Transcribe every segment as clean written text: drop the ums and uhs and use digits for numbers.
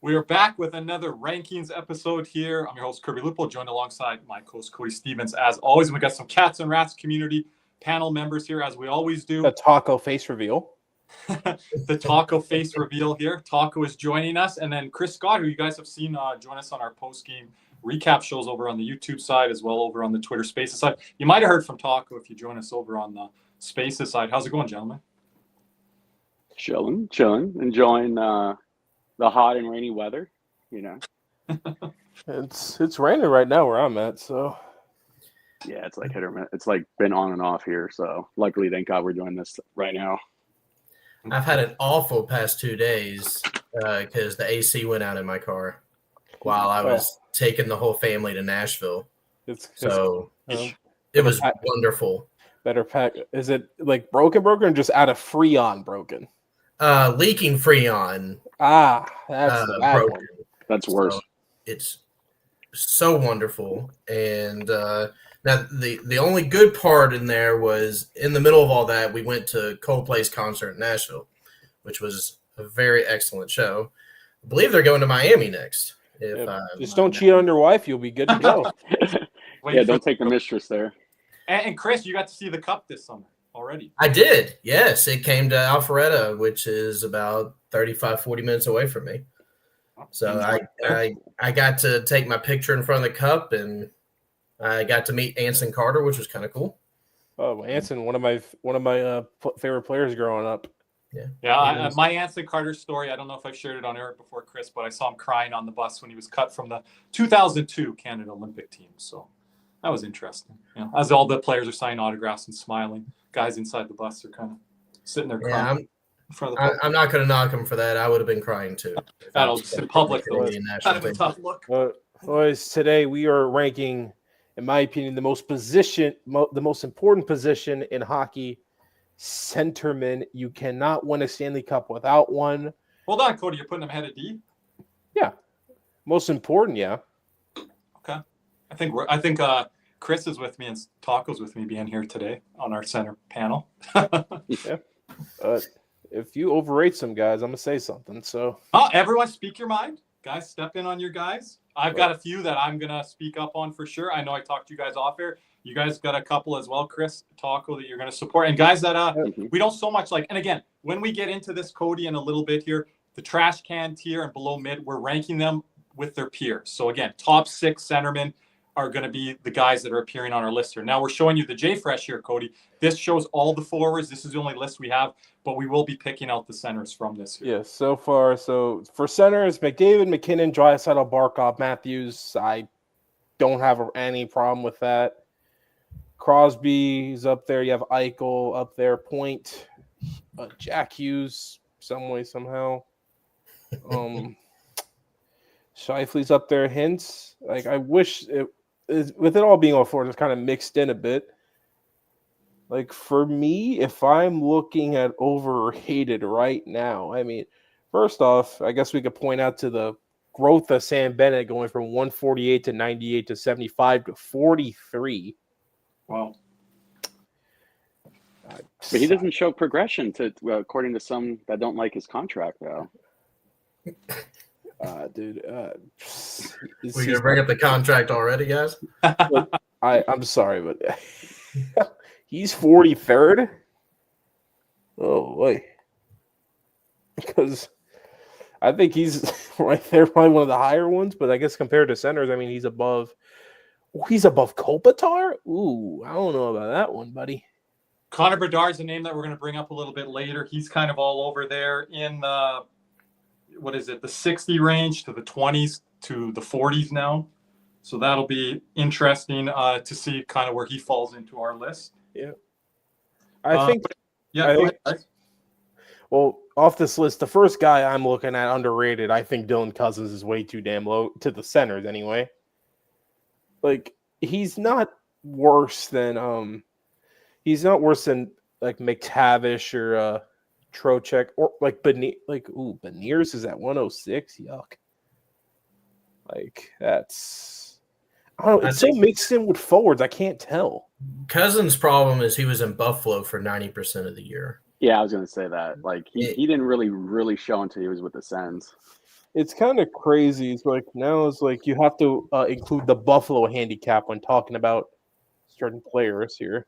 We are back with another rankings episode here. I'm your host, Kirby Lupo, joined alongside my co-host, Cody Stevens. As always, we got some Cats and Rats community panel members here, as we always do. The taco face reveal. The taco face reveal here. Taco is joining us. And then Chris Scott, who you guys have seen join us on our post-game recap shows over on the YouTube side, as well over on the Twitter Spaces side. You might have heard from Taco if you join us over on the Spaces side. How's it going, gentlemen? Chilling, enjoying the hot and rainy weather, you know. It's raining right now where I'm at, so yeah, it's like hit or miss. It's like been on and off here, so luckily, thank God, we're doing this right now. I've had an awful past 2 days because the AC went out in my car while I was taking the whole family to Nashville. It was wonderful. Better pack. Is it like broken, or just out of Freon broken? Leaking Freon. That's broken. That's worse. So it's so wonderful. And now the only good part in there was in the middle of all that, we went to Coldplay's concert in Nashville, which was a very excellent show. I believe they're going to Miami next. Just don't cheat on your wife. You'll be good to go. Yeah, don't take the mistress there. And Chris, you got to see the Cup this summer already. I did. Yes, it came to Alpharetta, which is about 35, 40 minutes away from me. So I got to take my picture in front of the Cup, and I got to meet Anson Carter, which was kind of cool. Oh, Anson, one of my favorite players growing up. Yeah. My Anson Carter story. I don't know if I've shared it on air before, Chris, but I saw him crying on the bus when he was cut from the 2002 Canada Olympic team. So that was interesting. You know, as all the players are signing autographs and smiling, guys inside the bus are kind of sitting there crying. I'm not going to knock him for that. I would have been crying too. In public, though. Kind of a tough look. Boys, today we are ranking, in my opinion, the most important position in hockey, centerman. You cannot win a Stanley Cup without one. Hold on, Cody. You're putting them ahead of D? Yeah. Most important, yeah. Okay. I think Chris is with me and Taco's with me being here today on our center panel. Yeah. If you overrate some guys, I'm going to say something. So, everyone speak your mind. Guys, step in on your guys. I've got a few that I'm going to speak up on for sure. I know I talked to you guys off air. You guys got a couple as well, Chris, Taco, that you're going to support. And guys that we don't so much like. And again, when we get into this, Cody, in a little bit here, the trash can tier and below mid, we're ranking them with their peers. So again, top 6 centermen are going to be the guys that are appearing on our list here. Now we're showing you the JFresh here, Cody. This shows all the forwards. This is the only list we have, but we will be picking out the centers from this here. Yeah, so far. So for centers, McDavid, McKinnon, Draisaitl, Barkov, Matthews. I don't have any problem with that. Crosby's up there. You have Eichel up there. Point. Jack Hughes, some way, somehow. Scheifele's up there. Hintz. Like, I wish with it all being all four, it's kind of mixed in a bit. Like, for me, if I'm looking at overrated right now, I mean, first off, I guess we could point out to the growth of Sam Bennett going from 148 to 98 to 75 to 43. Wow. But he doesn't show progression, according to some that don't like his contract, though. Dude, we gonna bring up the contract already, guys? I'm sorry, but he's 43rd. Oh boy, because I think he's right there, probably one of the higher ones. But I guess compared to centers, I mean, he's above Kopitar. Ooh, I don't know about that one, buddy. Connor Bedard's a name that we're going to bring up a little bit later. He's kind of all over there in the the 60 range to the 20s to the 40s now. So that'll be interesting to see kind of where he falls into our list. Yeah. I think. Well, off this list, the first guy I'm looking at underrated, I think Dylan Cousins is way too damn low to the centers anyway. Like, he's not worse than like McTavish or Trocheck or like Beniers is at 106. Yuck. Like, that's, I don't know. It's so mixed in with forwards. I can't tell. Cousins' problem is he was in Buffalo for 90% of the year. Yeah, I was going to say that. Like, he didn't really show until he was with the Sens. it's kind of crazy. It's like now it's like you have to include the Buffalo handicap when talking about certain players here.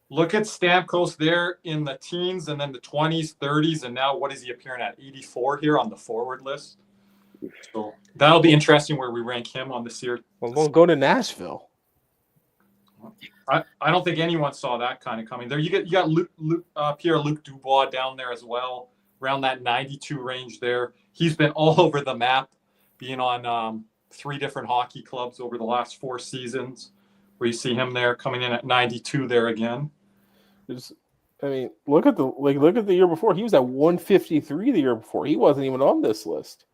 Look at Stamkos there in the teens and then the 20s, 30s, and now what is he appearing at? 84 here on the forward list. So that'll be interesting where we rank him on this year. Well, we'll go to Nashville. I don't think anyone saw that kind of coming. There you got Pierre-Luc Dubois down there as well, around that 92 range there. He's been all over the map, being on 3 different hockey clubs over the last 4 seasons, where you see him there coming in at 92 there again. Look at the year before. He was at 153 the year before. He wasn't even on this list.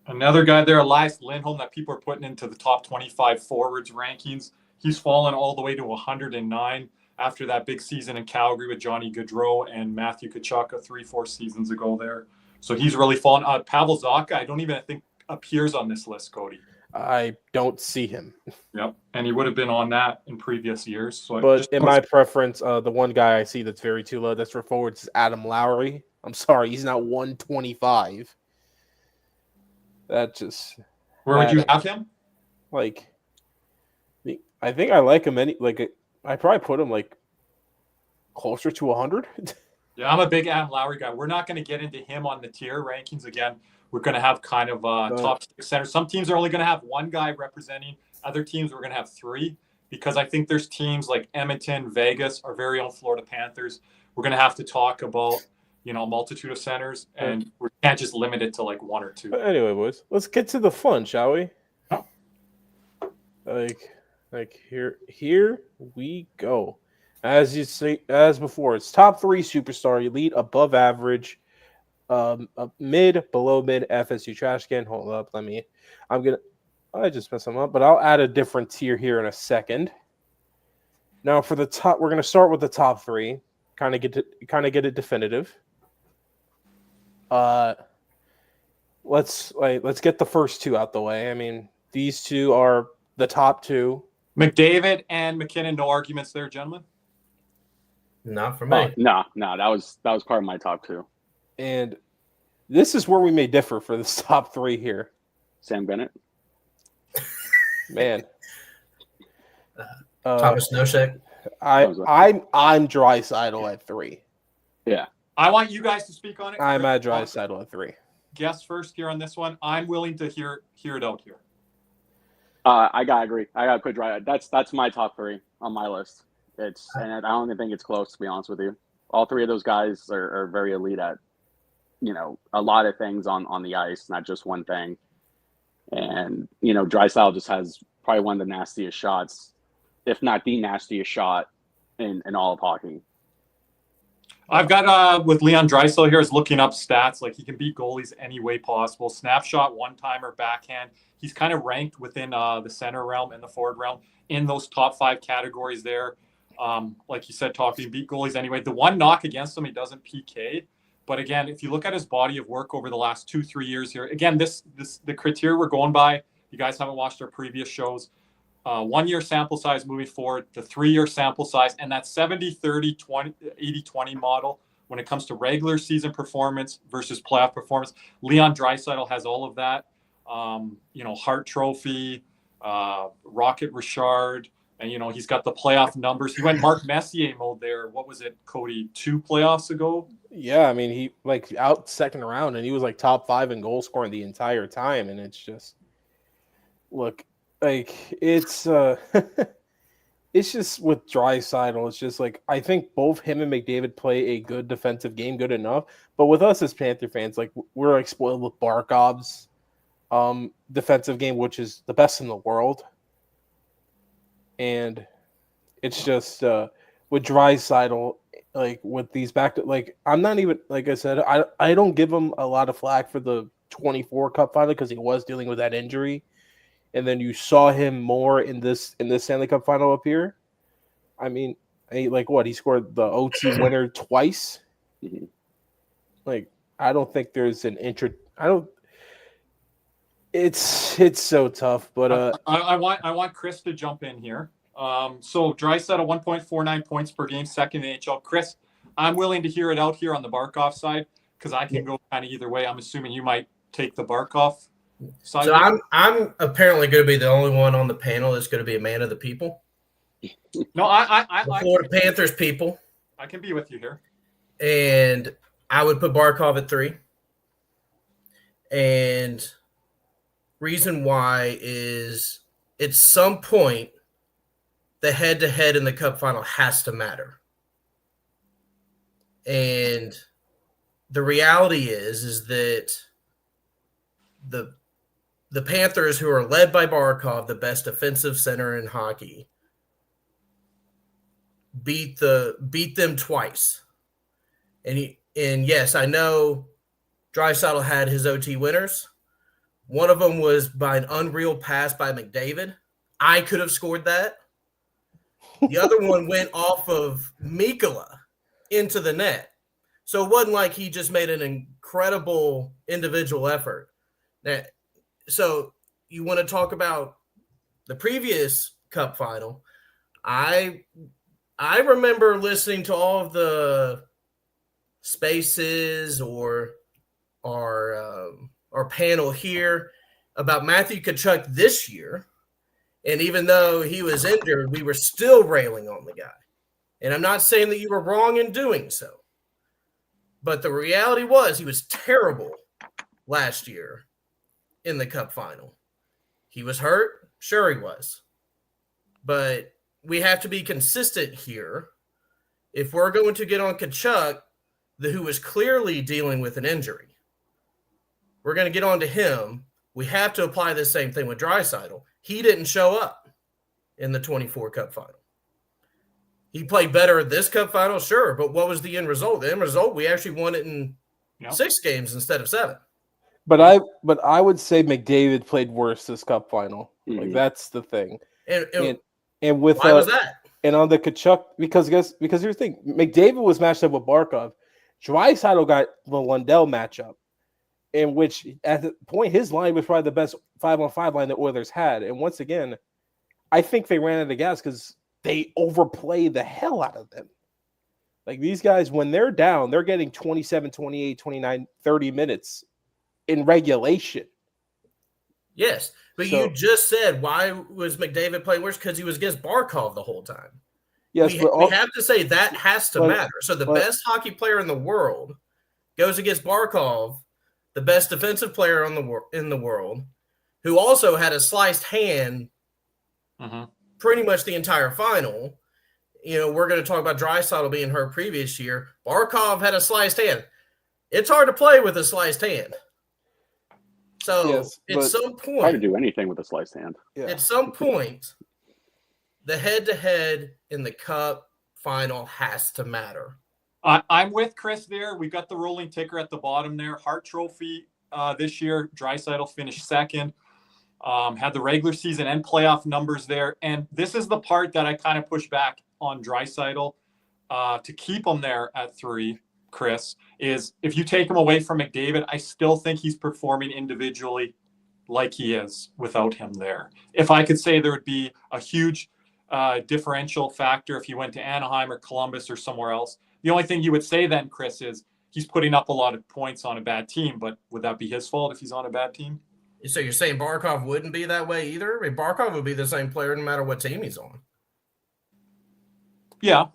Another guy there, Elias Lindholm, that people are putting into the top 25 forwards rankings. He's fallen all the way to 109 after that big season in Calgary with Johnny Gaudreau and Matthew Tkachuk 3-4 seasons ago there. So he's really fallen. Pavel Zacha, I don't even think appears on this list, Cody. I don't see him. Yep, and he would have been on that in previous years. So but in my preference, the one guy I see that's very too low, that's for forwards, is Adam Lowry. I'm sorry, he's not 125. That just... Where would you have him? Like... I think I like him I probably put him closer to 100. Yeah, I'm a big Adam Lowry guy. We're not going to get into him on the tier rankings again. We're going to have kind of top 6 centers. Some teams are only going to have one guy representing. Other teams we're going to have 3 because I think there's teams like Edmonton, Vegas, our very own Florida Panthers. We're going to have to talk about a multitude of centers, and we can't just limit it to 1 or 2. But anyway, boys, let's get to the fun, shall we? Oh. Here we go. As you say, as before, it's top 3 superstar, elite, above average, mid, below mid, FSU trash can. Hold up, I just messed them up, but I'll add a different tier here in a second. Now for the top, we're gonna start with the top 3, kind of get it definitive. Let's get the first 2 out the way. These 2 are the top 2. McDavid and McKinnon, no arguments there, gentlemen? Not for me. No, that was part of my top 2. And this is where we may differ for this top 3 here. Sam Bennett. Man. Thomas Nosek. I'm Draisaitl at 3. Yeah. I want you guys to speak on it. I'm at Draisaitl at 3. Guess first here on this one. I'm willing to hear it out here. I gotta agree. I gotta put Draisaitl. That's my top 3 on my list. And I don't even think it's close, to be honest with you. All 3 of those guys are very elite at, a lot of things on the ice, not just one thing. And Draisaitl just has probably one of the nastiest shots, if not the nastiest shot in all of hockey. I've got with Leon Draisaitl here is looking up stats. He can beat goalies any way possible. Snapshot, one-timer, backhand. He's kind of ranked within the center realm and the forward realm in those top 5 categories there. Like you said, talking beat goalies anyway. The one knock against him, he doesn't PK. But again, if you look at his body of work over the last 2-3 years here, again, the criteria we're going by, you guys haven't watched our previous shows. 1 year sample size moving forward, the 3-year sample size, and that 70-30, 80-20 model when it comes to regular season performance versus playoff performance. Leon Draisaitl has all of that. Hart Trophy, Rocket Richard, and he's got the playoff numbers. He went Mark Messier mode there. What was it, Cody? 2 playoffs ago? Yeah, he out second round, and he was top 5 in goal scoring the entire time. And it's just it's it's just with Draisaitl. It's just I think both him and McDavid play a good defensive game, good enough. But with us as Panther fans, we're spoiled with Barkov's defensive game, which is the best in the world. And it's just with Draisaitl, with these I'm not even, I said, I don't give him a lot of flack for the 24 Cup final because he was dealing with that injury. And then you saw him more in this Stanley Cup final up here. He scored the OT winner twice. Mm-hmm. I don't think there's an It's so tough, but I want Chris to jump in here. So Draisaitl 1.49 points per game, second in NHL. Chris, I'm willing to hear it out here on the Barkov side because I can go kind of either way. I'm assuming you might take the Barkov side? So I'm apparently going to be the only one on the panel that's going to be a man of the people. No, I Florida Panthers people. I can be with you here. And I would put Barkov at 3. And reason why is at some point the head-to-head in the Cup final has to matter. And the reality is that the Panthers, who are led by Barkov, the best defensive center in hockey, beat them twice. And yes, I know Draisaitl had his OT winners. One of them was by an unreal pass by McDavid. I could have scored that. The other one went off of Mikkola into the net. So it wasn't like he just made an incredible individual effort. So you want to talk about the previous Cup final. I remember listening to all of the spaces or our panel here about Matthew Tkachuk this year. And even though he was injured, we were still railing on the guy. And I'm not saying that you were wrong in doing so. But the reality was he was terrible last year in the Cup final. He was hurt. Sure he was. But we have to be consistent here. If we're going to get on Tkachuk, who was clearly dealing with an injury, we're going to get on to him. We have to apply the same thing with Draisaitl. He didn't show up in the 24 Cup final. He played better at this Cup final, sure, but what was the end result? The end result, we actually won it in 6 games instead of 7. But I would say McDavid played worse this Cup final. Mm-hmm. Like that's the thing. And with why was that? And on the Tkachuk, because here's the thing: McDavid was matched up with Barkov. Draisaitl got the Lundell matchup, in which at the point his line was probably the best 5-on-5 line that Oilers had. And once again, I think they ran out of gas because they overplayed the hell out of them. Like these guys, when they're down, they're getting 27, 28, 29, 30 minutes in regulation. Yes, but you just said, why was McDavid playing worse? Because he was against Barkov the whole time. Yes, we have to say that has to matter. So the best hockey player in the world goes against Barkov, the best defensive player in the world, who also had a sliced hand pretty much the entire final. You know, we're going to talk about Draisaitl being hurt previous year. Barkov had a sliced hand. It's hard to play with a sliced hand. So at some point, hard to do anything with a sliced hand. Yeah. At some point, the head-to-head in the Cup final has to matter. I'm with Chris there. We've got the rolling ticker at the bottom there. Hart Trophy this year. Draisaitl finished second. Had the regular season and playoff numbers there. And this is the part that I kind of push back on Draisaitl to keep him there at 3, Chris, is if you take him away from McDavid, I still think he's performing individually like he is without him there. If I could say there would be a huge differential factor if he went to Anaheim or Columbus or somewhere else. The only thing you would say then, Chris, is he's putting up a lot of points on a bad team, but would that be his fault if he's on a bad team? So you're saying Barkov wouldn't be that way either? I mean, Barkov would be the same player no matter what team he's on. Yeah.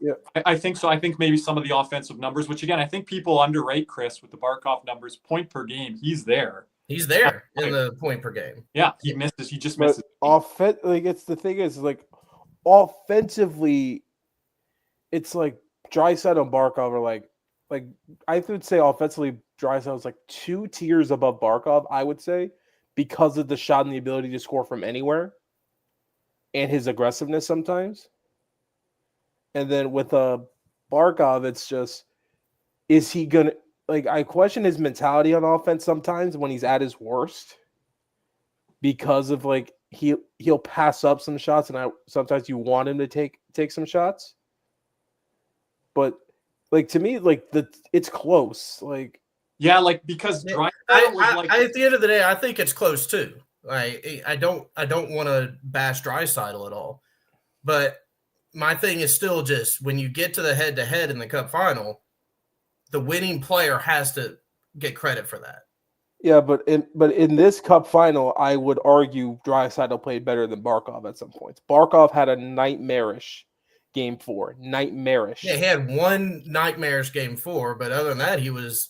I think so. I think maybe some of the offensive numbers, which again, I think people underrate Chris with the Barkov numbers, point per game. He's there. He's there in the point per game. Yeah, he misses. He just misses. It's the thing is like offensively, it's like Draisaitl and Barkov are like I would say offensively, Draisaitl is like 2 tiers above Barkov. I would say because of the shot and the ability to score from anywhere, and his aggressiveness sometimes. And then with Barkov, it's just, is he gonna I question his mentality on offense sometimes when he's at his worst, because of he'll pass up some shots, and sometimes you want him to take some shots. But to me, it's close. Because at the end of the day, I think it's close too. I don't want to bash Draisaitl at all, but my thing is still just when you get to the head-to-head in the Cup final, the winning player has to get credit for that. Yeah, but in this cup final, I would argue Draisaitl played better than Barkov at some points. Barkov had a nightmarish game 4. Nightmarish. Yeah, he had one nightmarish game 4, but other than that, he was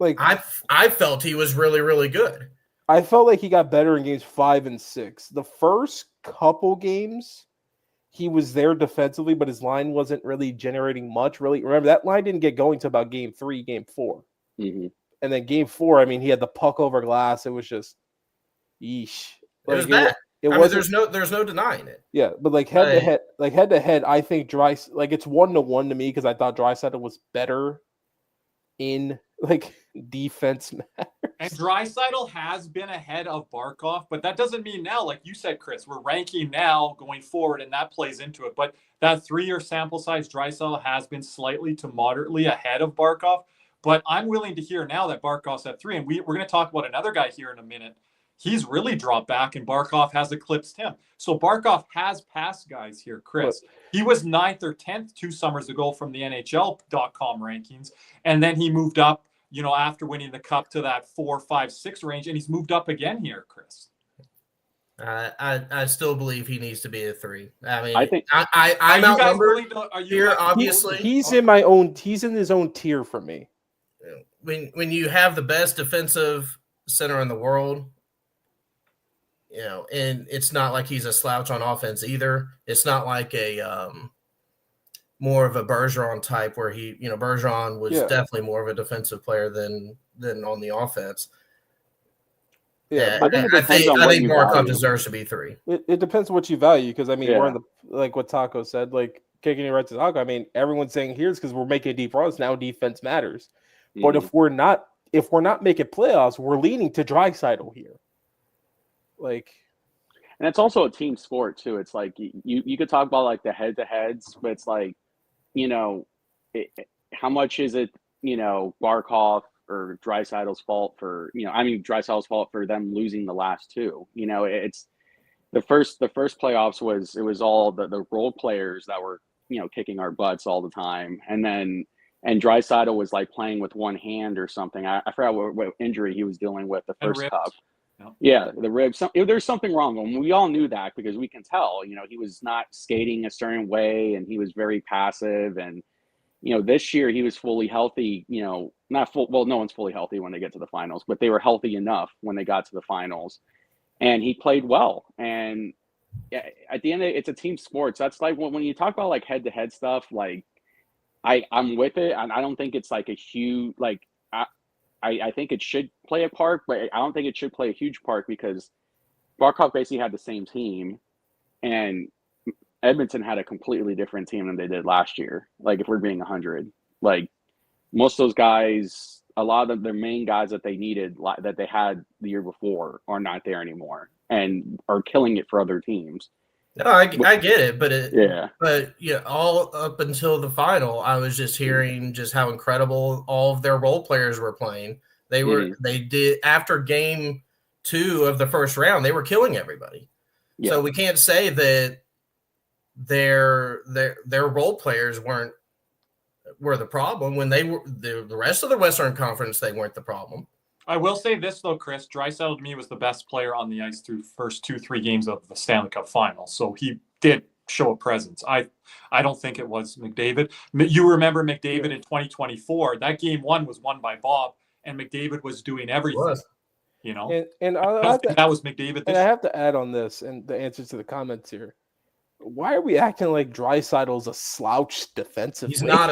like I felt he was really, really good. I felt like he got better in games 5 and 6. The first couple games, he was there defensively, but his line wasn't really generating much. Really, remember that line didn't get going to about game 3, game 4. Mm-hmm. And then game 4, I mean, he had the puck over glass. It was just, yeesh. It was bad. There's no denying it. Yeah, but like head to head, I think it's 1-1 to me because I thought Draisaitl was better in like defense matters. And Draisaitl has been ahead of Barkov, but that doesn't mean now, like you said, Chris, we're ranking now going forward, and that plays into it. But that 3-year sample size, Draisaitl has been slightly to moderately ahead of Barkov. But I'm willing to hear now that Barkov's at 3, and we're going to talk about another guy here in a minute. He's really dropped back, and Barkov has eclipsed him. So Barkov has passed guys here, Chris. He was 9th or 10th 2 summers ago from the NHL.com rankings, and then he moved up, after winning the cup to that 4, 5, 6 range, and he's moved up again here, Chris. I still believe he needs to be a 3. I mean, I think I'm outnumbered here. Obviously, he's in his own tier for me. When you have the best defensive center in the world, and it's not like he's a slouch on offense either. It's not like a more of a Bergeron type where Bergeron was definitely more of a defensive player than on the offense. Yeah, I think Barkov deserves to be 3. It depends what you value because I mean we're in the like what Taco said, like kicking it right to Taco. I mean everyone's saying here it's because we're making deep runs now. Defense matters, but if we're not making playoffs, we're leaning to Draisaitl here. And it's also a team sport too. It's like you could talk about like the head-to-heads, but it's like, how much is it, Barkov or Draisaitl's fault for, Draisaitl's fault for them losing the last 2. It's the first playoffs was all the role players that were, kicking our butts all the time. And Draisaitl was like playing with one hand or something. I forgot what injury he was dealing with the first cup. Yeah, the ribs. There's something wrong with him. We all knew that because we can tell. He was not skating a certain way, and he was very passive. And this year he was fully healthy. Not full. Well, no one's fully healthy when they get to the finals, but they were healthy enough when they got to the finals, and he played well. And at the end, it's a team sport. So that's like when you talk about like head-to-head stuff. Like I'm with it, and I don't think it's like a huge like. I think it should play a part, but I don't think it should play a huge part because Barkov basically had the same team, and Edmonton had a completely different team than they did last year. Like, if we're being 100, like most of those guys, a lot of their main guys that they needed, that they had the year before, are not there anymore and are killing it for other teams. No, I get it, but all up until the final, I was just hearing just how incredible all of their role players were playing. They did after game 2 of the first round, they were killing everybody. Yeah. So we can't say that their role players were the problem when they were the rest of the Western Conference. They weren't the problem. I will say this, though, Chris. Draisaitl, to me, was the best player on the ice through the first 2-3 games of the Stanley Cup Final. So he did show a presence. I don't think it was McDavid. You remember McDavid in 2024. That game 1 was won by Bob, and McDavid was doing everything. And I don't think that was McDavid. And I have to add on this and the answers to the comments here. Why are we acting like Draisaitl's a slouch defensively? He's not.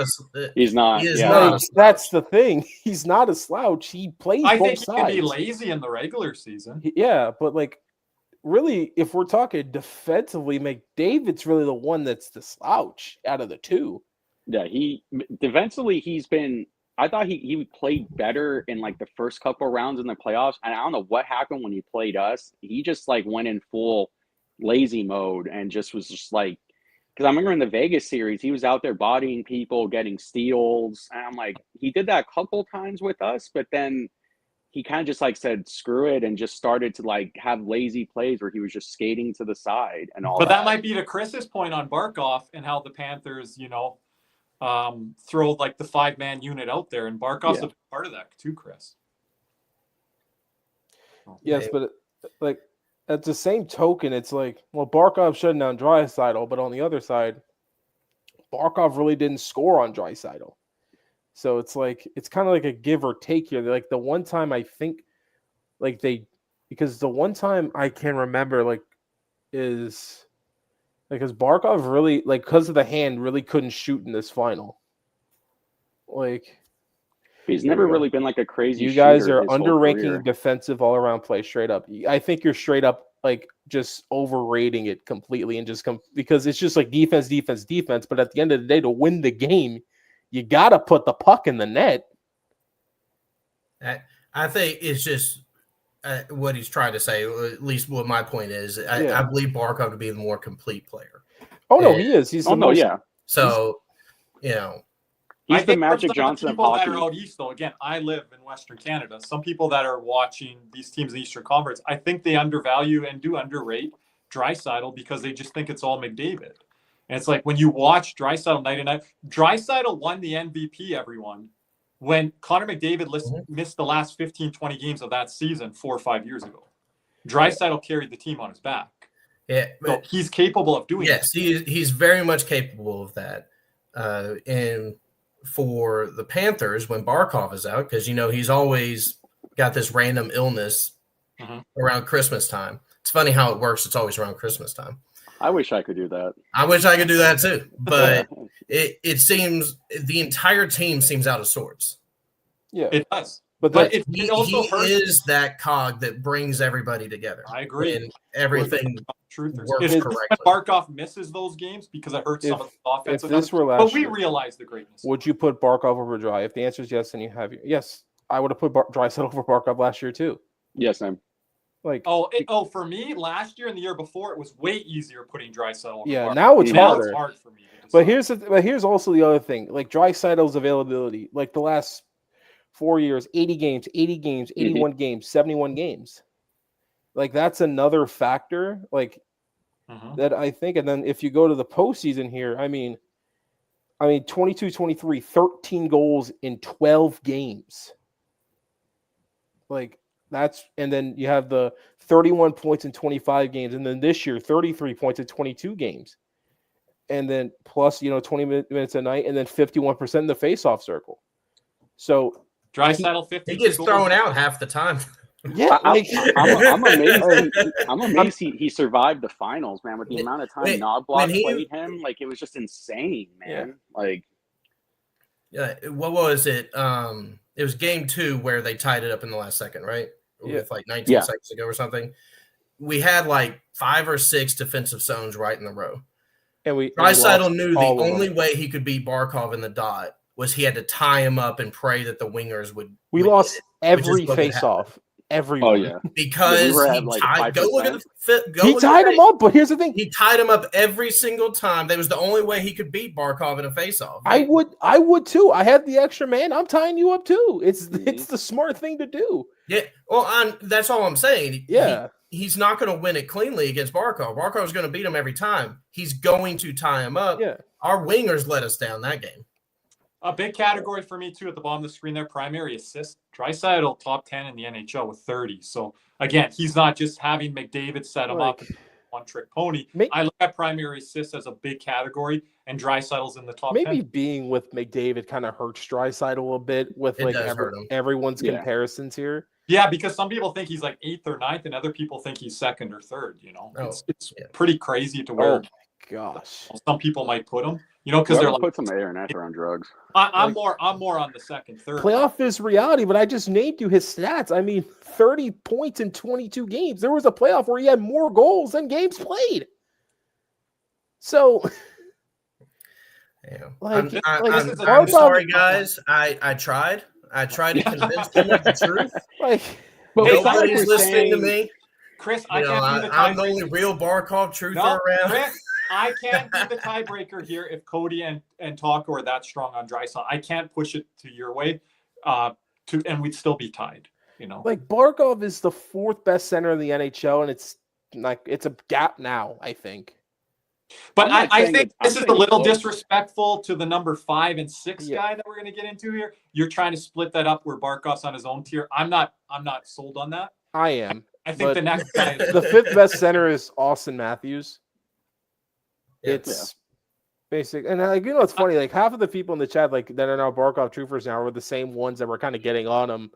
That's the thing. He's not a slouch. He plays both sides. I think he can be lazy in the regular season. Yeah, but really, if we're talking defensively, McDavid's really the one that's the slouch out of the 2. Yeah, defensively, I thought he played better in like the first couple rounds in the playoffs. And I don't know what happened when he played us. He just like went in full lazy mode and was like, because I remember in the Vegas series, he was out there bodying people, getting steals. And I'm like, he did that a couple times with us, but then he kind of just like said, screw it, and just started to like have lazy plays where he was just skating to the side and all that. But that might be to Chris's point on Barkov and how the Panthers, throw like the 5-man unit out there. And Barkov's a part of that too, Chris. Yes, but like at the same token, it's like, well, Barkov shutting down Draisaitl, but on the other side, Barkov really didn't score on Draisaitl. So it's like it's kind of like a give or take here. Like the one time I think, because the one time I can remember is because Barkov really because of the hand really couldn't shoot in this final. He's never really been like a crazy. You guys shooter are his whole underranking career. defensive all around play straight up. I think you're straight up just overrating it completely and just because it's just like defense. But at the end of the day, to win the game, you got to put the puck in the net. I think it's just what he's trying to say, or at least what my point is. I believe Barkov to be the more complete player. Oh, no, he is. He's So, he's the Magic Johnson of people hockey. that are out east, though. Again, I live in Western Canada. Some people that are watching these teams in the Eastern Conference, I think they undervalue and do underrate Draisaitl because they just think it's all McDavid. And it's like when you watch Draisaitl night and night, Draisaitl won the MVP, everyone, when Connor McDavid missed the last 15, 20 games of that season 4 or 5 years ago. Draisaitl carried the team on his back. Yeah, so he's capable of doing yes, he's very much capable of that. And for the Panthers, when Barkov is out, because he's always got this random illness around Christmas time. It's funny how it works. It's always around Christmas time. I wish I could do that. I wish I could do that too, but it seems the entire team seems out of sorts. Yeah, it does. But he also is that cog that brings everybody together. I agree. And everything works correctly. Barkov misses those games because it hurts some of the offensive. But we realize the greatness. Would you put Barkov over Dry? If the answer is yes, then you have yes. I would have put Draisaitl over Barkov last year too. Yes, I'm. For me, last year and the year before, it was way easier putting Draisaitl. Yeah, now it's harder. It's hard for me. But here's also the other thing. Like Draisaitl's availability, like the last 4 years, 80 games, 81 games, 71 games. Like that's another factor. That I think. And then if you go to the postseason here, I mean 22-23, 13 goals in 12 games. And then you have the 31 points in 25 games. And then this year, 33 points in 22 games. And then plus, 20 minutes a night and then 51% in the faceoff circle. So Draisaitl 50. He gets thrown out half the time. Yeah, I'm amazed. I'm amazed he survived the finals, man. With the amount of time Knoblauch played him, it was just insane, man. What was it? It was game 2 where they tied it up in the last second, right? With 19 seconds to go or something. We had 5 or 6 defensive zones right in the row. And Draisaitl knew the only way he could beat Barkov in the dot was he had to tie him up and pray that the wingers would. We lost every face-off. Everyone. Oh yeah, because he tied. Go look at he tied him up, but here's the thing: he tied him up every single time. That was the only way he could beat Barkov in a faceoff. I would too. I had the extra man. I'm tying you up too. It's the smart thing to do. Yeah. Well, that's all I'm saying. Yeah. He's not going to win it cleanly against Barkov. Barkov's going to beat him every time. He's going to tie him up. Yeah. Our wingers let us down that game. A big category for me, too, at the bottom of the screen there, primary assist. Draisaitl top 10 in the NHL with 30. So, again, he's not just having McDavid set him up one-trick pony. I look at primary assists as a big category, and Draisaitl's in the top 10. Maybe being with McDavid kind of hurts Draisaitl a bit with everyone's comparisons here. Yeah, because some people think he's 8th or 9th, and other people think he's 2nd or 3rd, It's pretty crazy to where gosh. Some people might put him. Because they're put some air and after on drugs. I'm more on the 2nd, 3rd. Playoff is reality, but I just named you his stats. 30 points in 22 games. There was a playoff where he had more goals than games played. So, I'm sorry, guys. I tried. I tried to convince them of the truth. Nobody's listening to me. Chris, I'm the only real Barkov truther around. Chris, I can't be the tiebreaker here if Cody and Taco are that strong on Draisaitl. I can't push it to your way, and we'd still be tied. Barkov is the 4th best center in the NHL, and it's a gap now, I think. But I think this is a little disrespectful to the number 5 and 6 guy that we're going to get into here. You're trying to split that up where Barkov's on his own tier. I'm not sold on that. I am. I think but the next guy is the fifth best center is Austin Matthews. Yeah. It's basic, and it's funny. Like half of the people in the chat, like that are now Barkov truthers now, were the same ones that were kind of getting on him,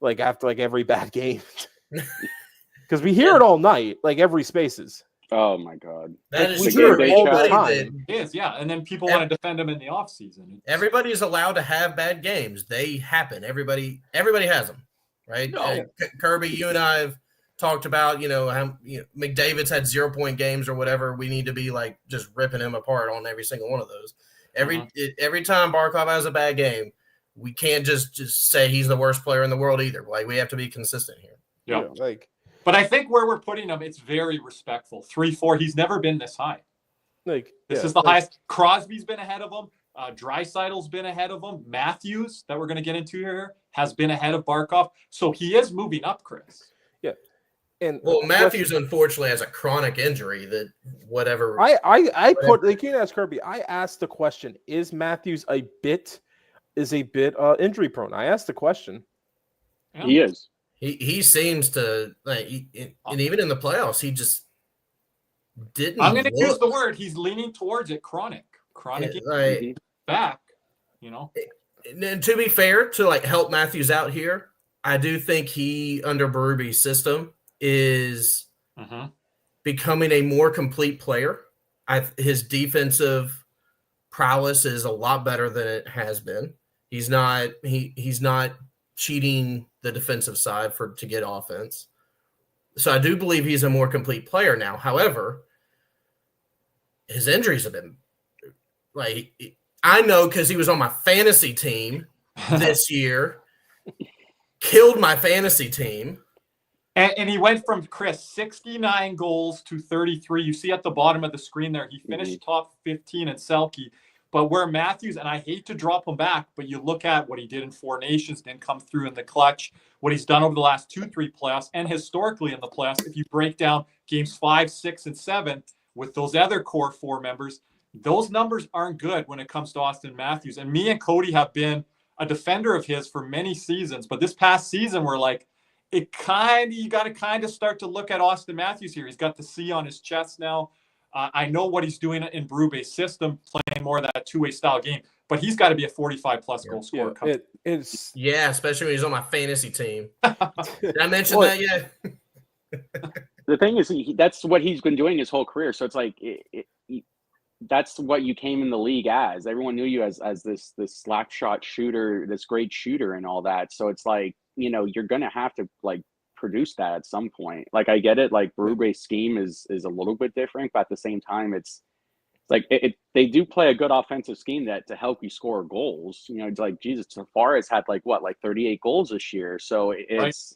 like after like every bad game, because we hear it all night, like every spaces. Oh my God, That Like, is we true. hear it all the Everybody time. It is, yeah. And then people want to defend him in the offseason. Everybody's allowed to have bad games. They happen. Everybody has them, right? No. Kirby, you and I have talked about, how McDavid's had 0-point games or whatever. We need to be like just ripping him apart on every single one of those. Every time Barkov has a bad game, we can't just say he's the worst player in the world either. Like we have to be consistent here. Yeah. But I think where we're putting him, it's very respectful. 3-4. He's never been this high. This is the highest. Crosby's been ahead of him. Draisaitl's been ahead of him. Matthews, that we're going to get into here, has been ahead of Barkov. So he is moving up, Chris. Yeah. And Matthews unfortunately has a chronic injury that whatever. I put like you can ask Kirby. I asked the question: is Matthews a bit injury prone? I asked the question. Yeah. He is. He seems to and even in the playoffs, he just didn't. I'm going to use the word. He's leaning towards it. Chronic back. And to be fair, to like help Matthews out here, I do think he under Berube's system is becoming a more complete player. His defensive prowess is a lot better than it has been. He's not cheating the defensive side to get offense. So I do believe he's a more complete player now. However, his injuries have been I know because he was on my fantasy team this year, killed my fantasy team. And he went from, Chris, 69 goals to 33. You see at the bottom of the screen there, he finished top 15 in Selke. But where Matthews, and I hate to drop him back, but you look at what he did in Four Nations, didn't come through in the clutch, what he's done over the last 2-3 playoffs, and historically in the playoffs, if you break down games 5, 6, and 7 with those other core 4 members, those numbers aren't good when it comes to Austin Matthews. And me and Cody have been a defender of his for many seasons. But this past season, we're like, you got to kind of start to look at Austin Matthews here. He's got the C on his chest now. I know what he's doing in Berube's system, playing more of that two-way style game, but he's got to be a 45-plus goal scorer. Especially when he's on my fantasy team. Did I mention that yet? The thing is, that's what he's been doing his whole career. So it's like that's what you came in the league as. Everyone knew you as this slack shot shooter, this great shooter, and all that. So it's like you're gonna have to like produce that at some point. Like I get it, like Berube's scheme is a little bit different, but at the same time it's like they do play a good offensive scheme that to help you score goals. It's like Jesus Tavares had like 38 goals this year. So it's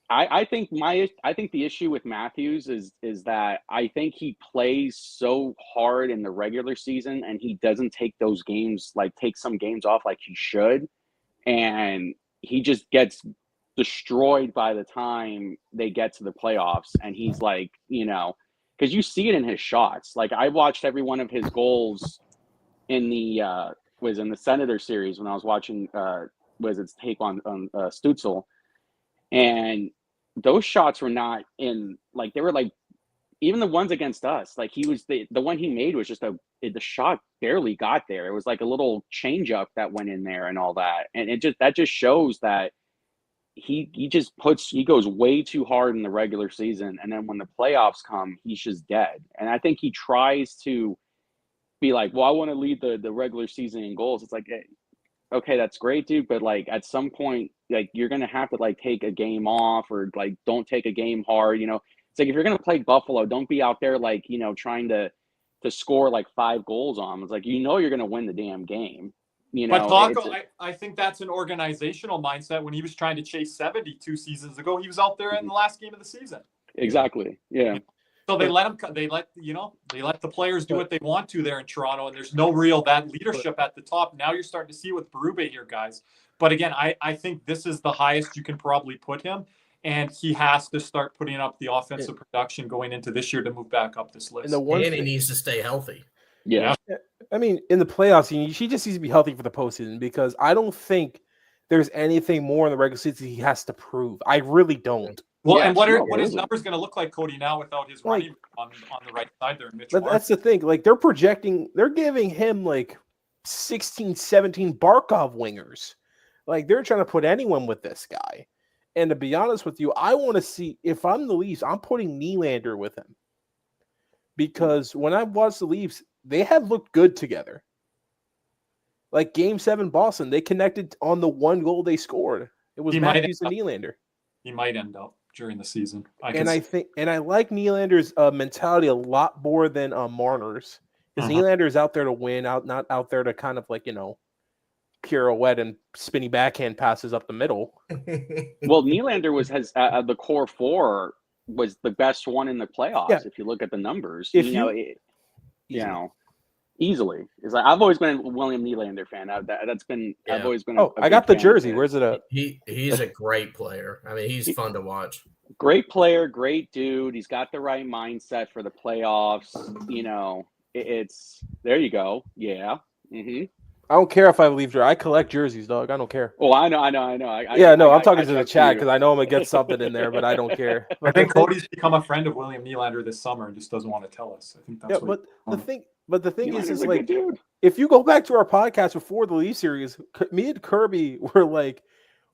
I think the issue with Matthews is that I think he plays so hard in the regular season and he doesn't take those games, take some games off like he should. And he just gets destroyed by the time they get to the playoffs. And he's like, because you see it in his shots. Like I watched every one of his goals in the Senator series when I was watching its take on Stutzel. And those shots were not in they were even the ones against us. Like he was the one he made was just the shot barely got there. It was like a little change up that went in there and all that. And that just shows that he goes way too hard in the regular season. And then when the playoffs come, he's just dead. And I think he tries to be like, well, I want to lead the regular season in goals. It's like, okay, that's great, dude. But at some point, you're going to have to take a game off or don't take a game hard. It's like, if you're going to play Buffalo, don't be out there trying to score 5 goals on them. It's like, you're going to win the damn game. But Taco, I think that's an organizational mindset. When he was trying to chase 72 seasons ago, he was out there in the last game of the season. Exactly. Yeah. So they let the players do what they want to there in Toronto, and there's no real that leadership at the top. Now you're starting to see with Berube here, guys. But again, I think this is the highest you can probably put him, and he has to start putting up the offensive production going into this year to move back up this list. And he needs to stay healthy. Yeah. I mean, in the playoffs, he just needs to be healthy for the postseason because I don't think there's anything more in the regular season he has to prove. I really don't. Well, Yeah, and what no, his isn't. numbers going to look like, Cody, now without his Like- running on the right side there, Mitch But Marner? that's the thing. Like they're giving him like 16, 17 Barkov wingers. Like they're trying to put anyone with this guy. And to be honest with you, I want to see, if I'm the Leafs, I'm putting Nylander with him. Because when I watched the Leafs, they have looked good together. Like Game 7 Boston, they connected on the one goal they scored. It was He might Matthews and end Nylander. He might end up during the season. I like Nylander's mentality a lot more than Marner's. Because Nylander is out there to win, not out there to kind of like, pirouette and spinny backhand passes up the middle. Well, Nylander has the core four was the best one in the playoffs. Yeah. If you look at the numbers, Easily. easily. It's like I've always been a William Nylander fan. That's been Yeah. I've always been. Oh, I got the jersey. Where's it at? He's a great player. I mean, he's fun to watch. Great player, great dude. He's got the right mindset for the playoffs. It's there. You go. Yeah. Mm-hmm. I don't care if I leave. I collect jerseys, dog. I don't care. Oh, I know. I'm talking to the chat because I know I'm gonna get something in there, but I don't care. I think Cody's become a friend of William Nylander this summer and just doesn't want to tell us. I think that's the thing is like, dude. if you go back to our podcast before the Leaf series, me and Kirby were like,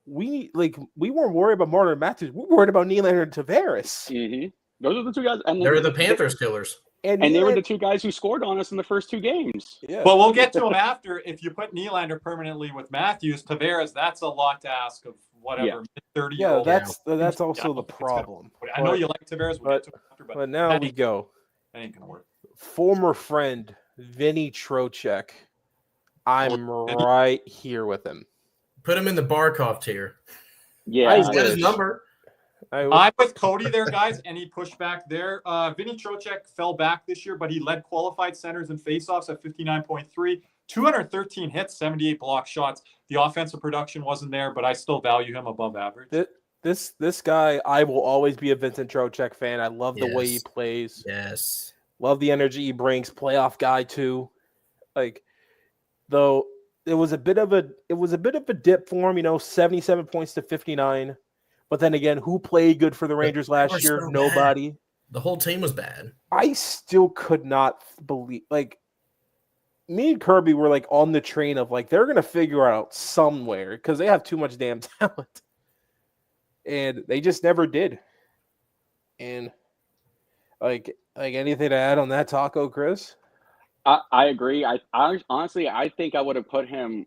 we weren't worried about Marner and Matthews. We were worried about Nylander and Tavares. Mm-hmm. Those are the two guys. And They're the Panthers killers. And they were the two guys who scored on us in the first two games. Yeah. But we'll get to him after. If you put Nylander permanently with Matthews, Tavares, that's a lot to ask of whatever, mid-30. Yeah, that's also the problem. I know you like Tavares, we'll get to him after, but now we go. That ain't going to work. Former friend, Vinny Trocheck. I'm right here with him. Put him in the Barkov tier. Yeah. He's got his number. I'm with Cody there, guys. Any pushback there? Vinny Trocheck fell back this year, but he led qualified centers and faceoffs at 59.3, 213 hits, 78 block shots. The offensive production wasn't there, but I still value him above average. This guy, I will always be a Vincent Trocheck fan. I love the way he plays. Yes. Love the energy he brings. Playoff guy too. Like, though it was a bit of a dip for him, 77 points to 59. But then again, who played good for the Rangers last year? Nobody. The whole team was bad. I still could not believe, like, me and Kirby were like on the train of like they're gonna figure out somewhere because they have too much damn talent, and they just never did. And like anything to add on that, Taco, Chris? I agree. I honestly think I would have put him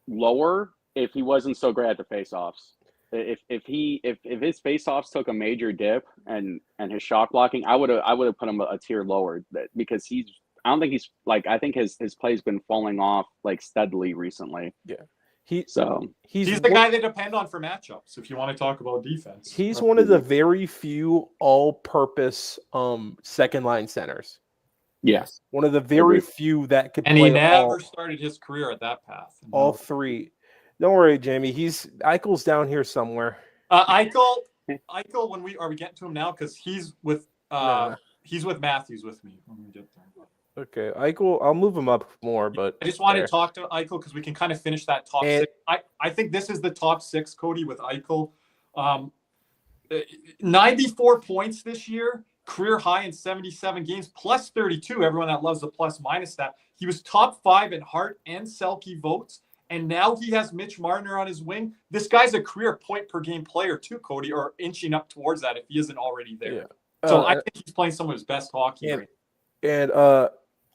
lower if he wasn't so great at the faceoffs. If his faceoffs took a major dip and his shot blocking, I would have put him a tier lower because I think his play's been falling off like steadily recently. Yeah. He's the guy they depend on for matchups. If you want to talk about defense, he's one of the very few all-purpose second line centers. Yes, one of the very few that could. And play he never started his career at that path. All three. Don't worry, Jamie. Eichel's down here somewhere. Eichel. When we getting to him now? Because he's with Matthews with me when we get there. Okay, Eichel. I'll move him up more, but I just wanted to talk to Eichel because we can kind of finish that top six. I think this is the top six, Cody, with Eichel. 94 points this year, career high in 77 games, plus 32. Everyone that loves the plus minus stat. He was top 5 in Hart and Selke votes. And now he has Mitch Marner on his wing. This guy's a career point per game player too, Cody, or inching up towards that if he isn't already there. Yeah. So I think he's playing some of his best hockey. And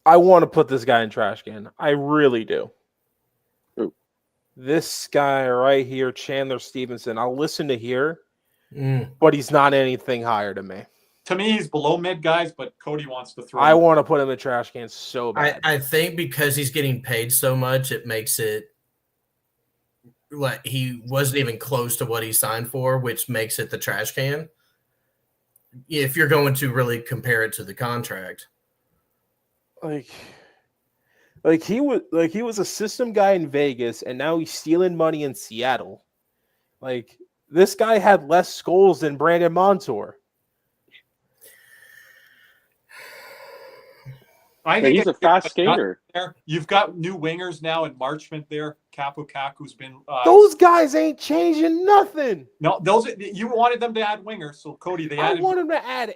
I want to put this guy in trash can. I really do. Ooh. This guy right here, Chandler Stevenson, I'll listen to here, but he's not anything higher than me. To me, he's below mid guys, but Cody wants to throw. I want to put him in trash can so bad. I think because he's getting paid so much, it makes it like he wasn't even close to what he signed for, which makes it the trash can. If you're going to really compare it to the contract. Like he was a system guy in Vegas, and now he's stealing money in Seattle. Like, this guy had less goals than Brandon Montour. I But think he's a fast skater. there. You've got new wingers now in Marchment there. Kapukaku's been Those guys ain't changing nothing. no. You wanted them to add wingers, so Cody, they I added. want them to add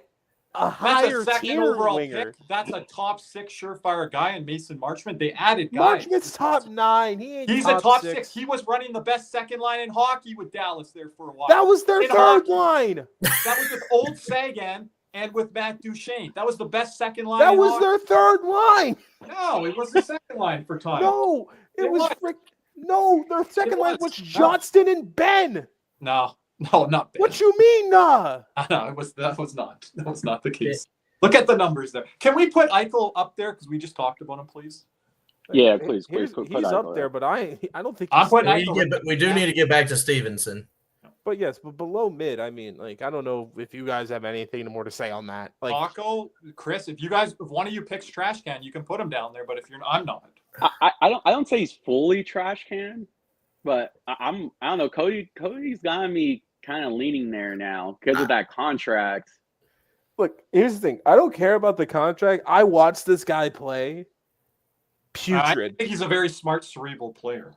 a That's higher a second tier overall winger. pick. That's a top 6 surefire guy in Mason Marchment. They added guys. Marchment's top 9. He's a top 6. He was running the best second line in hockey with Dallas there for a while. That was their in third hockey. line. That was with Old Sagan and with Matt Duchene. That was the best second line. That in was hockey. their third line. No, it was the second line for time. No, it was no, their second line was Johnston and Ben. No, not Ben. What you mean, nah? No, that was not the case. Look at the numbers there. Can we put Eichel up there because we just talked about him, please? Yeah, please. He's up there, but I don't think I'm he's putting there. We do need to get back to Stevenson. But yes, but below mid, I mean, like, I don't know if you guys have anything more to say on that. Like, Taco, Chris, if one of you picks trash can, you can put him down there. But if I'm not. I don't say he's fully trash can, but I don't know. Cody's got me kind of leaning there now because of that contract. Look, here's the thing. I don't care about the contract. I watched this guy play. Putrid. I think he's a very smart, cerebral player.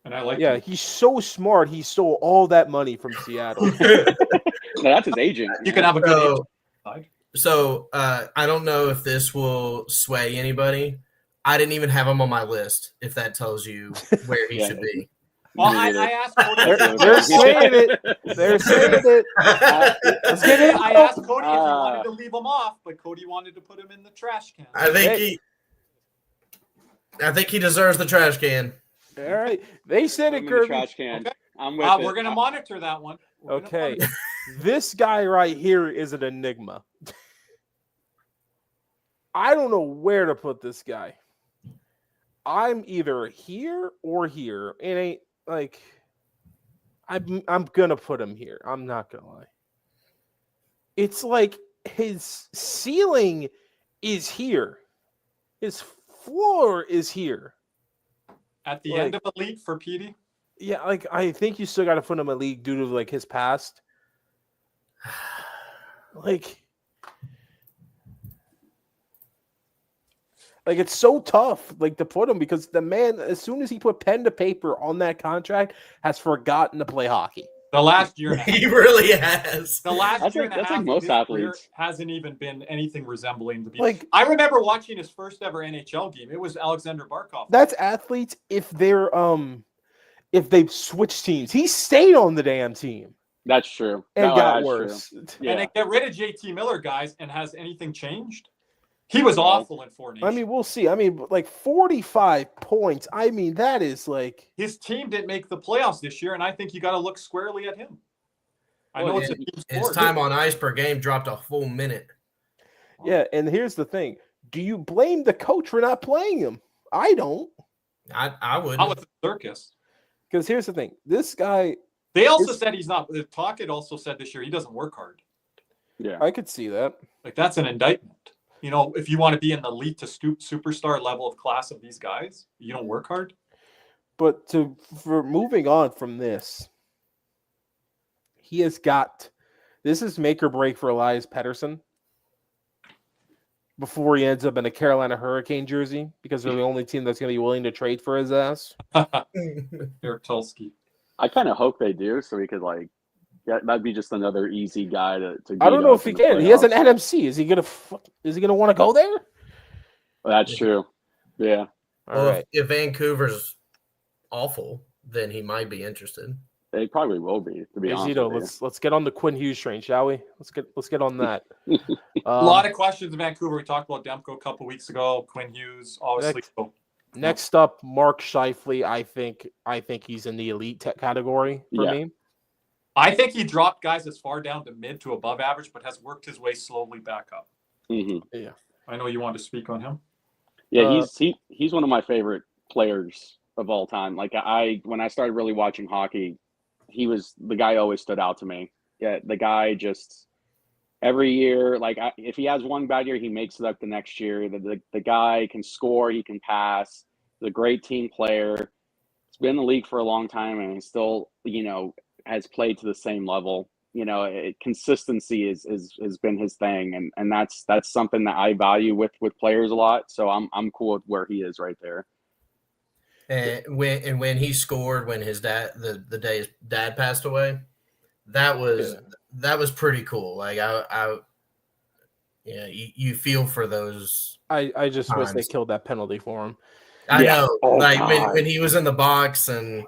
And I like him. He's so smart. He stole all that money from Seattle. No, that's his agent. You can have a good agent. So I don't know if this will sway anybody. I didn't even have him on my list, if that tells you where he should be. Well, I asked Cody. They're saying it. They're saying it. Let's get it. I asked Cody if he wanted to leave him off, but Cody wanted to put him in the trash can. I think he deserves the trash can. All right. They said it, The Kirby. trash can. Okay. I'm with it. We're going to monitor that one. Okay. This guy right here is an enigma. I don't know where to put this guy. I'm either here or here. It ain't like I'm gonna put him here. I'm not gonna lie. It's like his ceiling is here. His floor is here. At the end of elite for Petey? Yeah, like I think you still got to put him in a league due to like his past. Like it's so tough, like to put him because the man, as soon as he put pen to paper on that contract, has forgotten to play hockey. The last year and a half. He really has. The last year and a half. That's like most athletes. Hasn't even been anything resembling to be. Like I remember watching his first ever NHL game. It was Aleksander Barkov. That's athletes if if they've switched teams. He stayed on the damn team. That's true. And No, got that's worse. true. And Yeah. they get rid of JT Miller, guys, and has anything changed? He was awful in 4 Nations. I mean, we'll see. I mean, like 45 points. I mean, that is like his team didn't make the playoffs this year, and I think you got to look squarely at him. I know it's a team His sport. time on ice per game dropped a full minute. yeah. And here's the thing: do you blame the coach for not playing him? I don't. I wouldn't. Not with the circus. Because here's the thing: this guy. They also said he's not. The Talkett also said this year he doesn't work hard. Yeah. I could see that. Like that's an indictment. You know, if you want to be in the elite to superstar level of class of these guys, you don't work hard. But for moving on from this, he has got this is make or break for Elias Pettersson before he ends up in a Carolina Hurricane jersey because they're the only team that's going to be willing to trade for his ass. Eric Tulsky. I kind of hope they do, so we could that'd be just another easy guy to I don't know if he beat up can. in the He has an playoffs. NMC. Is he gonna want to go there? That's true. Yeah. All Well, right. if Vancouver's awful, then he might be interested. They probably will be, to be honest. Zito, with you. let's get on the Quinn Hughes train, shall we? Let's get on that. A lot of questions in Vancouver. We talked about Demko a couple weeks ago. Quinn Hughes, obviously. Next up, Mark Scheifele. I think he's in the elite category for me. I think he dropped guys as far down to mid to above average, but has worked his way slowly back up. Mhm. Yeah. I know you want to speak on him. Yeah, he's one of my favorite players of all time. Like when I started really watching hockey, he was the guy who always stood out to me. Yeah, the guy just every year, if he has one bad year, he makes it up the next year. The guy can score, he can pass. He's a great team player. He's been in the league for a long time, and he still, has played to the same level. consistency has been his thing, and that's something that I value with players a lot. So I'm cool with where he is right there. And when he scored when his dad the day his dad passed away, that was pretty cool. Like you feel for those. I just times. wish they killed that penalty for him. I know, Oh, like God. when he was in the box and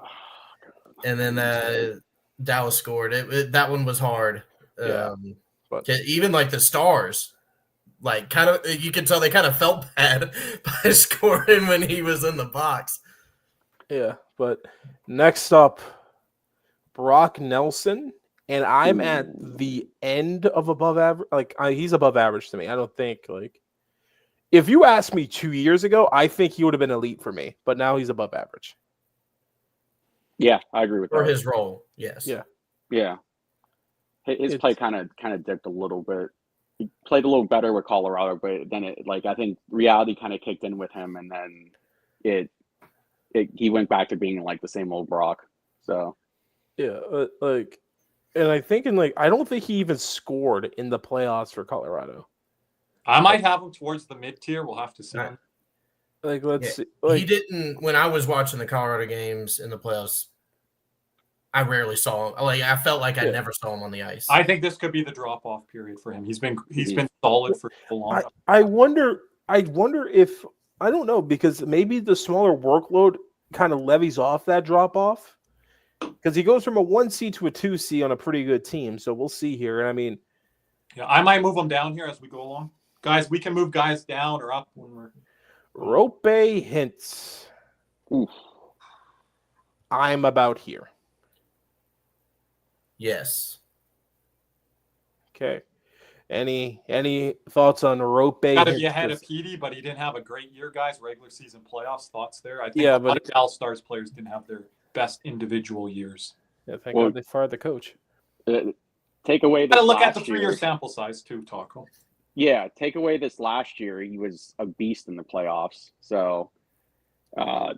then Dallas scored. That one was hard. But Even like the Stars, like kind of you could tell they kind of felt bad by scoring when he was in the box. yeah, but next up, Brock Nelson, and I'm at the end of above average. Like he's above average to me. I don't think like if you asked me 2 years ago, I think he would have been elite for me. But now he's above average. Yeah, I agree with For that. his role, yes. Yeah. His play kind of dipped a little bit. He played a little better with Colorado, but then I think reality kind of kicked in with him, and then he went back to being like the same old Brock. So Yeah, and I think I don't think he even scored in the playoffs for Colorado. I might have him towards the mid tier. We'll have to see. Like let's see. He didn't. When I was watching the Colorado games in the playoffs, I rarely saw him. Like I felt like I never saw him on the ice. I think this could be the drop off period for him. He's been solid for so long. I wonder if I don't know because maybe the smaller workload kind of levies off that drop off because he goes from a 1C to a 2C on a pretty good team. So we'll see here. And I mean, yeah, I might move him down here as we go along, guys. We can move guys down or up when we're. Rope Hintz. Oof. I'm about here. Yes. Okay. Any thoughts on Rope? Got to be ahead of Petey, but he didn't have a great year, guys. Regular season playoffs. Thoughts there? I think a lot of Dallas Stars players didn't have their best individual years. Yeah, thank God they fired the coach. Take away this. Got to look at the last 3-year year. sample size too, Taco. Yeah, take away this last year. He was a beast in the playoffs. So, I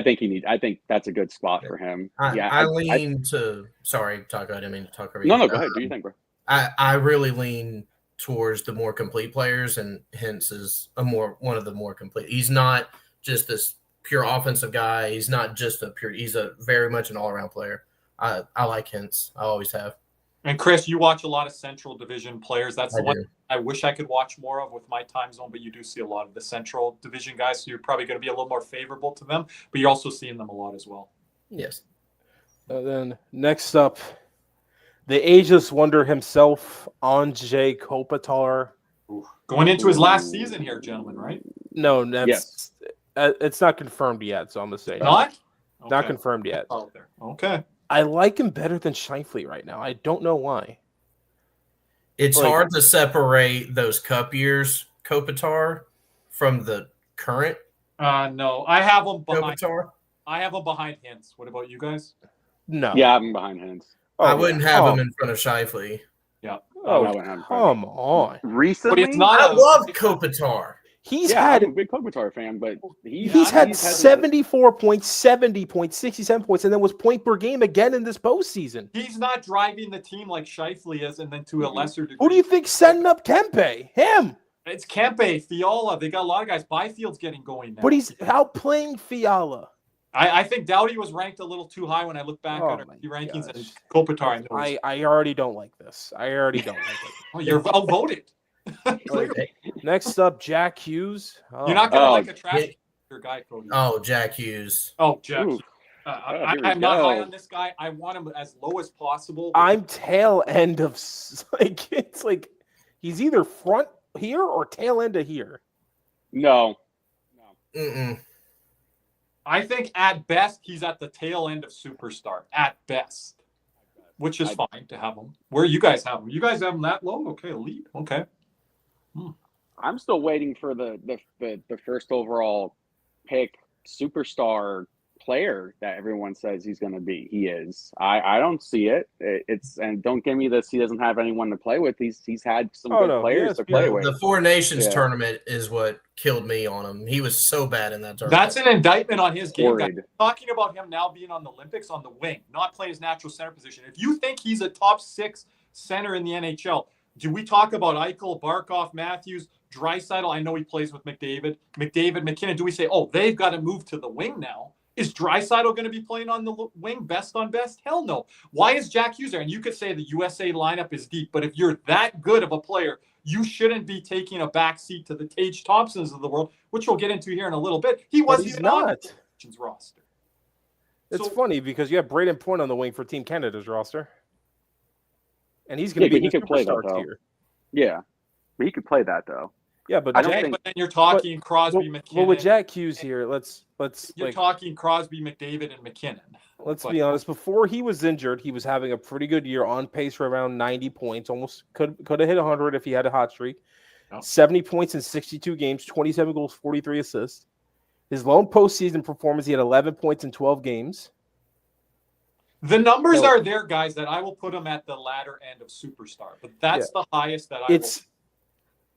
think that's a good spot for him. I lean to. Sorry, Taco. I didn't mean to talk over you. No, go ahead. Do you think, bro? I really lean towards the more complete players, and Hintz is one of the more complete. He's not just this pure offensive guy. He's not just he's a very much an all-around player. I like Hintz. I always have. And Chris, you watch a lot of Central Division players. That's the one do. I wish I could watch more of with my time zone, but you do see a lot of the Central Division guys, so you're probably going to be a little more favorable to them, but you're also seeing them a lot as well. Yes. Then next up, the ageless wonder himself, Andrzej Kopitar. Going into his last season here, gentlemen, right? No, that's it's not confirmed yet, so I'm going to say Not? Not confirmed yet. Out there. Okay. I like him better than Scheifele right now. I don't know why. It's hard to separate those cup years, Kopitar, from the current. No, I have him behind. Kopitar. I have him behind Hintz. What about you guys? No. Yeah, I'm behind Hintz. I wouldn't have him in front of Scheifele. Yeah. Oh, I wouldn't have him. come on. Recently, But it's not. I love Kopitar. He's I'm had a big Kopitar fan, but he's had 74 points, 70 points, 67 points, and then was point per game again in this postseason. He's not driving the team like Scheifele is, and then to a lesser degree. Who do you think setting up Kempe? Him. It's Kempe, Fiala. They got a lot of guys. Byfield's getting going now. But he's outplaying Fiala. I think Doughty was ranked a little too high when I look back at our rankings, and Kopitar. I already don't like this. I already don't like it. Oh, you're outvoted. Next up, Jack Hughes. Oh. You're not gonna like a trash guy, Cody. Oh, Jack Hughes. Oh, Jack. Ooh. I'm not high on this guy. I want him as low as possible. I'm tail end of it's like he's either front here or tail end of here. No. Mm-mm. I think at best he's at the tail end of superstar. At best, which is fine to have him. Where you guys have him? You guys have him that low? Okay, elite. Okay. I'm still waiting for the first overall pick superstar player that everyone says he's going to be. He is. I don't see it. And don't give me this. He doesn't have anyone to play with. He's had some good players to play with. The Four Nations tournament is what killed me on him. He was so bad in that tournament. That's an indictment on his game. Guys. Talking about him now being on the Olympics on the wing, not playing his natural center position. If you think he's a top 6 center in the NHL, do we talk about Eichel, Barkov, Matthews, Draisaitl? I know he plays with McDavid, McKinnon. Do we say, oh, they've got to move to the wing now? Is Draisaitl going to be playing on the wing best on best? Hell no. Why is Jack Hughes there? And you could say the USA lineup is deep, but if you're that good of a player, you shouldn't be taking a back seat to the Tage Thompsons of the world, which we'll get into here in a little bit. He wasn't even on the roster. It's funny because you have Braden Point on the wing for Team Canada's roster. And he's going to be he could play that, though. Yeah, but he could play that, though. Yeah, but but then you're talking Crosby, McKinnon. Well, with Jack Hughes here, let's you're talking Crosby, McDavid, and McKinnon. Let's be honest. Before he was injured, he was having a pretty good year, on pace for around 90 points. Almost could have hit 100 if he had a hot streak. 70 points in 62 games, 27 goals, 43 assists. His lone postseason performance, he had 11 points in 12 games. The numbers are there, guys, that I will put him at the latter end of superstar. But that's the highest that I will.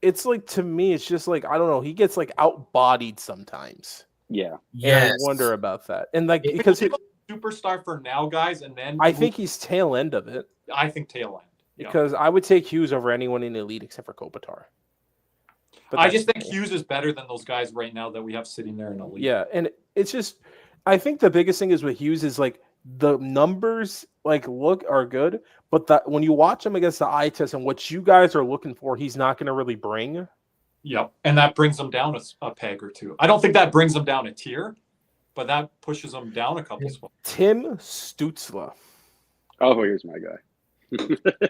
It's like, to me, it's just like, I don't know. He gets like outbodied sometimes. Yeah. Yeah. I wonder about that. And like, because he's superstar for now, guys, and then I think he's tail end of it. I think tail end. Because I would take Hughes over anyone in the elite except for Kopitar. But I just think Hughes is better than those guys right now that we have sitting there in the league. Yeah, and it's just, I think the biggest thing is with Hughes is like the numbers are good, but that when you watch him against the eye test and what you guys are looking for, he's not going to really bring. Yep, and that brings him down a peg or two. I don't think that brings him down a tier, but that pushes him down a couple spots. Tim Stützle. Oh, here's my guy.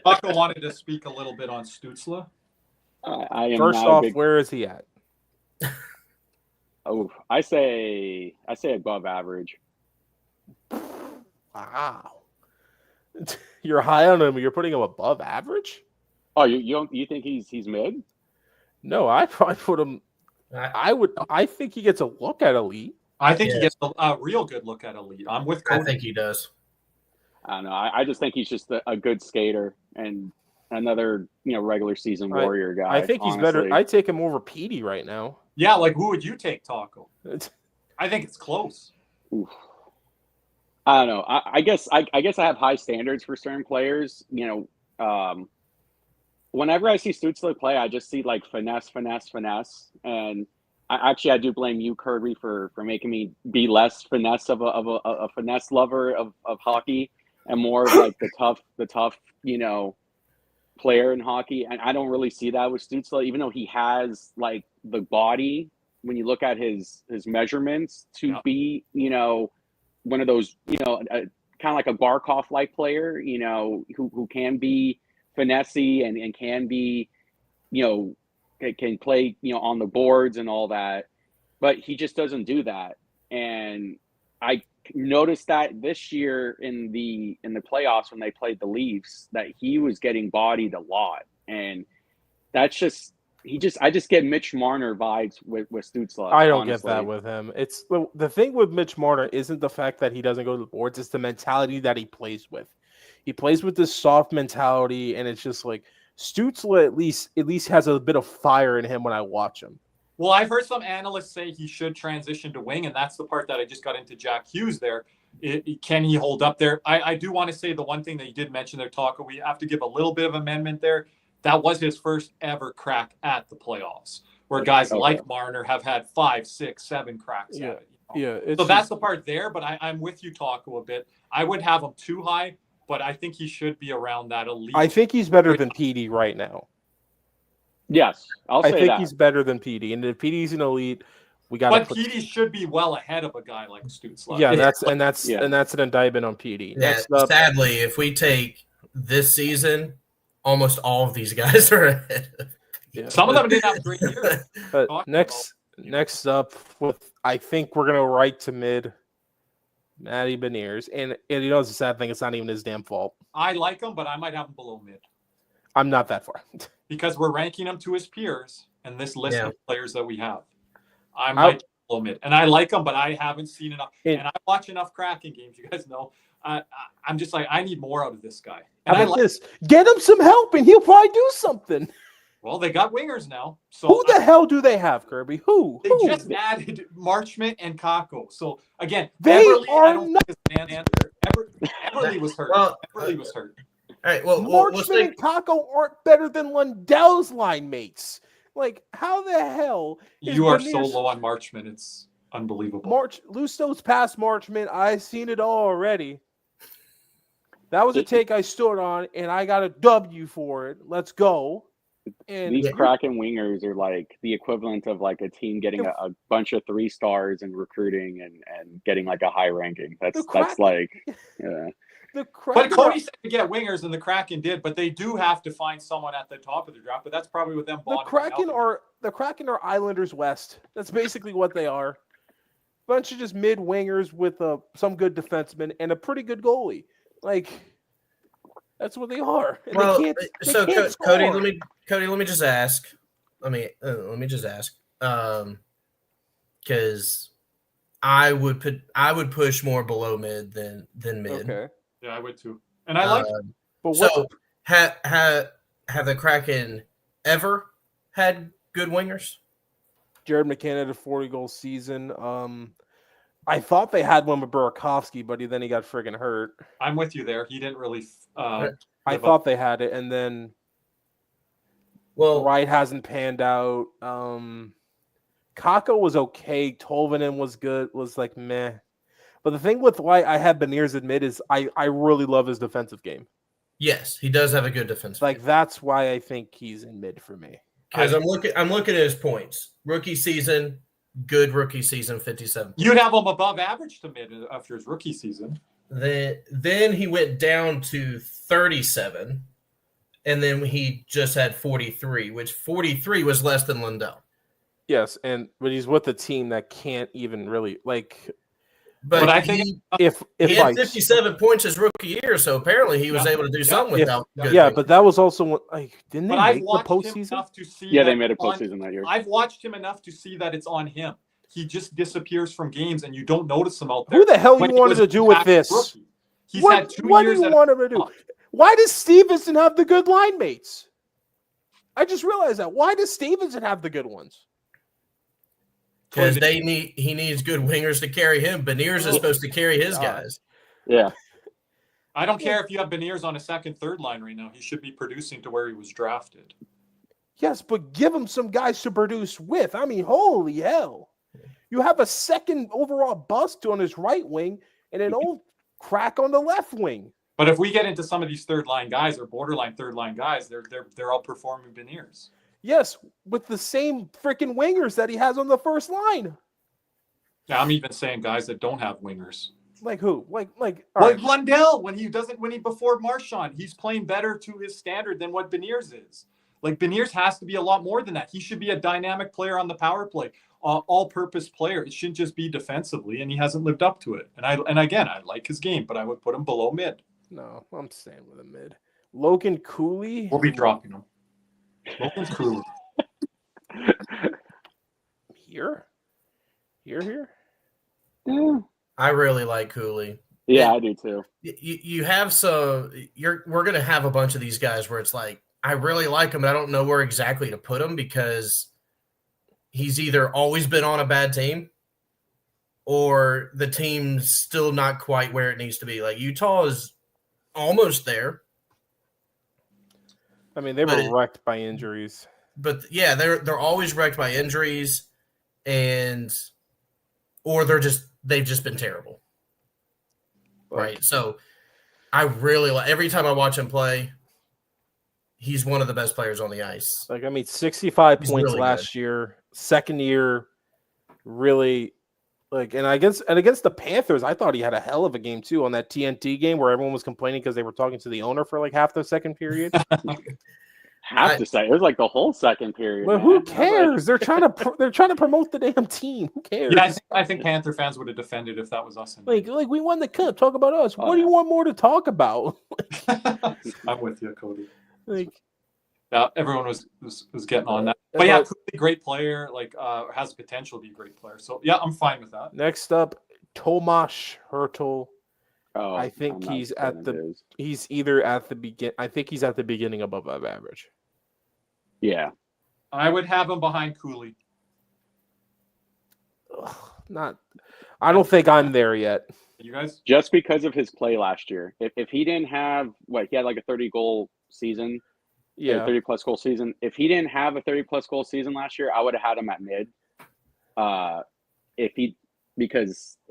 Paco wanted to speak a little bit on Stützle. First off, where is he at? I say above average. Wow. You're high on him. You're putting him above average? Oh, you think he's mid? No, I'd probably put him. I think he gets a look at elite. I think he gets a real good look at elite. I'm with Cody. I think he does. I don't know. I just think he's just a good skater and another regular season warrior guy. I think he's better. I take him over Petey right now. Yeah, like who would you take, Taco? I think it's close. Oof. I don't know. I guess I have high standards for certain players. Whenever I see Stützle play, I just see like finesse, and I do blame you, Kirby, for making me be less finesse of a finesse lover of hockey and more of like the tough player in hockey. And I don't really see that with Stützle, even though he has like the body when you look at his measurements to be one of those, kind of like a Barkov-like player, who can be finessey and can be, can play, on the boards and all that. But he just doesn't do that. And I noticed that this year in the playoffs when they played the Leafs, that he was getting bodied a lot. And that's just, I just get Mitch Marner vibes with Stützle. I don't get that with him. It's the thing with Mitch Marner isn't the fact that he doesn't go to the boards. It's the mentality that he plays with. He plays with this soft mentality, and it's just like Stützle at least has a bit of fire in him when I watch him. Well, I've heard some analysts say he should transition to wing, and that's the part that I just got into Jack Hughes there. Can he hold up there? I do want to say the one thing that you did mention there, Taco, we have to give a little bit of amendment there. That was his first ever crack at the playoffs, where guys like Marner have had 5, 6, 7 cracks at it. Yeah. So that's the part there, but I'm with you, Taco, a bit. I would have him too high, but I think he should be around that elite. I think he's better than Petey right now. Yes, I think he's better than Petey, and if Petey's an elite, we got. But Petey should be well ahead of a guy like Stützle. Yeah, that's an indictment on Petey. Yeah, sadly, if we take this season, almost all of these guys are ahead. Some of them didn't have a great year. But next up, I think we're gonna right to mid, Matty Beniers, and it's a sad thing. It's not even his damn fault. I like him, but I might have him below mid. I'm not that far because we're ranking him to his peers and this list of players that we have. I might below mid. And I like him, but I haven't seen enough. And I watch enough Kraken games. You guys know. I'm just like, I need more out of this guy. how And I about like. this? Get him some help, and he'll probably do something. Well, they got wingers now. So Who the hell do they have, Kirby? Who? They Who? just added Marchment and Kako. So again, They Everly, are I don't think is an answer. Everly was hurt. Well, Everly was hurt. All right. Well, let's Marchman and Kako aren't better than Lundell's line mates. Like, how the hell is You are so Beniers- low on Marchment. It's unbelievable. Lusto's past Marchman. I've seen it all already. That was a take I stood on, and I got a W for it. Let's go. And These Kraken wingers are like the equivalent of like a team getting a bunch of 3 stars in recruiting and getting like a high ranking. That's like, yeah. the Kraken But Cody said to get wingers, and the Kraken did. But they do have to find someone at the top of the draft. But that's probably with them. the Kraken are Islanders West. That's basically what they are. Bunch of just mid wingers with some good defensemen and a pretty good goalie. Like, that's what they are. And Well, they so can't Cody, score. let me just ask. Let me just ask. Because I would push more below mid than mid. Okay. Yeah, I would too. And I like. But So have the Kraken ever had good wingers? Jared McCann had a 40-goal season. I thought they had one with Burakovsky, but then he got friggin' hurt. I'm with you there. He didn't really. I live thought up. they had it, and then Well, Wright hasn't panned out. Kako was okay. Tolvanen was good. Was like meh. But the thing with why I have Beniers admit is I really love his defensive game. yes, he does have a good defense. Like that's why I think he's in mid for me. Because I'm looking at his points. Rookie season, good rookie season, 57. You'd have him above average to mid after his rookie season. Then he went down to 37, and then he just had 43, which 43 was less than Lundell. Yes, but he's with a team that can't even really like. But I think If he had I 57 points his rookie year, so apparently he was able to do something without. good yeah, rookie. but that was also like didn't they But I've make the watched him postseason? enough to see. Yeah, they that made a it's on- postseason that year. I've watched him enough to see that it's on him. He just disappears from games, and you don't notice him out there. Who the hell when you he wanted was to do with back this? rookie. He's What had 2 do years. you want him to do? Why does Stevenson have the good line mates? I just realized that. Why does Stevenson have the good ones? Because he needs good wingers to carry him. Beniers is supposed to carry his guys. Yeah. I don't care if you have Beniers on a second, third line right now. He should be producing to where he was drafted. Yes, but give him some guys to produce with. I mean, holy hell. You have a second overall bust on his right wing and an old crack on the left wing. But if we get into some of these third line guys or borderline third line guys, they're outperforming Beniers. Yes, with the same freaking wingers that he has on the first line. Yeah, I'm even saying guys that don't have wingers. Like who? Like all Like right. Lundell, when he before Marchand, he's playing better to his standard than what Beniers is. Like Beniers has to be a lot more than that. He should be a dynamic player on the power play, all-purpose player. It shouldn't just be defensively, and he hasn't lived up to it. And again, I like his game, but I would put him below mid. No, I'm staying with a mid. Logan Cooley. We'll be dropping him. Logan's cool. Here. Yeah, I really like Cooley. I do too. You have some. We're gonna have a bunch of these guys where it's like I really like him, but I don't know where exactly to put him because he's either always been on a bad team or the team's still not quite where it needs to be. Like Utah is almost there. I mean, they were wrecked by injuries. But yeah, they're always wrecked by injuries or they've just been terrible. Right. So I really like every time I watch him play, he's one of the best players on the ice. Like, I mean, 65 He's points really last year, second year, really like, and against the Panthers, I thought he had a hell of a game too on that TNT game where everyone was complaining because they were talking to the owner for like half the second period. Have to say it was like the whole second period. Well, man. who cares? They're trying to promote the damn team. Who cares? Yeah, I think Panther fans would have defended if that was us. Like we won the cup. Talk about us. What do you want more to talk about? I'm with you, Cody. Like, everyone was getting on that. But yeah, could be a great player, like has potential to be a great player. So yeah, I'm fine with that. Next up, Tomas Hertl. Oh, I think he's either at the begin. I think he's at the beginning above average. Yeah. I would have him behind Cooley. I don't think I'm there yet. You guys? Just because of his play last year. If he didn't have he had like a 30-goal season. Yeah. 30-plus goal season. If he didn't have a 30-plus goal season last year, I would have had him at mid. If he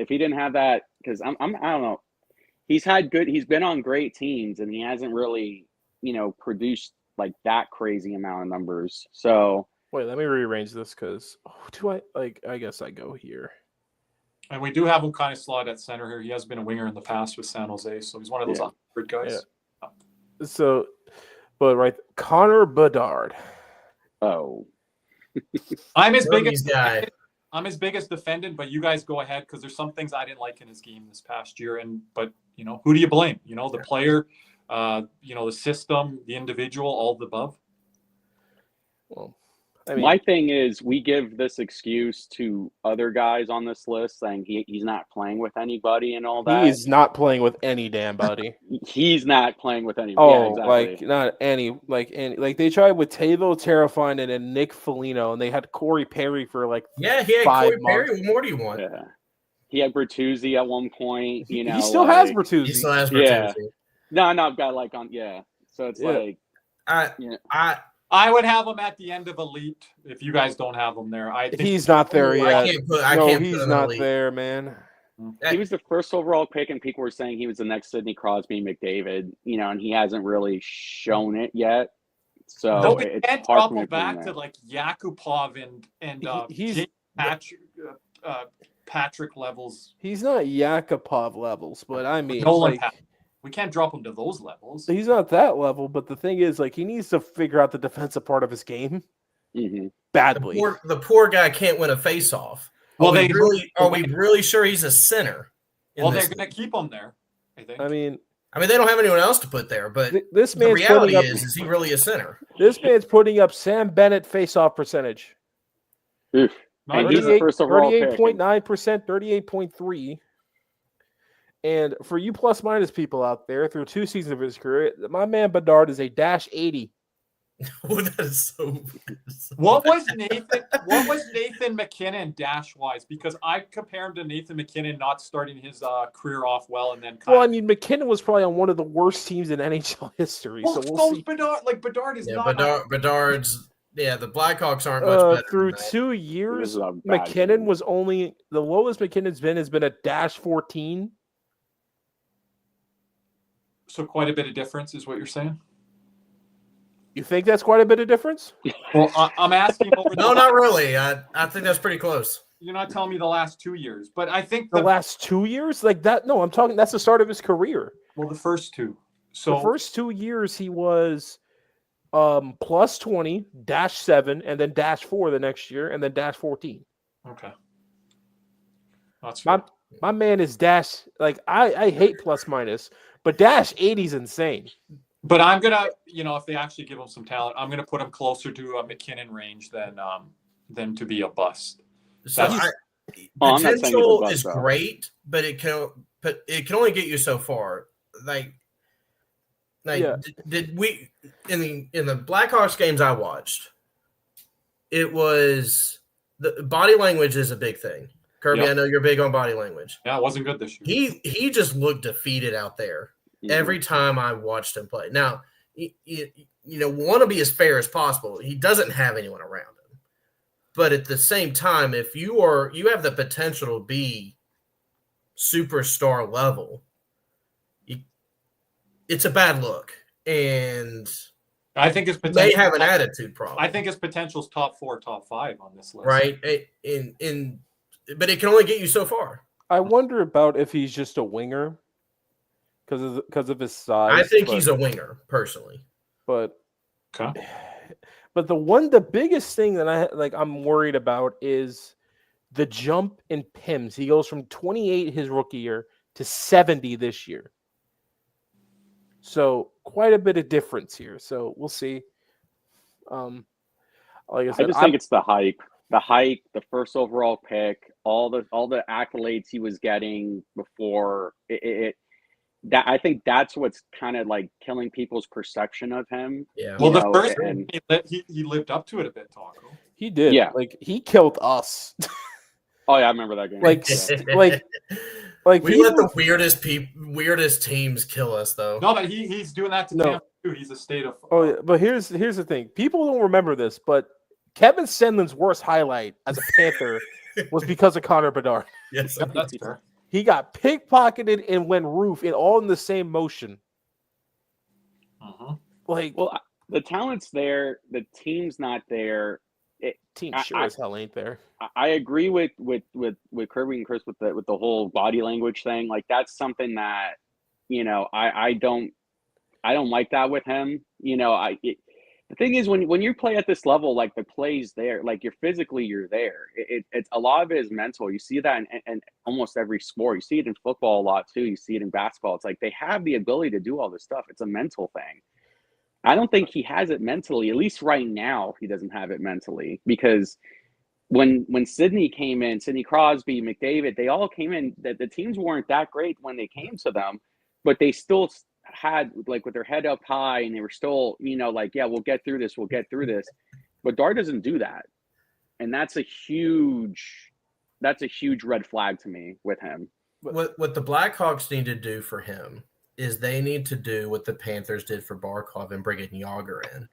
didn't have that, because I don't know. He's been on great teams and he hasn't really, produced like that crazy amount of numbers. So wait, let me rearrange this because I guess I go here. And we do have him kind of slot at center here. He has been a winger in the past with San Jose, so he's one of those awkward guys. Yeah. So, but Connor Bedard. Oh, I'm his biggest guy. I'm his biggest defendant, but you guys go ahead because there's some things I didn't like in his game this past year. But who do you blame? The player, the system, the individual, all of the above. Well, my thing is we give this excuse to other guys on this list saying he's not playing with anybody and all that. He's not playing with any damn body. He's not playing with anybody. Oh, yeah, exactly. not any. They tried with Tavo Terrafine and Nick Foligno, and they had Corey Perry for he had 5 Corey Perry. What more do you want? Yeah. He had Bertuzzi at one point. He still has Bertuzzi. He still has Bertuzzi. No, I've got So it's I would have him at the end of elite if you guys don't have him there. I think he's not there yet. He's not there, man. He was the first overall pick, and people were saying he was the next Sidney Crosby, McDavid, and he hasn't really shown it yet. So we it's can't hard drop him back to like Yakupov and he's Patrick levels. He's not Yakupov levels, but I mean, we can't drop him to those levels. He's not that level, but the thing is, he needs to figure out the defensive part of his game badly. The poor guy can't win a face-off. Well, are we really sure he's a center? Well, they're going to keep him there, I think. I mean, they don't have anyone else to put there, but this the reality is he really a center? This man's putting up Sam Bennett face-off percentage. 38.9%, 38.3%. And for you plus-minus people out there, through 2 seasons of his career, my man Bedard is a -80. Oh, that is so. What was Nathan McKinnon dash-wise? Because I compare him to Nathan McKinnon not starting his career off well and then. McKinnon was probably on one of the worst teams in NHL history. Well, so we'll see. Bedard is not. Bedard's. Yeah, the Blackhawks aren't much better. Through 2 years, McKinnon was only the lowest McKinnon's been has been a -14. So quite a bit of difference is what you're saying? You think that's quite a bit of difference? Well, I'm asking over No, not really. I think that's pretty close. You're not telling me the last 2 years, but I think the last 2 years like that. No, I'm talking. That's the start of his career. Well, the first two. So the first 2 years he was +20, -7, and then -4 the next year, and then -14. Okay. That's fair. My man is I hate plus-minus, but -80 is insane. But I'm gonna, if they actually give him some talent, I'm gonna put him closer to a McKinnon range than to be a bust. So potential is great, but it can only get you so far. Did we in the Blackhawks games I watched? It was the body language is a big thing. Kirby, I know you're big on body language. Yeah, it wasn't good this year. He just looked defeated out there every time I watched him play. Now, want to be as fair as possible. He doesn't have anyone around him, but at the same time, if you have the potential to be superstar level, it's a bad look, and I think his potential may have an attitude problem. I think his potential's top 4, top 5 on this list. Right, but it can only get you so far. I wonder about if he's just a winger because of his size. I think he's a winger personally, but okay. But the biggest thing that I'm worried about is the jump in PIMS. He goes from 28 his rookie year to 70 this year. So quite a bit of difference here. So we'll see. Like I I said, just think it's the hype, the first overall pick, all the accolades he was getting before it. That I think that's what's kind of like killing people's perception of him. Yeah. Well, You the know, first and he lived up to it a bit, Taco. he did. Yeah. Like he killed us. oh yeah, I remember that game. like Yeah. like we he let the was- weirdest teams kill us though. No, but he's doing that to No. Tampa too. He's a state of. Oh, yeah, but here's the thing. People don't remember this, but Kevin Sendlin's worst highlight as a Panther was because of Connor Bedard. Yes, Yeah, that's fair. He got pickpocketed and went roof in all in the same motion. Uh-huh. Like, Well, the talent's there, the team's not there. team I- sure as hell ain't there. I agree with Kirby and Chris with the whole body language thing. Like that's something that I don't like that with him. The thing is when you play at this level, like the play's there, like you're there. It's a lot of it is mental. You see that in almost every sport. You see it in football a lot too. You see it in basketball. It's like they have the ability to do all this stuff. It's a mental thing. I don't think he has it mentally. At least right now, he doesn't have it mentally because when Sidney came in, Sidney Crosby, McDavid, they all came in. The teams weren't that great when they came to them, but they still had like with their head up high and they were still, like, yeah, we'll get through this. But Dart doesn't do that. And that's a huge red flag to me with him. What the Blackhawks need to do for him is they need to do what the Panthers did for Barkov and bring in Yager in.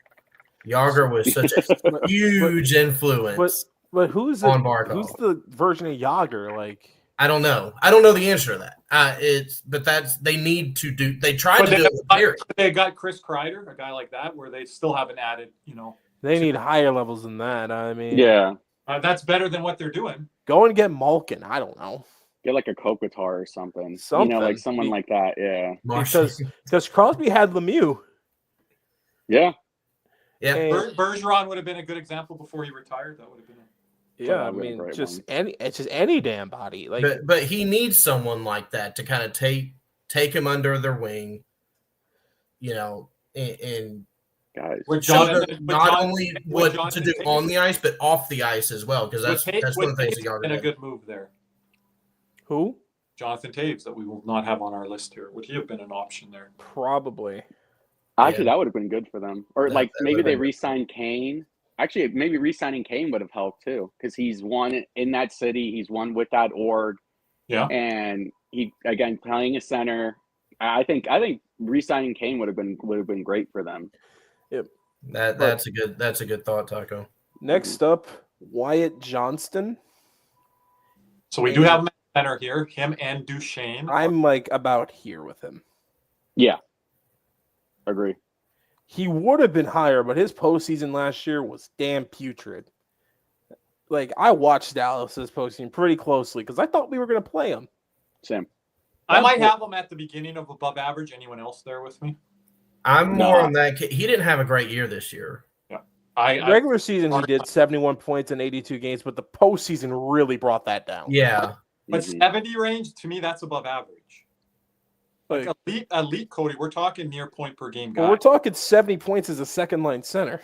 Yager was such a huge influence. But who's on Barkov. Who's the version of Yager? Like, I don't know. I don't know the answer to that. They need to do. They tried to do it with Perry. They got Chris Kreider, a guy like that, where they still haven't added. they need higher levels than that. I mean, Yeah. That's better than what they're doing. go and get Malkin. I don't know. Get like a Coke guitar or something. Something. Like someone like that. Yeah. Because Crosby had Lemieux. Yeah. Yeah. And- Bergeron would have been a good example before he retired. That would have been. Yeah, I that would be a mean, great just one. it's just any damn body. Like, But he needs someone like that to kind of take him under their wing, and Guys. With show Jonathan, them not only what to do Jonathan on the ice, but off the ice as well, because that's one of the things that Yager been a did. good move there. who? Jonathan Taves, that we will not have on our list here. Would he have been an option there? Probably. Actually, Yeah. that would have been good for them. Or That- like that maybe would've they been good. re-sign Kane. Actually, maybe re-signing Kane would have helped too, because he's won in that city. He's won with that org, Yeah. and he again playing a center. I think re-signing Kane would have been great for them. That's a good thought, Taco. Next up, Wyatt Johnston. So we do have him at center here. Him and Duchesne. I'm like about here with him. Yeah, agree. He would have been higher, but his postseason last year was damn putrid. Like, I watched Dallas's postseason pretty closely because I thought we were going to play him. Sam. I might have him at the beginning of above average. Anyone else there with me? I'm No. more on that. He didn't have a great year this year. Regular season, he did 71 points in 82 games, but the postseason really brought that down. Yeah. But Mhm. 70 range, to me, that's above average. Like Like, elite, Cody, we're talking near point per game guy. well, we're talking 70 points as a second line center.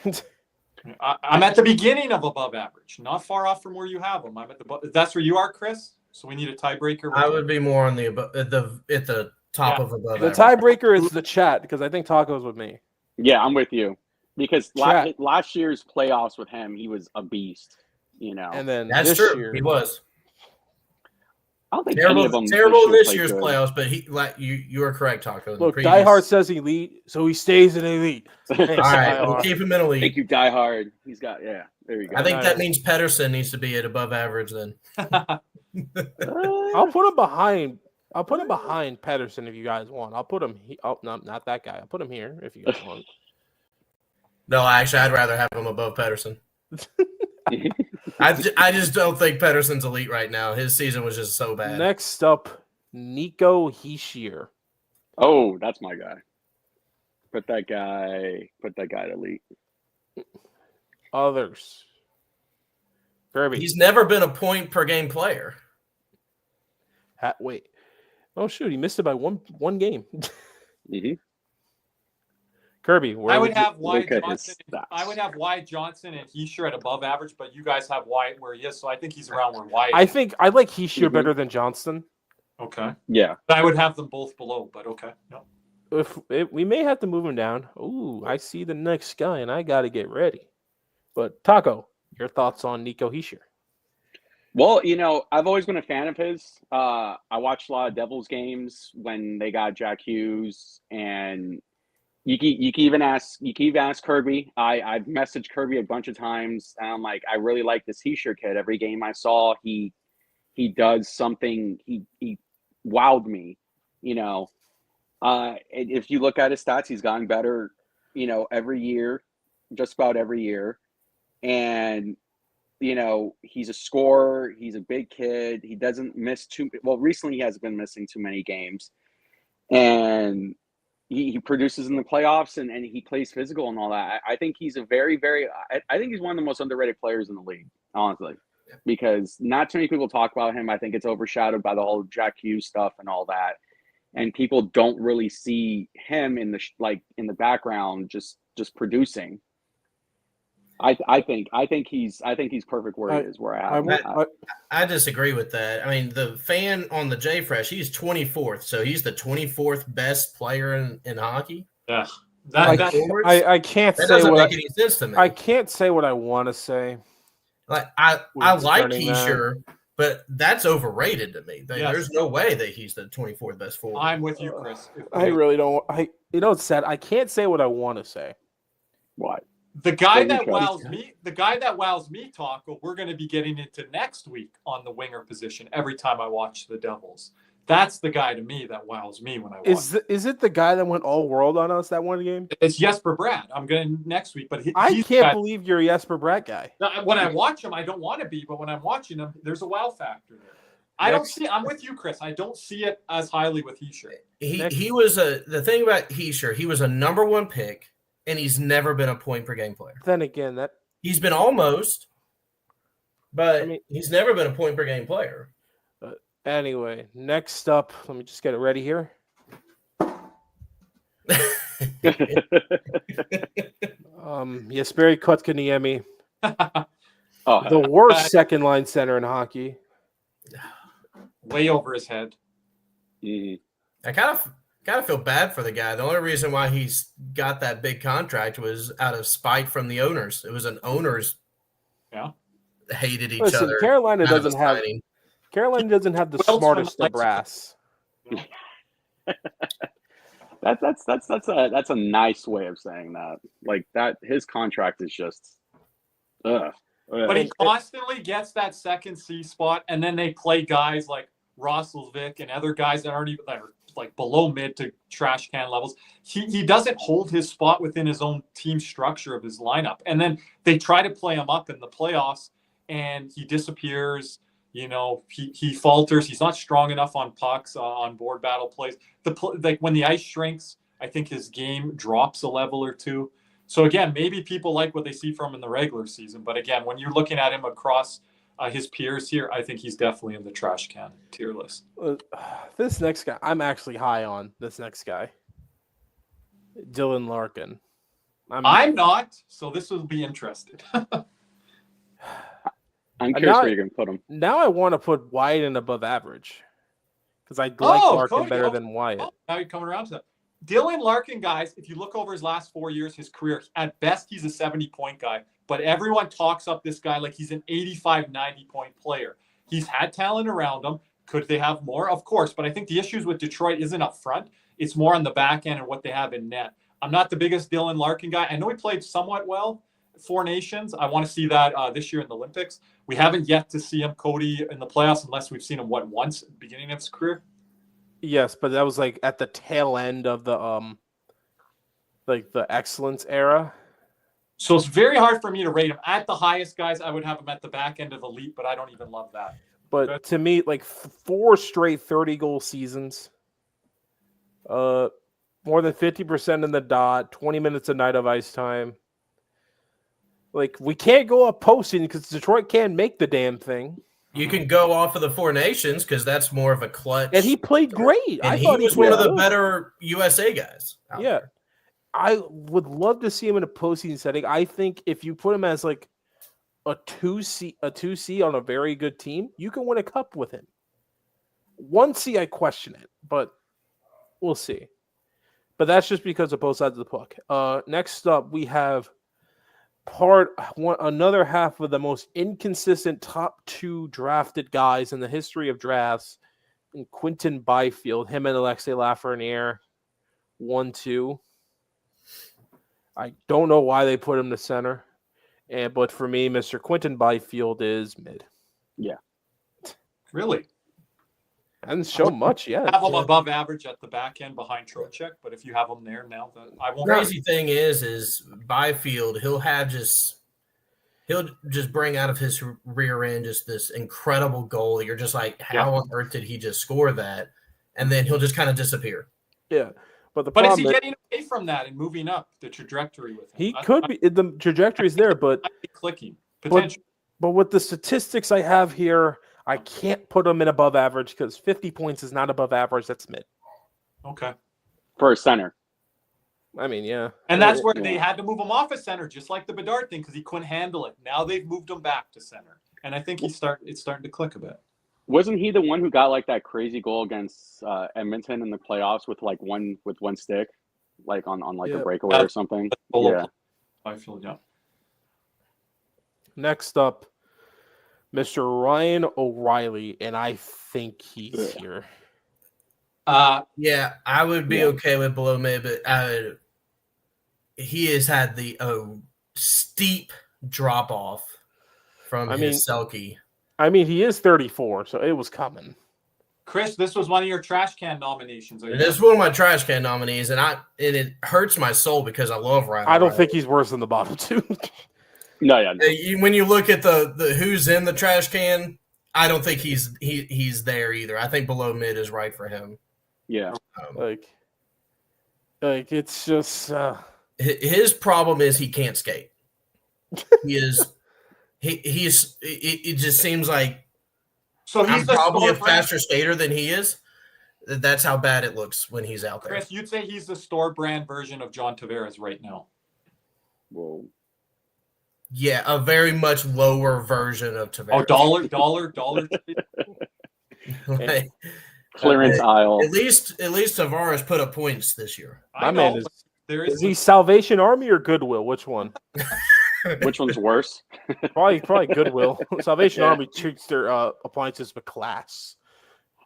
I'm at the beginning of above average, not far off from where you have them. I'm at the. That's where you are, Chris. So we need a tiebreaker. I would be more on at the top Yeah. of above. The average. tiebreaker is the chat because I think Taco's with me. Yeah, I'm with you. Because Chat. last year's playoffs with him, he was a beast. And then That's this true. year, He was I don't think any of them terrible this played year's good. playoffs, but you are correct, Taco. In the Look, previous- Diehard says elite, so he stays in elite. Thanks, All right, Diehard. we'll keep him in elite. Thank you, Die Hard. He's got there you go. I think that means Pedersen needs to be at above average then. I'll put him behind. I'll put him behind Pedersen if you guys want. I'll put him. Oh no, not that guy. I'll put him here if you guys want. No, actually, I'd rather have him above Pedersen. I just don't think Pedersen's elite right now. His season was just so bad. Next up, Nico Hischier. Oh, that's my guy. Put that guy at elite. Others. Kirby. He's never been a point per game player. Wait. Oh shoot, he missed it by one game. Mm-hmm. Kirby, where I would have Wyatt look at his Johnson. stats. I would have Wyatt Johnson and Heischer at above average, but you guys have Wyatt where he is, so I think he's around where Wyatt. I think I like Heischer Mhm. better than Johnston. Okay. Yeah. I would have them both below, but okay. No. We may have to move him down. Ooh, I see the next guy, and I got to get ready. But Taco, your thoughts on Nico Heischer? Well, I've always been a fan of his. I watched a lot of Devils games when they got Jack Hughes, and you can even ask Kirby. I've messaged Kirby a bunch of times, and I'm like, I really like this Heischer kid. Every game I saw, he does something. He wowed me. If you look at his stats, he's gotten better. Every year, just about every year, and he's a scorer. He's a big kid. He doesn't miss recently he hasn't been missing too many games, and he produces in the playoffs and he plays physical and all that. I think he's a very, very. I think he's one of the most underrated players in the league, honestly, because not too many people talk about him. I think it's overshadowed by the whole Jack Hughes stuff and all that, and people don't really see him in the background just producing. I think he's perfect where he is, where I have him. I disagree with that. I mean, the fan on the JFresh, he's 24th, so he's the 24th best player in hockey. Yeah, I can't that say doesn't what make any sense to me. I can't say what I want to say. Like I like Concerning Heischer, but that's overrated to me. Yes. There's no way that he's the 24th best forward. I'm with you, Chris. I really don't. It's sad. I can't say what I want to say. Why? The guy Well, that you wows me, Taco, we're going to be getting into next week on the winger position every time I watch the Devils. That's the guy to me that wows me when I watch. Is it the guy that went all world on us that one game? It's Jesper Bratt. I'm going next week, but I can't believe you're a Jesper Bratt guy. When I watch him, I don't want to be, but when I'm watching him, there's a wow factor there. I'm with you, Chris. I don't see it as highly with Heischer. He was the thing about Heischer, he was a number one pick. And he's never been a point per game player. Then again, he's been almost, but he's never been a point per game player. Anyway, next up, let me just get it ready here. Jesperi Kotkaniemi, the worst second line center in hockey. Way over his head. I kind of feel bad for the guy. The only reason why he's got that big contract was out of spite from the owners. It was an owners hated each other. Carolina doesn't have the smartest of brass. That's a nice way of saying that. Like that, his contract is just. But he constantly gets that second C spot, and then they play guys like Rosselvik and other guys that are like below mid to trash can levels. He doesn't hold his spot within his own team structure of his lineup. And then they try to play him up in the playoffs and he disappears. He falters. He's not strong enough on pucks, on board battle plays. When the ice shrinks, I think his game drops a level or two. So again, maybe people like what they see from him in the regular season. But again, when you're looking at him across his peers here, I think he's definitely in the trash can tier list. This next guy, I'm actually high on this next guy, Dylan Larkin. I'm not, so this will be interesting. I'm curious where you're going to put him. Now I want to put Wyatt in above average because I like Larkin better than Wyatt. Now you're coming around to that. Dylan Larkin, guys, if you look over his last 4 years, his career, at best, he's a 70-point guy. But everyone talks up this guy like he's an 85, 90-point player. He's had talent around him. Could they have more? Of course. But I think the issues with Detroit isn't up front. It's more on the back end and what they have in net. I'm not the biggest Dylan Larkin guy. I know he played somewhat well, 4 Nations. I want to see that this year in the Olympics. We haven't yet to see him, Cody, in the playoffs unless we've seen him, once at the beginning of his career? Yes, but that was like at the tail end of the the excellence era. So it's very hard for me to rate him. At the highest, guys, I would have him at the back end of elite, but I don't even love that. But to me, like 4 straight 30-goal seasons, more than 50% in the dot, 20 minutes a night of ice time. Like, we can't go up posting because Detroit can't make the damn thing. You can go off of the 4 Nations because that's more of a clutch. And he played great. And he was one of the better USA guys. Yeah. I would love to see him in a postseason setting. I think if you put him as like a 2C on a very good team, you can win a cup with him. 1C, I question it, but we'll see. But that's just because of both sides of the puck. Next up, we have another half of the most inconsistent top 2 drafted guys in the history of drafts, in Quinton Byfield, him and Alexei Lafreniere, 1-2. I don't know why they put him to center, but for me, Mr. Quinton Byfield is mid. Yeah. Really? Hasn't shown much yet. Have him above average at the back end behind Trocheck, but if you have him there now, then I won't. Crazy thing is Byfield, he'll just bring out of his rear end just this incredible goal. You're just like, how on earth did he just score that? And then he'll just kind of disappear. Yeah. But is he getting away from that and moving up the trajectory with him? He could be. The trajectory's there, but clicking potential. But with the statistics I have here, I can't put him in above average because 50 points is not above average. That's mid. Okay. For a center. I mean, yeah. And that's where they had to move him off as center, just like the Bedard thing, because he couldn't handle it. Now they've moved him back to center. And I think it's starting to click a bit. Wasn't he the one who got like that crazy goal against Edmonton in the playoffs with like one stick, like on like a breakaway or something? Yeah. I feel Next up, Mr. Ryan O'Reilly, and I think he's here. Yeah, I would be okay with below mid, but he has had the steep drop off from his Selke. I mean, he is 34, so it was coming. Chris, this was one of your trash can nominations. It is one of my trash can nominees, and it hurts my soul because I love Ryan. I don't think he's worse than the bottom two. No. When you look at the who's in the trash can, I don't think he's there either. I think below mid is right for him. Yeah. Like it's just his problem is he can't skate. It just seems like he's probably a faster skater than he is. That's how bad it looks when he's out there. Chris, you'd say he's the store brand version of John Tavares right now. Whoa. Yeah, a very much lower version of Tavares. Oh, dollar. Like, clearance aisle. At least Tavares put up points this year. My man is he Salvation Army or Goodwill? Which one? Which one's worse? Probably Goodwill. Salvation Army treats their appliances with class.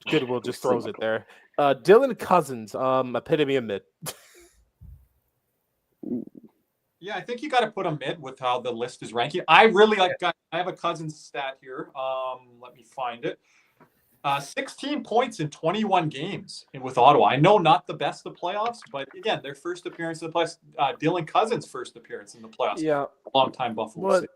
Goodwill just throws it there. Dylan Cousins, epitome of mid. Yeah, I think you got to put him mid with how the list is ranking. I really like. I have a Cousins stat here. Let me find it. 16 points in 21 games with Ottawa. I know not the best of playoffs, but again, their first appearance in the playoffs. Dylan Cousins' first appearance in the playoffs. Yeah, long-time Buffalo. But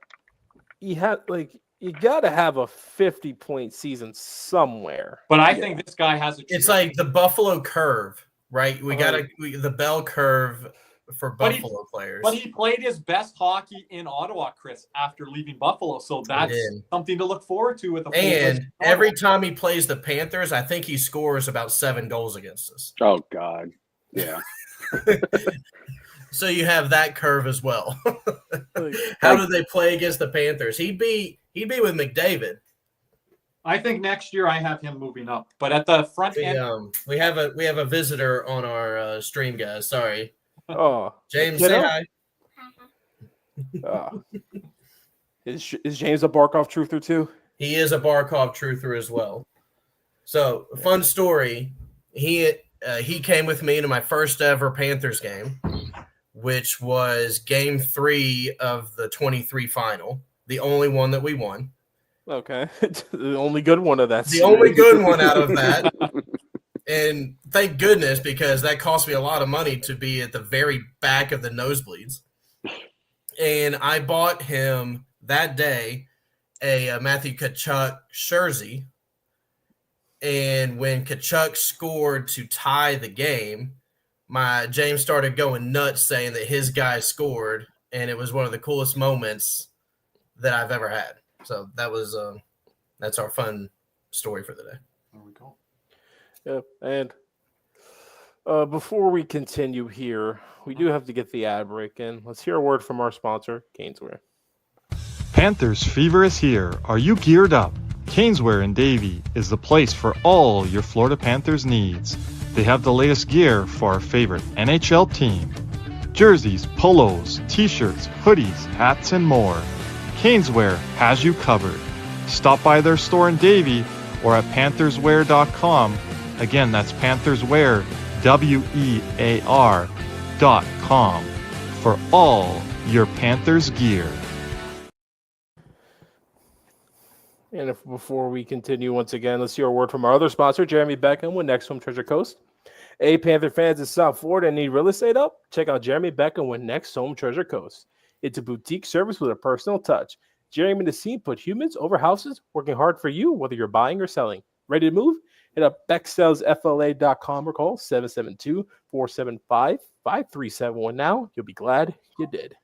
you got to have a 50-point season somewhere. But I think this guy has a. It's like the Buffalo curve, right? We got the bell curve for Buffalo players. But he played his best hockey in Ottawa, Chris, after leaving Buffalo. So that's something to look forward to with a And every time he plays the Panthers, I think he scores about 7 goals against us. Oh God. Yeah. So you have that curve as well. How did they play against the Panthers? He'd be with McDavid. I think next year I have him moving up. But at the front end, we have a visitor on our stream, guys. Sorry. Oh, James, say hi. Is James a Barkov truther too? He is a Barkov truther as well. So, fun story. He came with me to my first ever Panthers game, which was Game 3 of the 23 final, the only one that we won. Okay, the only good one of that. The only good one out of that. And thank goodness, because that cost me a lot of money to be at the very back of the nosebleeds. And I bought him that day a Matthew Tkachuk jersey. And when Tkachuk scored to tie the game, James started going nuts saying that his guy scored. And it was one of the coolest moments that I've ever had. So that's our fun story for the day. There we go. Yeah, and Before we continue here, we do have to get the ad break in. Let's hear a word from our sponsor, Caneswear. Panthers fever is here. Are you geared up? Caneswear in Davie is the place for all your Florida Panthers needs. They have the latest gear for our favorite NHL team. Jerseys, polos, t-shirts, hoodies, hats, and more. Caneswear has you covered. Stop by their store in Davie or at pantherswear.com. Again, that's pantherswear, WEAR.com for all your Panthers gear. And before we continue once again, let's hear a word from our other sponsor, Jeremy Beckham with Next Home Treasure Coast. Hey, Panther fans in South Florida need real estate help? Check out Jeremy Beckham with Next Home Treasure Coast. It's a boutique service with a personal touch. Jeremy and the team put humans over houses, working hard for you, whether you're buying or selling. Ready to move? Hit up BeckSellsFLA.com or call 772-475-5371 now. You'll be glad you did.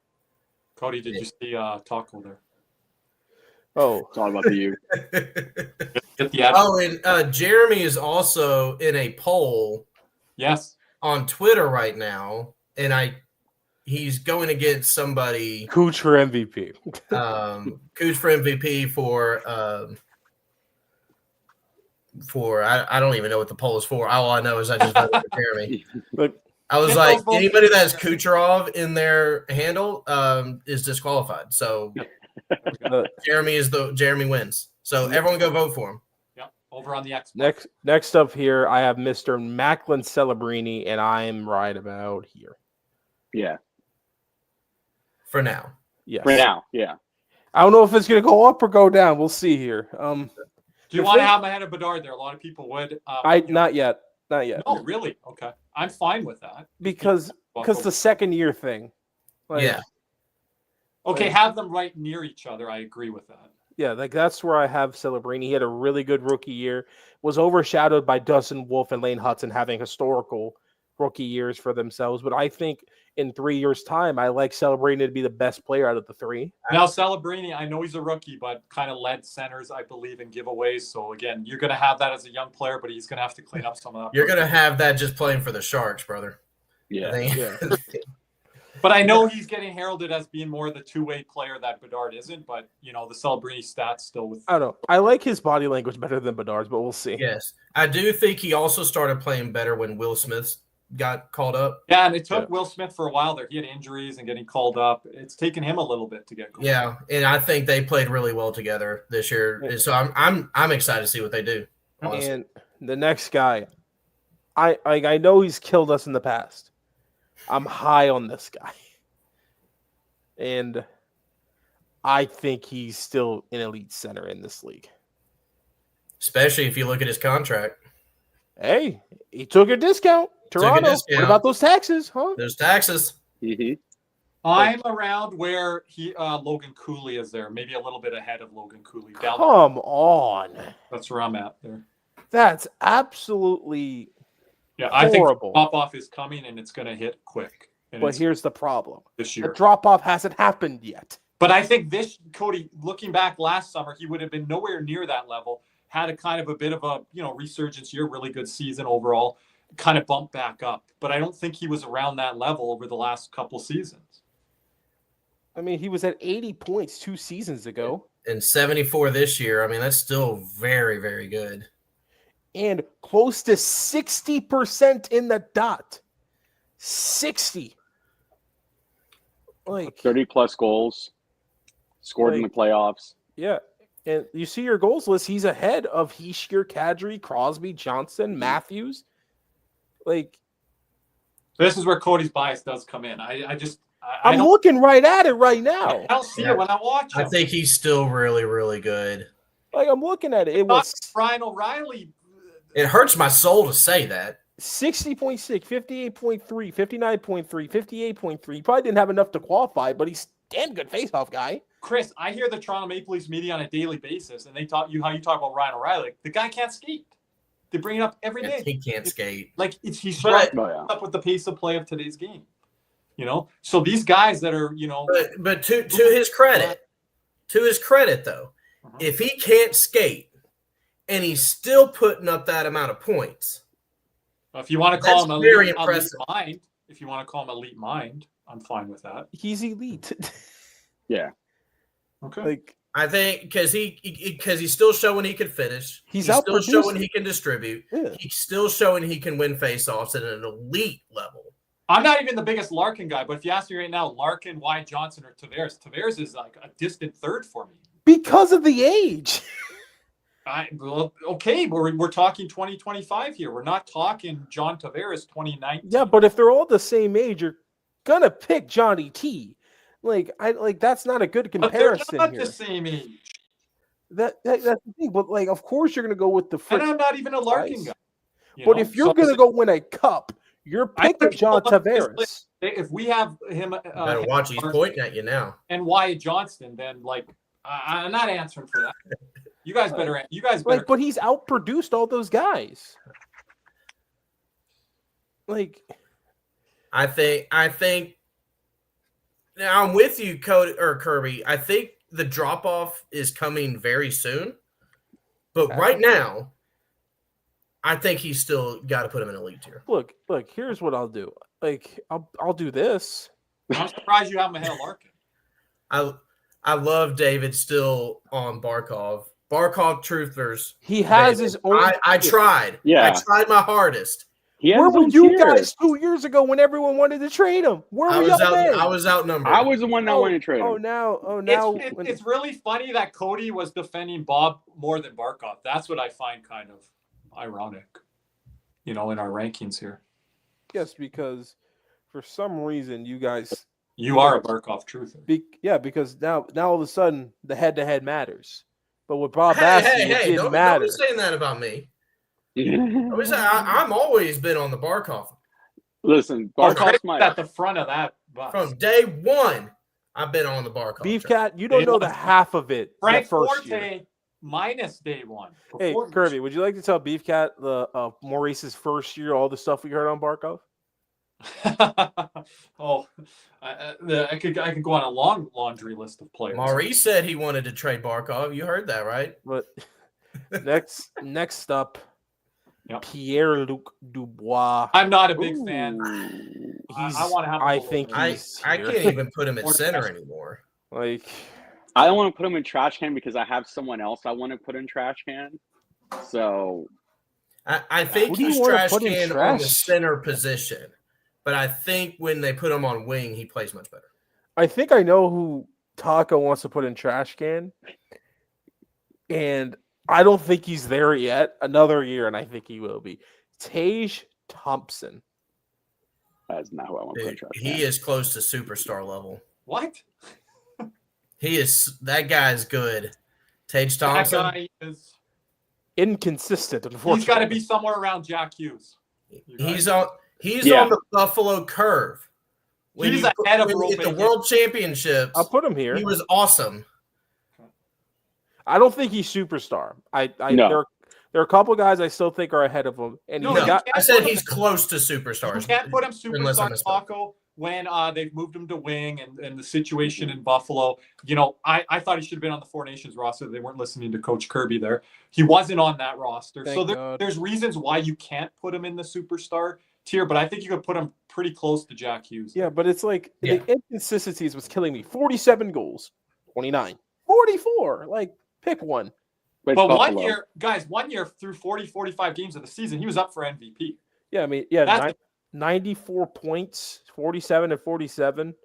Cody, did you see Taco there? Oh, It's all about the you. Get the ad. Oh, and Jeremy is also in a poll Yes. on Twitter right now, and he's going against somebody, Cooch for MVP. Cooch for MVP for I don't even know what the poll is for. All I know is I just voted for Jeremy. Look, I was Get like, those votes. anybody that has Kucherov in their handle is disqualified. So Jeremy wins. So everyone go vote for him. Yep. Over on the X. next up here, I have Mr. Macklin Celebrini, and I'm right about here. Yeah. For now. Yes. For now, yeah. I don't know if it's going to go up or go down. We'll see here. Do you want to have my head of Bedard there? A lot of people would. Not yet. Not yet. Oh, really? Okay. I'm fine with that. Because the second year thing. Like, Yeah. Okay, have them right near each other. I agree with that. Yeah, like that's where I have Celebrini. He had a really good rookie year. Was overshadowed by Dustin Wolf and Lane Hudson having historical rookie years for themselves. But I think in 3 years' time, I like Celebrini to be the best player out of the three. Now, Celebrini, I know he's a rookie, but kind of led centers, I believe, in giveaways. So, again, you're going to have that as a young player, but he's going to have to clean up some of that. You're going to have that just playing for the Sharks, brother. Yeah. Yeah. But I know he's getting heralded as being more the two-way player that Bedard isn't. But, the Celebrini stats still with. I don't know. I like his body language better than Bedard's, but we'll see. Yes. I do think he also started playing better when Will Smith got called up. Yeah, and it took Will Smith for a while there. He had injuries and getting called up. It's taken him a little bit to get going. Yeah, and I think they played really well together this year. Yeah. So I'm excited to see what they do. Honestly. And the next guy, I know he's killed us in the past. I'm high on this guy. And I think he's still an elite center in this league. Especially if you look at his contract. Hey, he took a discount. Toronto. What about those taxes, huh? There's taxes. Mm-hmm. I'm around where Logan Cooley is there, maybe a little bit ahead of Logan Cooley. Come on. That's where I'm at there. That's absolutely I think horrible. the drop-off is coming, and it's going to hit quick. And But here's the problem. this The year. drop-off hasn't happened yet. But I think Cody, looking back last summer, he would have been nowhere near that level. Had a kind of a bit of a resurgence year, really good season overall, kind of bumped back up. But I don't think he was around that level over the last couple seasons. I mean, he was at 80 points 2 seasons ago. And 74 this year. I mean, that's still very, very good. And close to 60% in the dot. 60. Like 30-plus goals, scored in the playoffs. Yeah. And you see your goals list, he's ahead of Hischier, Kadri, Crosby, Johnson, Matthews. Like, This is where Cody's bias does come in. I'm looking right at it right now. I don't see it when I watch him. I think he's still really, really good. Like, I'm looking at it. It was Brian O'Reilly. It hurts my soul to say that. 60.6, 58.3, 59.3, 58.3. He probably didn't have enough to qualify, but he's damn good faceoff guy. Chris, I hear the Toronto Maple Leafs media on a daily basis, and they talk how you talk about Ryan O'Reilly. The guy can't skate. They bring it up every day. He can't skate. Like he's But- struggling up with the pace of play of today's game. So these guys that are But to his credit, though, if he can't skate and he's still putting up that amount of points, If you want to call That's him very elite impressive. mind, if you want to call him elite mind, I'm fine with that. He's elite. Yeah. Okay. Like I think because he's still showing he can finish. He's still outproduced. showing he can distribute. Yeah. He's still showing he can win faceoffs at an elite level. I'm not even the biggest Larkin guy, but if you ask me right now, Larkin, Wyatt Johnson, or Tavares is like a distant third for me. because of the age. Okay, we're talking 2025 here. We're not talking John Tavares 2019. Yeah, but if they're all the same age, you're gonna pick Johnny T. That's not a good comparison. But they're not here. the same age. That's the thing. But of course you're gonna go with the. And I'm not even a Larkin guy. But if you're gonna go win a cup, you're picking John Tavares. If we have him, Better watch. He's pointing at you now. And Wyatt Johnston, then I'm not answering for that. You guys better. But he's outproduced all those guys. I think. Now I'm with you, Cody or Kirby. I think the drop off is coming very soon, but right now, I think he's still got to put him in elite tier. Look. Here's what I'll do. I'll do this. I'm surprised you have him ahead of Larkin. I love David still on Barkov. Barkov truthers. He has David. his own. I tried. Yeah. I tried my hardest. Where were you guys 2 years ago when everyone wanted to trade him? Where were y'all then? I was outnumbered. I was the one that wanted to trade him. Now. It's really funny that Cody was defending Bob more than Barkov. That's what I find kind of ironic, in our rankings here. Yes, because for some reason you guys. You are a Barkov truther. Because now all of a sudden the head-to-head matters. But with Bob Bassey, it didn't matter. Don't be saying that about me. I'm always been on the Barkov. Listen, Barkov's at the front of that bus. From day one, I've been on the Barkov. Beef Cat, you don't know the half of it. Frank first Forte year. minus day one. Hey, Kirby, would you like to tell Beef Cat the Maurice's first year, all the stuff we heard on Barkov? I could go on a long laundry list of players. Maurice said he wanted to trade Barkov. You heard that, right? But next up, yep. Pierre-Luc Dubois. I'm not a big fan. I want to have. I can't even put him at center anymore. I don't want to put him in trash can because I have someone else I want to put in trash can. So I think he's trash can on the center position. But I think when they put him on wing, he plays much better. I think I know who Taco wants to put in trash can. And I don't think he's there yet. Another year, and I think he will be. Tage Thompson. That's not who I want to put in trash can. He is close to superstar level. What? That guy's good. Tage Thompson. That guy is inconsistent, unfortunately. He's got to be somewhere around Jack Hughes. He's on the Buffalo curve. He's ahead of at the World Championships. I'll put him here. He was awesome. I don't think he's superstar. No. There are a couple guys I still think are ahead of him. And I said he's close to superstars. You can't put him superstar Taco when they've moved him to wing and the situation in Buffalo. I thought he should have been on the Four Nations roster. They weren't listening to Coach Kirby there. He wasn't on that roster. There's reasons why you can't put him in the superstar tier, but I think you could put him pretty close to Jack Hughes. Yeah, but it's the inconsistencies was killing me. 47 goals, 29, 44. Pick one. But 1 year, guys, 1 year through 40, 45 games of the season, he was up for MVP. Yeah, 94 points, 47 and 47.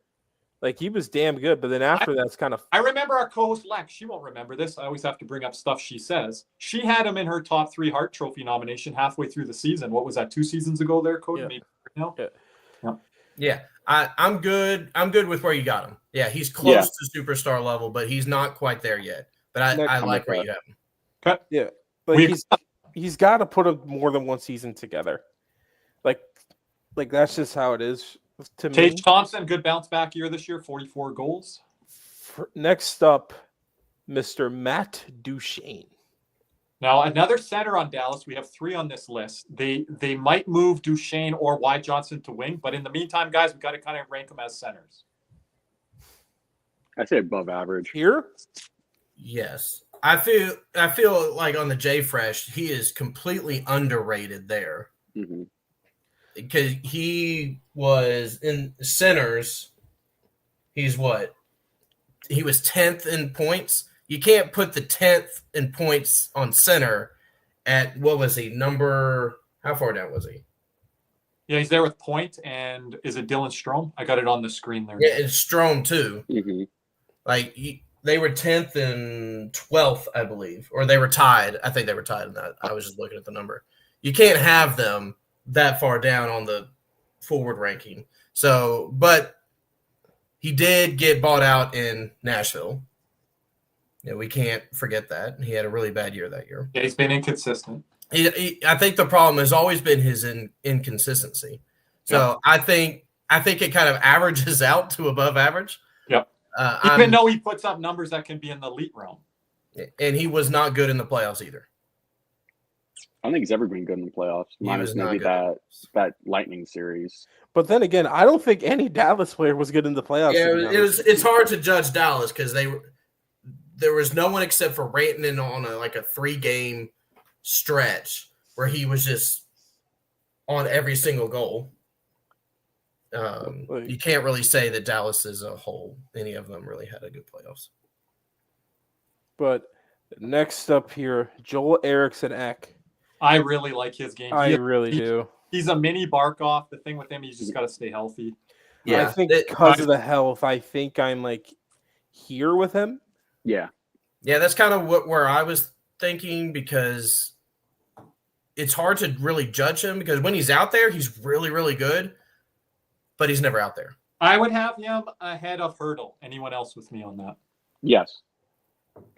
He was damn good, but then after that's kind of... I remember our co-host Lex. She won't remember this. I always have to bring up stuff she says. She had him in her top 3 Hart Trophy nomination halfway through the season. What was that, 2 seasons ago there, Cody? Yeah. Maybe now? Yeah. I'm good. I'm good with where you got him. Yeah, he's close to superstar level, but he's not quite there yet. But I like where you have him. Okay. Yeah. But he's got to put more than one season together. That's just how it is to me. Tage Thompson, good bounce back year this year, 44 goals. Next up, Mr. Matt Duchene. Now, another center on Dallas. We have 3 on this list. They might move Duchene or Wyatt Johnson to wing, but in the meantime, guys, we've got to kind of rank them as centers. I say above average. Here? Yes. I feel like on the JFresh, he is completely underrated there. Mm-hmm. because he was in centers. He's what? He was 10th in points. You can't put the 10th in points on center at, what was he, how far down was he? Yeah, he's there with Point, and is it Dylan Strome? I got it on the screen there. Yeah, it's Strome too. Mm-hmm. Like they were 10th and 12th, I believe, or they were tied. I think they were tied in that. I was just looking at the number. You can't have them that far down on the forward ranking. So, but he did get bought out in Nashville. Yeah, we can't forget that. He had a really bad year that year. Yeah, he's been inconsistent. I think the problem has always been his inconsistency. So I think it kind of averages out to above average. Yep. Even though he puts up numbers that can be in the elite realm. And he was not good in the playoffs either. I don't think he's ever been good in the playoffs, minus maybe that Lightning series. But then again, I don't think any Dallas player was good in the playoffs. Yeah, it's hard to judge Dallas because there was no one except for Rantanen on a 3-game stretch where he was just on every single goal. You can't really say that Dallas as a whole, any of them really had a good playoffs. But next up here, Joel Eriksson Ek. I really like his game. I really do. He's a mini Barkov. The thing with him, he's just got to stay healthy. Yeah, I think because of the health, I think I'm here with him. Yeah. Yeah, that's kind of where I was thinking because it's hard to really judge him because when he's out there, he's really, really good, but he's never out there. I would have him ahead of Hurdle. Anyone else with me on that? Yes.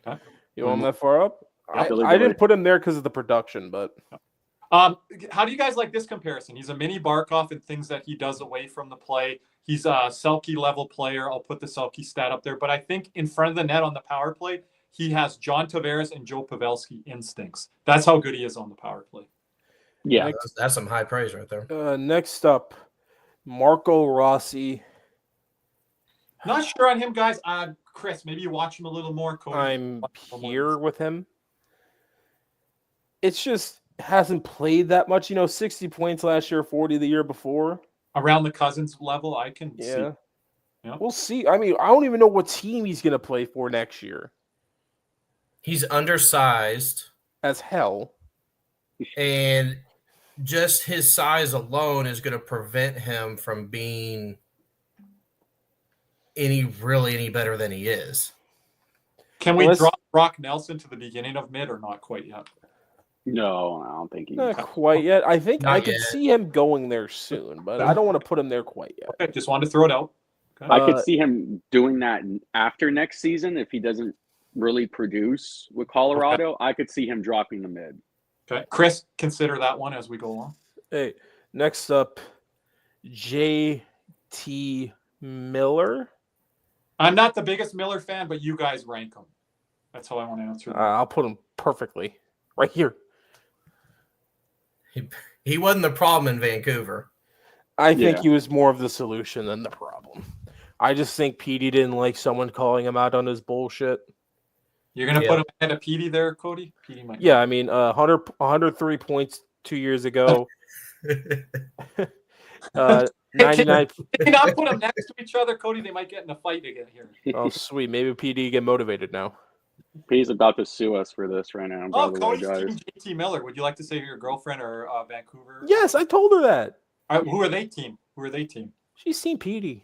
Okay. You want him that far up? Yeah, I didn't put him there because of the production, but how do you guys like this comparison? He's a mini Barkov in things that he does away from the play. He's a Selke level player. I'll put the Selke stat up there, but I think in front of the net on the power play, he has John Tavares and Joe Pavelski instincts. That's how good he is on the power play. Yeah, that's some high praise right there. Next up, Marco Rossi. Not sure on him, guys. Chris, maybe you watch him a little more. Cody, I'm here with him. It's just hasn't played that much. 60 points last year, 40 the year before. Around the Cousins level, I can see. Yeah. We'll see. I mean, I don't even know what team he's going to play for next year. He's undersized as hell. And just his size alone is going to prevent him from being any better than he is. Can we drop Brock Nelson to the beginning of mid or not quite yet? No, I don't think not quite yet. I think I could see him going there soon, but I don't want to put him there quite yet. Okay, just wanted to throw it out. Okay. I could see him doing that after next season if he doesn't really produce with Colorado. Okay. I could see him dropping the mid. Okay, Chris, consider that one as we go along. Hey, next up, JT Miller. I'm not the biggest Miller fan, but you guys rank him. That's how I want to answer that. I'll put him perfectly right here. He wasn't the problem in Vancouver. I think he was more of the solution than the problem. I just think Petey didn't like someone calling him out on his bullshit. You're going to put him ahead of Petey there, Cody? Petey might. Yeah, I mean, 103 points 2 years ago. 99. Can you not put them next to each other, Cody? They might get in a fight again here. Oh, sweet. Maybe PD get motivated now. He's about to sue us for this right now. Cody's team JT Miller. Would you like to say your girlfriend or Vancouver? Yes, I told her that. Who are they team? She's team PD.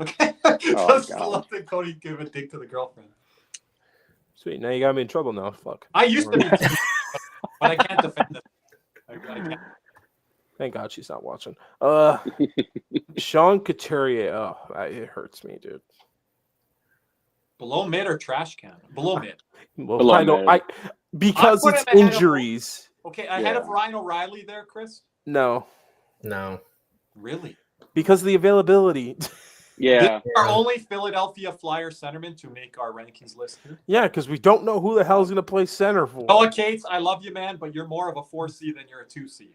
Okay. Just love that Cody give a dig to the girlfriend. Sweet. Now you got me in trouble now. Fuck. I used to be team, but I can't defend it. I can't. Thank God she's not watching. Sean Couturier. Oh, it hurts me, dude. Below mid or trash can? Below mid. Well, I don't. Because it's injuries. Ahead of Ryan O'Reilly there, Chris? No. Really? Because of the availability. Yeah. These are only Philadelphia Flyer centermen to make our rankings list here. Yeah, because we don't know who the hell is going to play center for. Noah Cates, I love you, man, but you're more of a 4C than you're a 2C.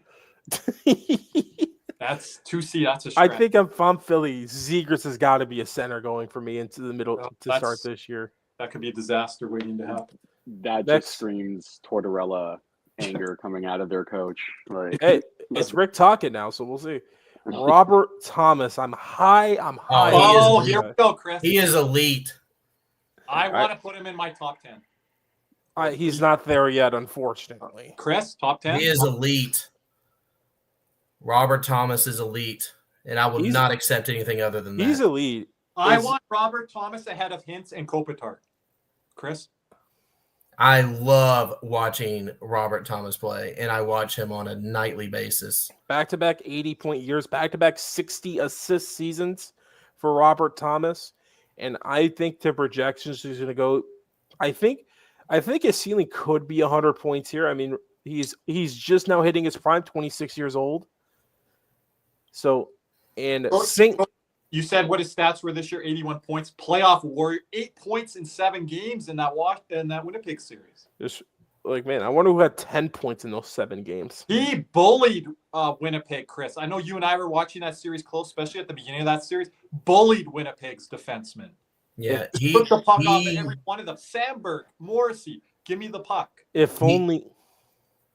That's 2C. That's a stretch. I think if I'm Philly, Zegras has got to be a center going for me into the middle to start this year. That could be a disaster waiting to happen. That just screams Tortorella anger coming out of their coach. Hey, It's Rick talking now, so we'll see. Robert Thomas. I'm high. Oh, here we go, Chris. He is elite. I want to put him in my top 10. He's not there yet, unfortunately. Chris, top 10? He is elite. Robert Thomas is elite, and I will not accept anything other than that. He's elite. I want Robert Thomas ahead of Hintz and Kopitar. Chris? I love watching Robert Thomas play, and I watch him on a nightly basis. Back-to-back 80-point years, back-to-back 60 assist seasons for Robert Thomas. And I think the projections is going to go – I think his ceiling could be 100 points here. I mean, he's just now hitting his prime, 26 years old. So, and you said what his stats were this year, 81 points. Playoff warrior, 8 points in 7 games in that Winnipeg series. Just like, man, I wonder who had 10 points in those 7 games. He bullied Winnipeg, Chris. I know you and I were watching that series close, especially at the beginning of that series. Bullied Winnipeg's defensemen. Yeah, he took the puck off of every one of them. Sandberg, Morrissey, give me the puck.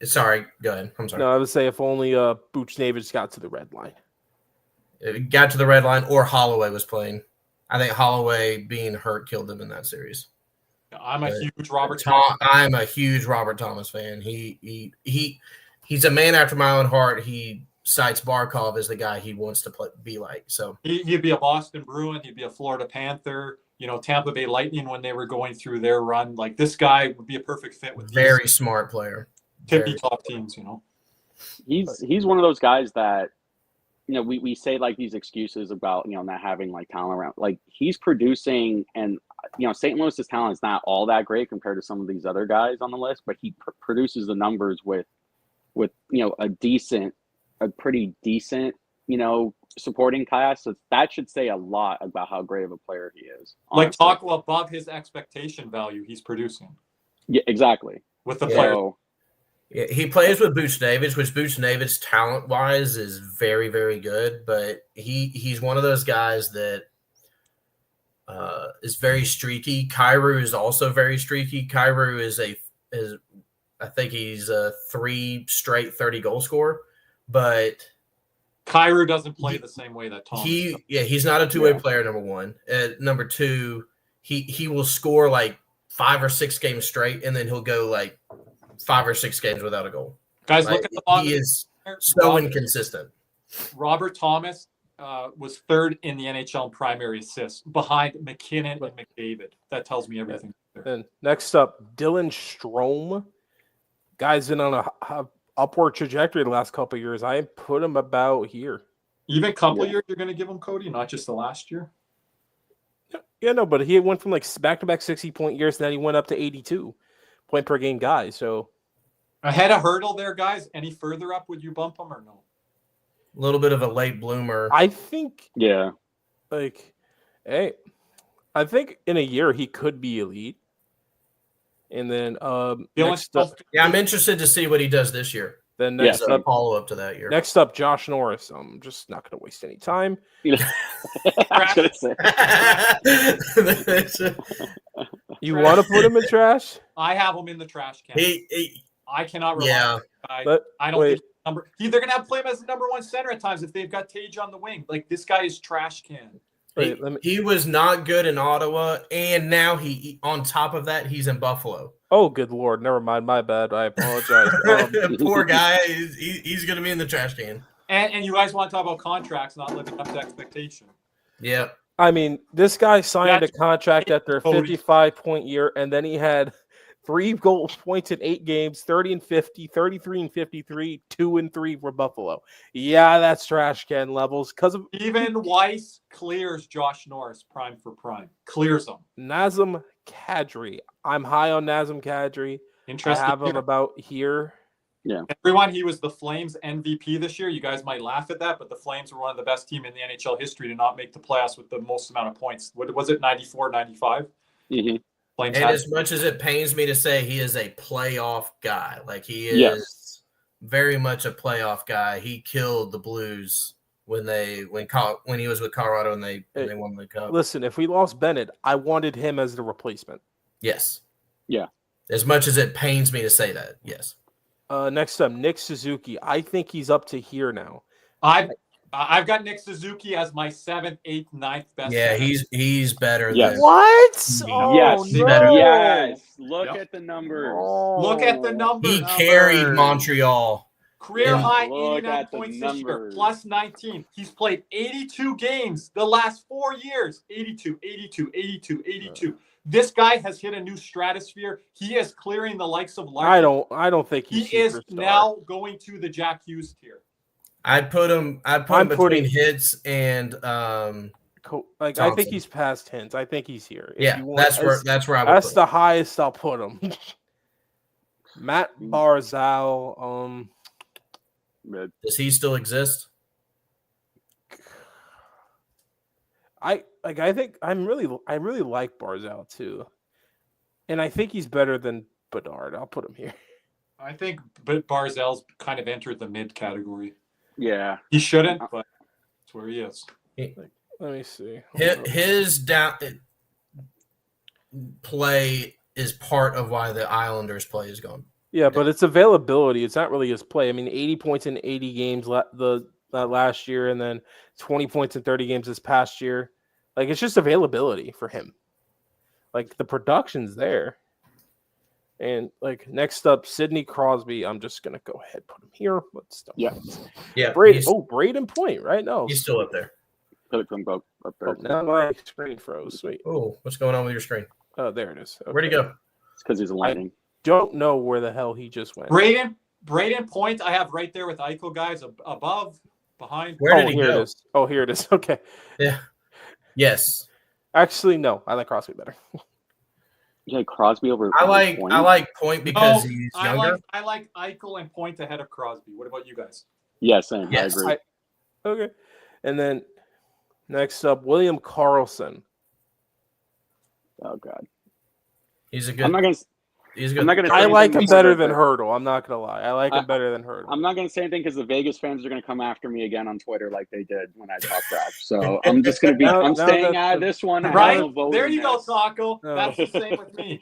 Sorry, go ahead. I'm sorry. No, I would say if only Buchnevich got to the red line. It got to the red line, or Holloway was playing. I think Holloway being hurt killed them in that series. I'm a huge Robert Thomas fan. He's a man after my own heart. He cites Barkov as the guy he wants to be like. So he'd be a Boston Bruin. He'd be a Florida Panther. Tampa Bay Lightning when they were going through their run. Like, this guy would be a perfect fit with very smart player. Tippy top teams. He's one of those guys that, we say like these excuses about, not having like talent around. Like, he's producing, and St. Louis's talent is not all that great compared to some of these other guys on the list, but he produces the numbers with a pretty decent, supporting cast. So that should say a lot about how great of a player he is. Honestly. Like, talk above his expectation value he's producing. Yeah, exactly. With the player. Yeah, he plays with Buchnevich, which Buchnevich talent-wise is very, very good, but he's one of those guys that is very streaky. Kyrou is also very streaky. Kyrou is I think he's a 3 straight 30-goal scorer, but Kyrou doesn't play the same way that Thomas does. He's not a two-way player, number one. Number two, he will score like 5 or 6 games straight, and then he'll go like 5 or 6 games without a goal. Guys, look at the bottom. He is so inconsistent. Robert Thomas was 3rd in the NHL in primary assists, behind McKinnon and McDavid. That tells me everything. And next up, Dylan Strome. Guy's been on a upward trajectory the last couple of years. I put him about here. Even a couple of years you're going to give him, Cody, not just the last year? Yeah, no, but he went from like back-to-back 60-point years, and then he went up to 82 point per game guy. So ahead of Hurdle there, guys. Any further up, would you bump him or no? A little bit of a late bloomer. I think. Yeah. Like, hey, I think in a year he could be elite. And then next up, I'm interested to see what he does this year. Then next up, follow up to that year. Next up, Josh Norris. I'm just not going to waste any time. I was gonna say. You want to put him in trash? I have him in the trash can. I cannot rely on this guy. But, I don't think they're going to have to play him as the number 1 center at times if they've got Tage on the wing. Like, this guy is trash can. He was not good in Ottawa, and now on top of that, he's in Buffalo. Oh, good Lord. Never mind. My bad. I apologize. Poor guy. He's going to be in the trash can. And you guys want to talk about contracts not living up to expectation. Yeah. I mean, this guy signed a contract after a 55-point year, and then he had 3 goal points in 8 games, 30 and 50, 33 and 53, 2 and 3 for Buffalo. Yeah, that's trash can levels. Even Weiss clears Josh Norris prime for prime. Clears him. Nazem Kadri. I'm high on Nazem Kadri. Interesting. I have him about here. Yeah. Everyone, he was the Flames MVP this year. You guys might laugh at that, but the Flames were one of the best team in the NHL history to not make the playoffs with the most amount of points. What was it, 94, 95? Mm-hmm. Flames and as much as it pains me to say, he is a playoff guy. Like, he is very much a playoff guy. He killed the Blues when he was with Colorado and they won the cup. Listen, if we lost Bennett, I wanted him as the replacement. Yes. Yeah. As much as it pains me to say that, yes. Next up, Nick Suzuki. I think he's up to here now. I've got Nick Suzuki as my 7th, 8th, 9th best. Yeah, center. he's better Yes. than What? Oh, yes, no. yes. Look Yep. at the numbers. Look at the numbers. he carried Montreal. Career Yeah. high Look 89 at the points this year, numbers. plus 19. He's played 82 games the last 4 years. 82, 82, 82, 82. This guy has hit a new stratosphere. He is clearing the likes of Larkin. I don't think He he's is superstar. now going to the Jack Hughes tier. I'd put him between Hits and I think Thompson. he's past Hintz. I think he's here. If yeah, you want- that's where I would That's put the him. highest I'll put him. Matt Barzal. Does he still exist? I think I really like Barzal too, and I think he's better than Bedard. I'll put him here. I think Barzell's kind of entered the mid category. Yeah. He shouldn't, but that's where he is. Let me see. His down play is part of why the Islanders play is gone. Yeah, but it's availability. It's not really his play. I mean, 80 points in 80 games last year, and then 20 points in 30 games this past year. Like, it's just availability for him. Like, the production's there. And, like, next up, Sidney Crosby. I'm just going to go ahead and put him here. Let's Yeah, Braden Point, right? No. he's still up there. Put him up there. Oh, now my screen froze. Sweet. Oh, what's going on with your screen? Oh, there it is. Okay. Where'd he go? It's because he's a lightning. Don't know where the hell he just went. Braden Point, I have right there with Eichel, guys, above, behind. Where did he here go? it is. Oh, here it is. Okay. Yeah. Yes. Actually, no. I like Crosby better. Yeah, Crosby over. I like Point because No, he's I younger. like Eichel and Point ahead of Crosby. What about you guys? Yeah, same. Yes. I agree. Okay. And then next up, William Karlsson. Oh God. He's a good. I'm not gonna. He's a good. I'm not gonna. Say I like him anything better because- than Hurdle. I'm not gonna lie. I like him better than Hurdle. I'm not gonna say anything because the Vegas fans are gonna come after me again on Twitter like they did when I talked crap. So I'm just gonna be. I'm staying out of this one. Right? I'm voting There you go, yes. Taco. No. That's the same with me.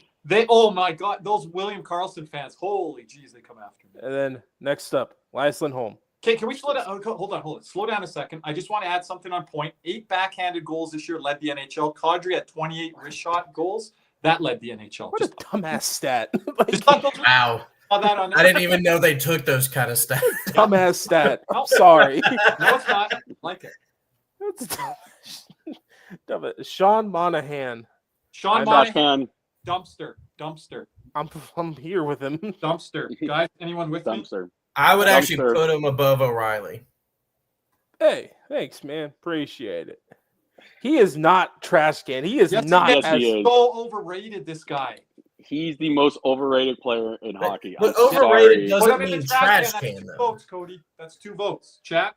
Oh my God, those William Karlsson fans. Holy jeez, they come after me. And then next up, Lance Lindholm. Okay, can we slow down? Hold on. Slow down a second. I just want to add something on Point. 8 backhanded goals this year led the NHL. Kadri had 28 wrist shot goals. That led the NHL. What a dumbass stat. Just thought those- Wow. saw that on I didn't even know they took those kind of stats. Dumbass stat. I'm sorry. No, it's not. I like it. That's dumb. Sean Monahan. Sean I'm Monahan, fan. dumpster. I'm here with him. Dumpster. Guys, anyone with me? Dumpster. I would actually Dumpster. put him above O'Reilly. Hey, thanks, man. Appreciate it. He is not trash can. He is Yes, not yes, as he is. So overrated, this guy. He's the most overrated player in hockey. But I'm overrated sorry. doesn't Put him in mean the trash That's can, 2 though. votes, Cody. That's 2 votes. Chat.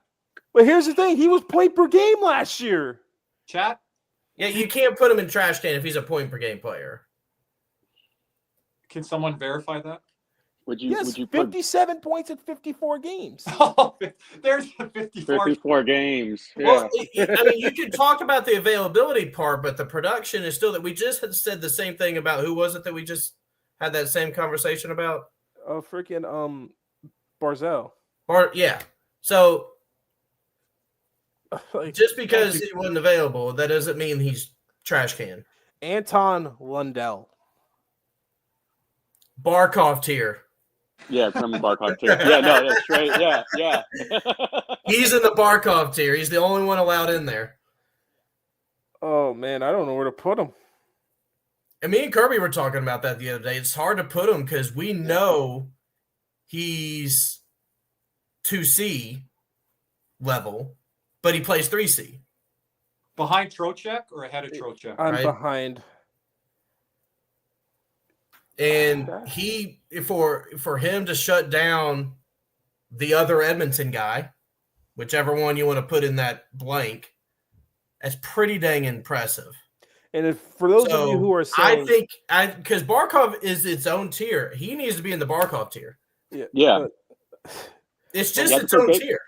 But here's the thing. He was point per game last year. Chat. Yeah, you can't put him in trash can if he's a point per game player. Can someone verify that? Would you? Yes, Would you put 57 points in 54 games. Oh, there's the 54. 54 games? Yeah. Well, I mean, you could talk about the availability part, but the production is still that we just had said the same thing about who was it that we just had that same conversation about? Freaking Barzell. Or yeah. So Like, just because he wasn't available, that doesn't mean he's trash can. Anton Lundell. Barkov tier. Yeah, from Barkov too. Yeah, no, that's right. Yeah. He's in the Barkov tier. He's the only one allowed in there. Oh man, I don't know where to put him. And me and Kirby were talking about that the other day. It's hard to put him because we know he's 2C level, but he plays 3C. Behind Trocheck or ahead of Trocheck? I'm Right. behind. And he for him to shut down the other Edmonton guy, whichever one you want to put in that blank, that's pretty dang impressive. And if for those of you who are saying, I think because Barkov is its own tier, he needs to be in the Barkov tier. Yeah. It's just That's its own okay. tier.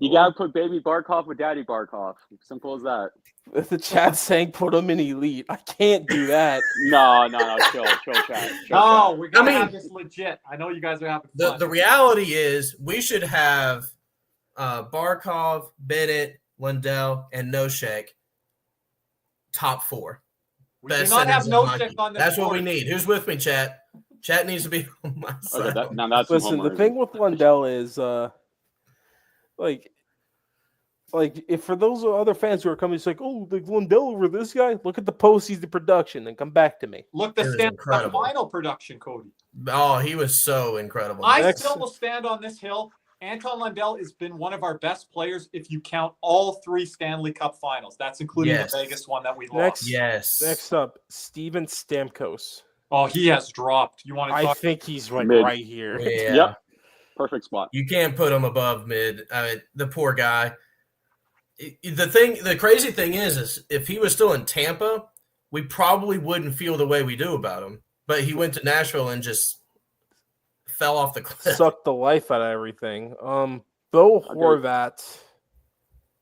You gotta put baby Barkov with daddy Barkov. Simple as that. If the chat's saying put him in elite, I can't do that. No, chill, chat. No, we're gonna I mean- have this legit. I know you guys are having The fun. the reality is we should have Barkov, Bennett, Lundell, and Noshek top 4. we do Best not have centers in no hockey. check on this. That's what we board. need. Who's with me, chat? Chat needs to be on my side. Okay, now that's some Listen, the homerism. thing with Lundell is, like if for those other fans who are coming, it's like, oh, like Lundell over this guy. Look at the postseason production and come back to me. Look, the It was Stanley Cup incredible. final production, Cody. Oh, he was so incredible. I Next- still will stand on this hill. Anton Lundell has been one of our best players if you count all 3 Stanley Cup finals. That's including Yes. the Vegas one that we Next- lost. Yes. Next up, Steven Stamkos. Oh, he has dropped. You want to I talk? think he's like Mid. right here. Yeah. Yep. Perfect spot. You can't put him above mid. I mean, the poor guy. The crazy thing is if he was still in Tampa, we probably wouldn't feel the way we do about him. But he went to Nashville and just fell off the cliff. Sucked the life out of everything. Bo Horvat.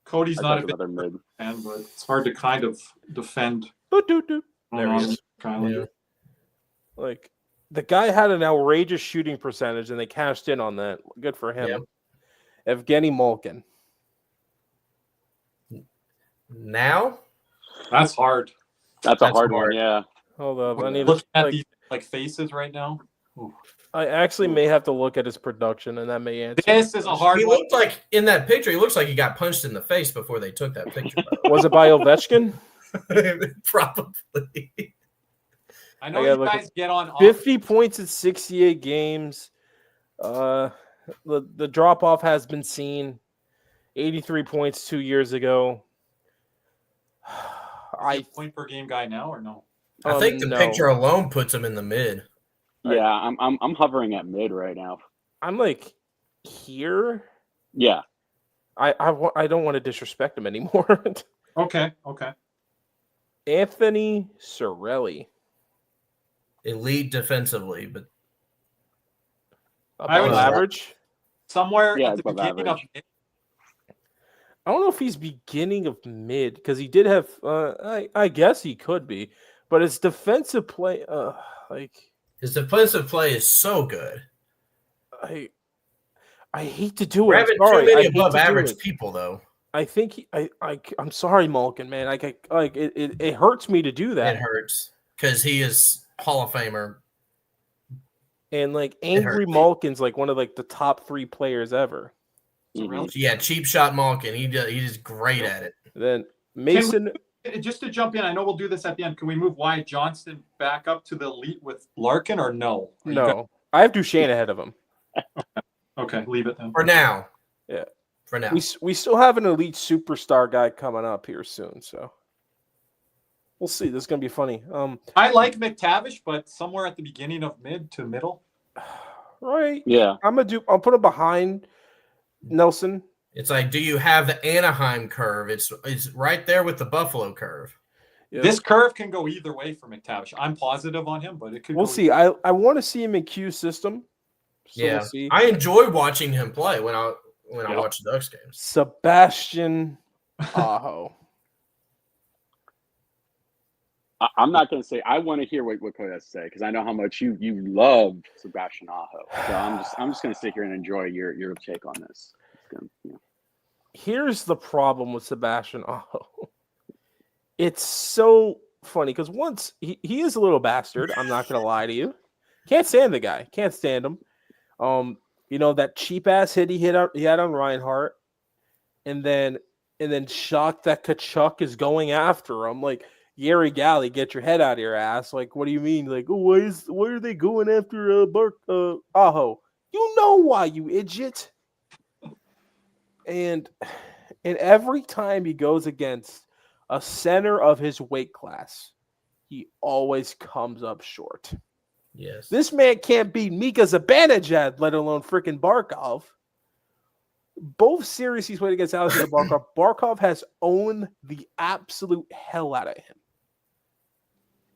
Cody's I not a took big another mid. fan, but it's hard to kind of defend. Doo-doo-doo. There he on is. Kylander. Like the guy had an outrageous shooting percentage, and they cashed in on that. Good for him. Yeah. Evgeny Malkin. Now, That's hard. That's a That's hard hard. one. Yeah. Hold up, I need Looking at like, these like faces right now. I actually may have to look at his production, and that may answer. This is a hard he one. looked like in that picture. He looks like he got punched in the face before they took that picture. Was it by Ovechkin? Probably. I know I gotta you look guys get on 50 points in 68 games. The drop off has been seen. 83 points 2 years ago. I point per game guy now or no? I think the no. picture alone puts him in the mid. Yeah, I'm hovering at mid right now. I'm like here. Yeah. I don't want to disrespect him anymore. Okay. Anthony Cirelli. Elite defensively, but I would Above say- average. Somewhere Yeah, at the above beginning average. of I don't know if he's beginning of mid because he did have. I guess he could be, but his defensive play, like his defensive play is so good. I hate to do We're it. I'm having sorry. too I many hate above to do average it. people, though. I think I'm sorry, Malkin, man. It hurts me to do that. It hurts because he is Hall of Famer. And like Angry hurts. Malkin's like one of like the top 3 players ever. Mhm. Yeah, cheap shot Malkin. He's great at it. Then Mason. just to jump in, I know we'll do this at the end. Can we move Wyatt Johnston back up to the elite with Larkin or no? Are you No, I have Duchesne ahead of him. Okay, leave it then. For now. Yeah. For now. We still have an elite superstar guy coming up here soon, so we'll see. This is gonna be funny. I like McTavish, but somewhere at the beginning of mid to middle. Right. Yeah. I'll put him behind Nelson. It's like, do you have the Anaheim curve? It's right there with the Buffalo curve. Yeah. This curve can go either way for McTavish. I'm positive on him, but it could. We'll go see. I want to see him in Q's system. So Yeah. we'll see. I enjoy watching him play when I Yep. watch the Ducks games. Sebastian Aho. I'm not going to say. I want to hear what Cody has to say because I know how much you love Sebastian Aho. So I'm just going to sit here and enjoy your take on this. Here's the problem with Sebastian Aho. It's so funny because once he is a little bastard. I'm not gonna lie to you. Can't stand the guy. Can't stand him. That cheap ass hit he had on Reinhardt, and then shocked that Kachuk is going after him. Like, Yeri Galley, get your head out of your ass. Like, what do you mean? Like, why are they going after Aho? You know why, you idiot. And every time he goes against a center of his weight class, he always comes up short. Yes. This man can't beat Mika Zibanejad, let alone freaking Barkov. Both series he's played against Aleksander Barkov, Barkov has owned the absolute hell out of him.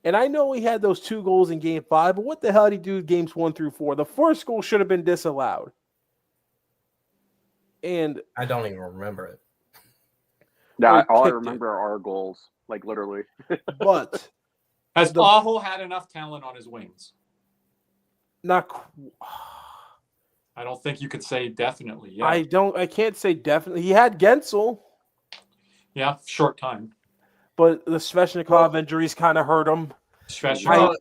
And I know he had those 2 goals in Game 5, but what the hell did he do games 1 through 4? The first goal should have been disallowed. And I don't even remember it. Yeah, We all I kicked remember are our goals, like literally. but Has Aho had enough talent on his wings? not. I don't think you could say definitely. Yeah. I can't say definitely. He had Gensel, Yeah, short time. but the Sveshnikov injuries kind of hurt him. Sveshnikov.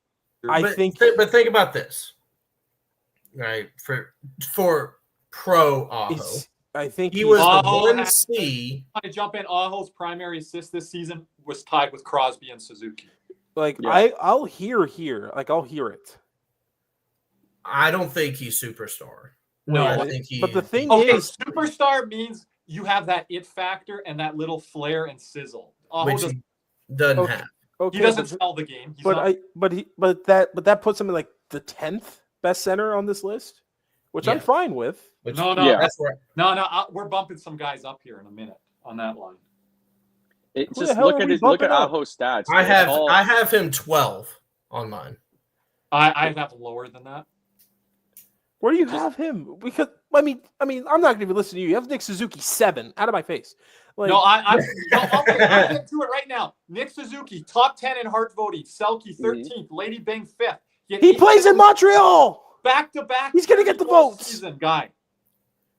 I think. But think about this, right? For pro Aho, I think he was the Aho 1C. To jump in, Aho's primary assist this season was tied with Crosby and Suzuki. Like Yeah. I'll hear here. Like I'll hear it. I don't think he's superstar. No, I think he. But the thing okay, is, superstar means you have that it factor and that little flair and sizzle. Aho which doesn't, he doesn't Okay. have. okay, he doesn't but, sell the game. He's but not, that puts him in like the 10th best center on this list, which I'm Yeah. fine with. Which, No, Yeah. that's where we're bumping some guys up here in a minute on that line. It, Who the just hell look are at we his look at bumping up? Aho's stats. I It's have him 12 on mine. I have lower than that. Where do you have him? Because I mean, I'm not going to even listen to you. You have Nick Suzuki 7 out of my face. Like, I'll get to it right now. Nick Suzuki, top 10 in Hart voting. Selke, 13th. Lady Bing, 5th. he plays in Montreal. Back-to-back. He's gonna get the 30-goal votes. Season, guy.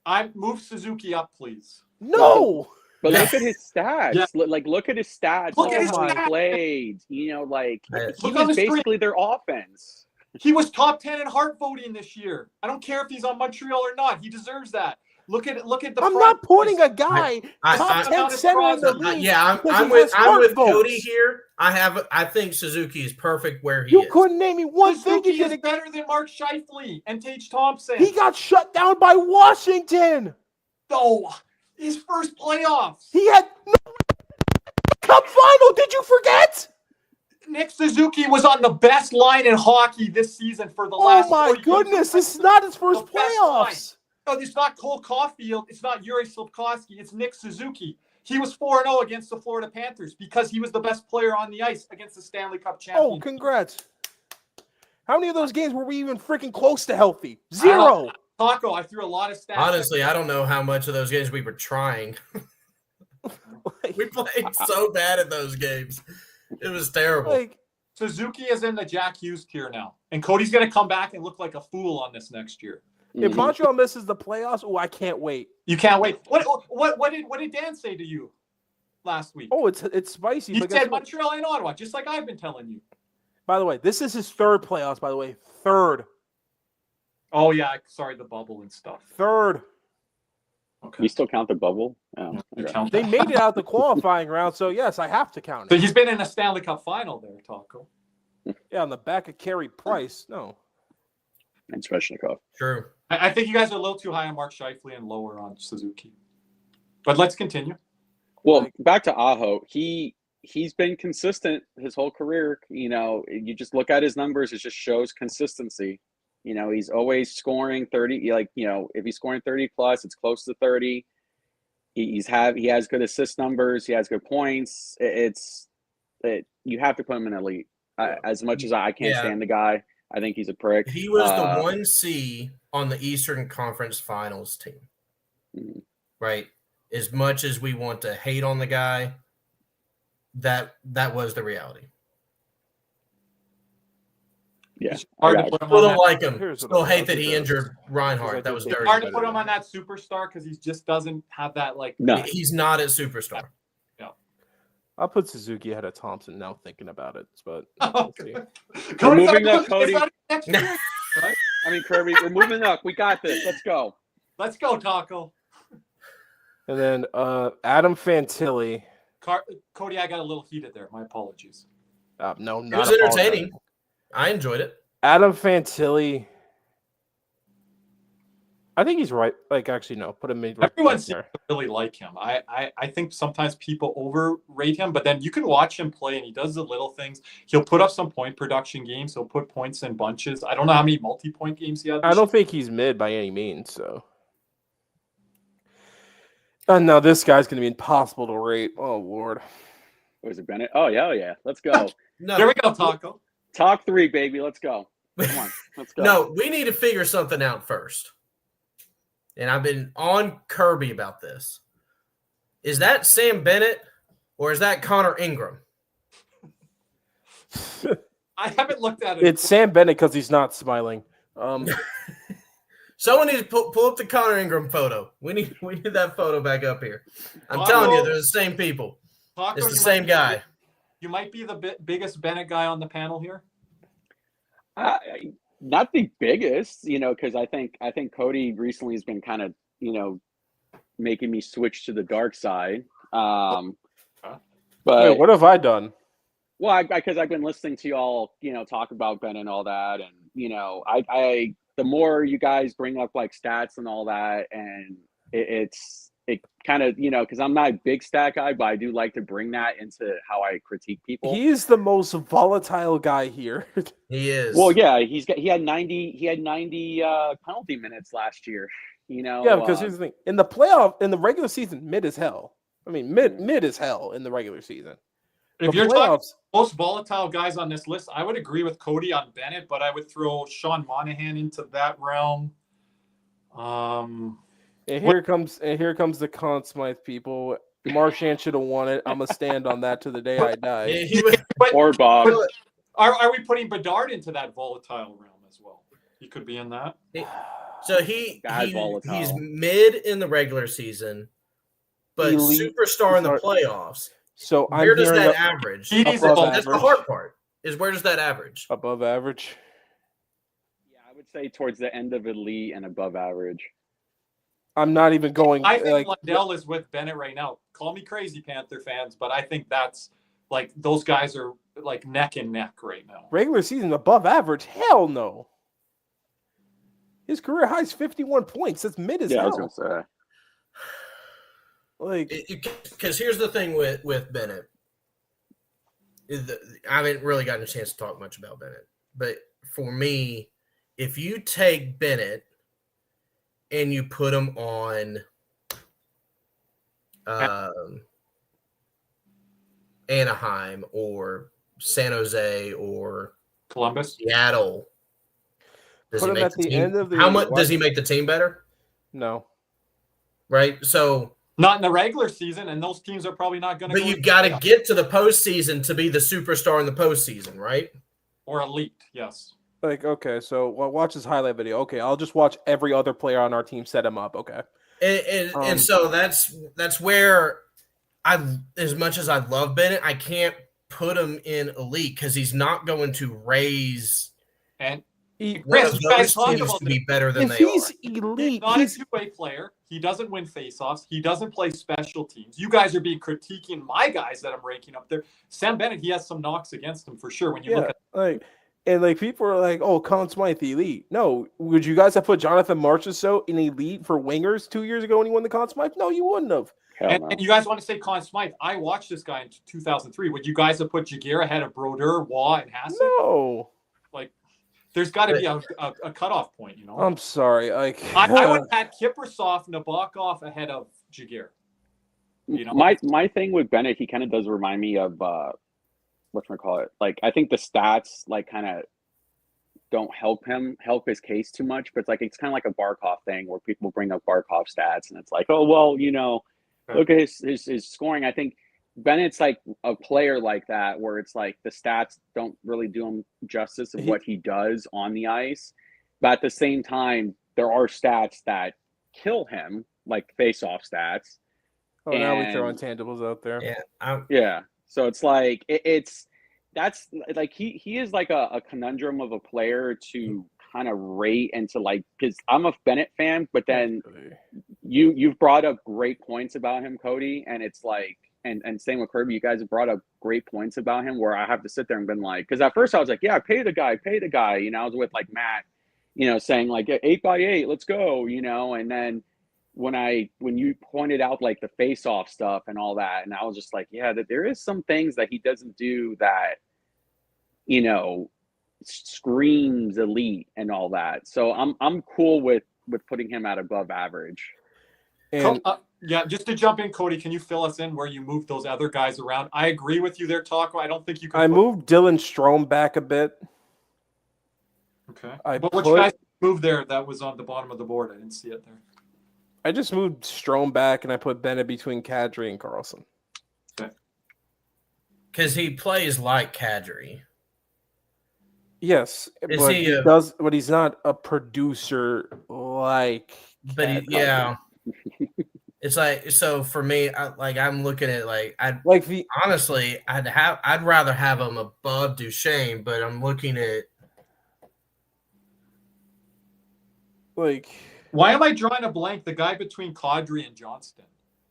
I move Suzuki up, please. No. But look at his stats. Yeah. Look at his stats. Look at His his stats. played. You know, like Yeah. he Look on was the screen. basically their offense. He was top 10 in Hart voting this year. I don't care if he's on Montreal or not. He deserves that. Look at the. I'm not putting a guy top 10 I- center in the I- league. Yeah, because I'm he with has Hart Cody votes. here. I think Suzuki is perfect where he You is. couldn't name me one thing Suzuki he is did. better than Mark Scheifele and Tage Thompson. He got shut down by Washington. No, his first playoffs. He had no cup final. Did you forget? Nick Suzuki was on the best line in hockey this season for the last. Oh my 40 goodness! years. This is not his first The best playoffs. No, it's not Cole Caulfield. It's not Yuri Slupkowski. It's Nick Suzuki. He was 4-0 against the Florida Panthers because he was the best player on the ice against the Stanley Cup champion. Oh, congrats! How many of those games were we even freaking close to healthy? 0. Taco, I threw a lot of stats. Honestly, I don't know how much of those games we were trying. We played so bad at those games. It was terrible. Like, Suzuki is in the Jack Hughes tier now, and Cody's going to come back and look like a fool on this next year. if Montreal misses the playoffs, oh, I can't wait. You can't wait. What did Dan say to you last week? Oh, it's spicy. He but guess said what? Montreal and Ottawa, just like I've been telling you. By the way, this is his 3rd playoffs. By the way, 3rd. Oh yeah, sorry, the bubble and stuff. 3rd. Okay. You still count the bubble? Oh, You okay. count They that. made it out the qualifying round, so yes, I have to count So it. he's been in a Stanley Cup final there, Taco. Yeah, on the back of Carey Price. No. And Sveshnikov. True. I think you guys are a little too high on Mark Scheifele and lower on Suzuki. But let's continue. Well, back to Aho. He's been consistent his whole career. You know, you just look at his numbers; it just shows consistency. You know, he's always scoring 30. Like, you know, if he's scoring 30 plus, it's close to 30. He has good assist numbers. He has good points. You have to put him in elite. As much as I can't stand the guy, I think he's a prick. He was the 1C on the Eastern Conference Finals team. Mhm. Right? As much as we want to hate on the guy, that was the reality. Yeah, Hard I to got put him Still on don't that. like him. Here's what Still I'll hate that do he though. injured Reinhardt. That was very Hard to bad. put him on that superstar because he just doesn't have that like. No. He's not a superstar. I'll put Suzuki ahead of Thompson now thinking about it. But Oh, we'll see. We're moving up, it's Cody. not next year, right? I mean, Kirby, we're moving up. We got this. Let's go. Let's go, Taco. And then Adam Fantilli. Cody, I got a little heated there. My apologies. No, It not was apologizing. entertaining. I enjoyed it. Adam Fantilli. I think he's right. Like, actually, no. Put him in right Everyone seems there. to really like him. I think sometimes people overrate him, but then you can watch him play and he does the little things. He'll put up some point production games. He'll put points in bunches. I don't know how many multi-point games he had. I don't think he's mid by any means. So, no, this guy's going to be impossible to rate. Oh Lord. Was it Bennett? Oh yeah. Let's go. No, There we go, Taco. Top 3, baby. Let's go. Come on. Let's go. No, we need to figure something out first. and I've been on Kirby about this. Is that Sam Bennett or is that Connor Ingram? I haven't looked at it. It's Sam Bennett because he's not smiling. Someone needs to pull up the Connor Ingram photo. We need that photo back up here. I'm telling you, they're the same people. It's the same guy. You might be the biggest Bennett guy on the panel here. Not the biggest, because I think Cody recently has been kind of, making me switch to the dark side. But wait, what have I done? Well, because I've been listening to you all, talk about Bennett and all that, and I the more you guys bring up like stats and all that, and it kind of, because I'm not a big stat guy, but I do like to bring that into how I critique people. He is the most volatile guy here. He is. Well, yeah, he had 90 penalty minutes last year. Yeah, because here's the thing: in the regular season, mid as hell. I mean, mid as hell in the regular season. If you're talking most volatile guys on this list, I would agree with Cody on Bennett, but I would throw Sean Monahan into that realm. And here comes the Conn Smythe people. Marchand should have won it. I'm gonna stand on that to the day I die. Or Bob. Are we putting Bedard into that volatile realm as well? He could be in that. So he's mid in the regular season, but Elite superstar in the playoffs. So where does that average? That's the hard part. Is where does that average? Above average. Yeah, I would say towards the end of elite and above average. I'm not even going. I think Lundell is with Bennett right now. Call me crazy, Panther fans, but I think that's like those guys are like neck and neck right now. Regular season above average? Hell no. His career high is 51 points. That's mid as hell. I was gonna say. Because here's the thing with Bennett. I haven't really gotten a chance to talk much about Bennett, but for me, if you take Bennett and you put him on Anaheim or San Jose or Columbus, Seattle, does put he him make at the end of the how much does he make the team better? No. Right? So not in the regular season, and those teams are probably not going to. But you got to get to the postseason to be the superstar in the postseason, right? Or elite, yes. Like, okay, so watch this highlight video. Okay, I'll just watch every other player on our team set him up. Okay, and so that's where as much as I love Bennett, I can't put him in elite because he's not going to raise and. Chris, you guys talk about to be better than they are. He's elite. He's not a two-way player. He doesn't win faceoffs. He doesn't play special teams. You guys are being critiquing my guys that I'm ranking up there. Sam Bennett, he has some knocks against him for sure. When you look at people are like, "Oh, Conn Smythe elite." No, would you guys have put Jonathan Marchessault in elite for wingers 2 years ago when he won the Conn Smythe? No, you wouldn't have. And you guys want to say Conn Smythe? I watched this guy in 2003. Would you guys have put Jaguar ahead of Brodeur, Waugh, and Hassett? No. There's got to be a cutoff point, I'm sorry. I would have had Kiprusoff, Nabokov ahead of Jaguar. My thing with Bennett, he kind of does remind me of whatchamacallit. Like, I think the stats like kind of don't help his case too much, but it's kind of like a Barkov thing where people bring up Barkov stats and it's like, oh well, look at his scoring. I think Bennett's like a player like that where it's like the stats don't really do him justice of what he does on the ice. But at the same time, there are stats that kill him, like face-off stats. Oh, now we throw intangibles out there. Yeah. So it's like that's like he is like a conundrum of a player to kind of rate and to like, because I'm a Bennett fan, but then you've brought up great points about him, Cody, and it's like, and same with Kirby, you guys have brought up great points about him where I have to sit there and been like, because at first I was like, yeah, pay the guy. I was with like Matt, saying like 8x8, let's go, and then when you pointed out like the face-off stuff and all that, and I was just like, yeah, that there is some things that he doesn't do that, screams elite and all that. So I'm cool with putting him at above average. And just to jump in, Cody, can you fill us in where you moved those other guys around? I agree with you there, Taco. I don't think you can. I moved Dylan Strome back a bit. Okay. But which guys moved there that was on the bottom of the board? I didn't see it there. I just moved Strome back and I put Bennett between Kadri and Carlson. Because he plays like Kadri. Yes, Is but he he a- does, but he's not a producer like. But Kadri. yeah. It's like, so for me, I'm looking at like the honestly, I'd rather have him above Duchesne, but I'm looking at like. Why am I drawing a blank? The guy between Kadri and Johnston.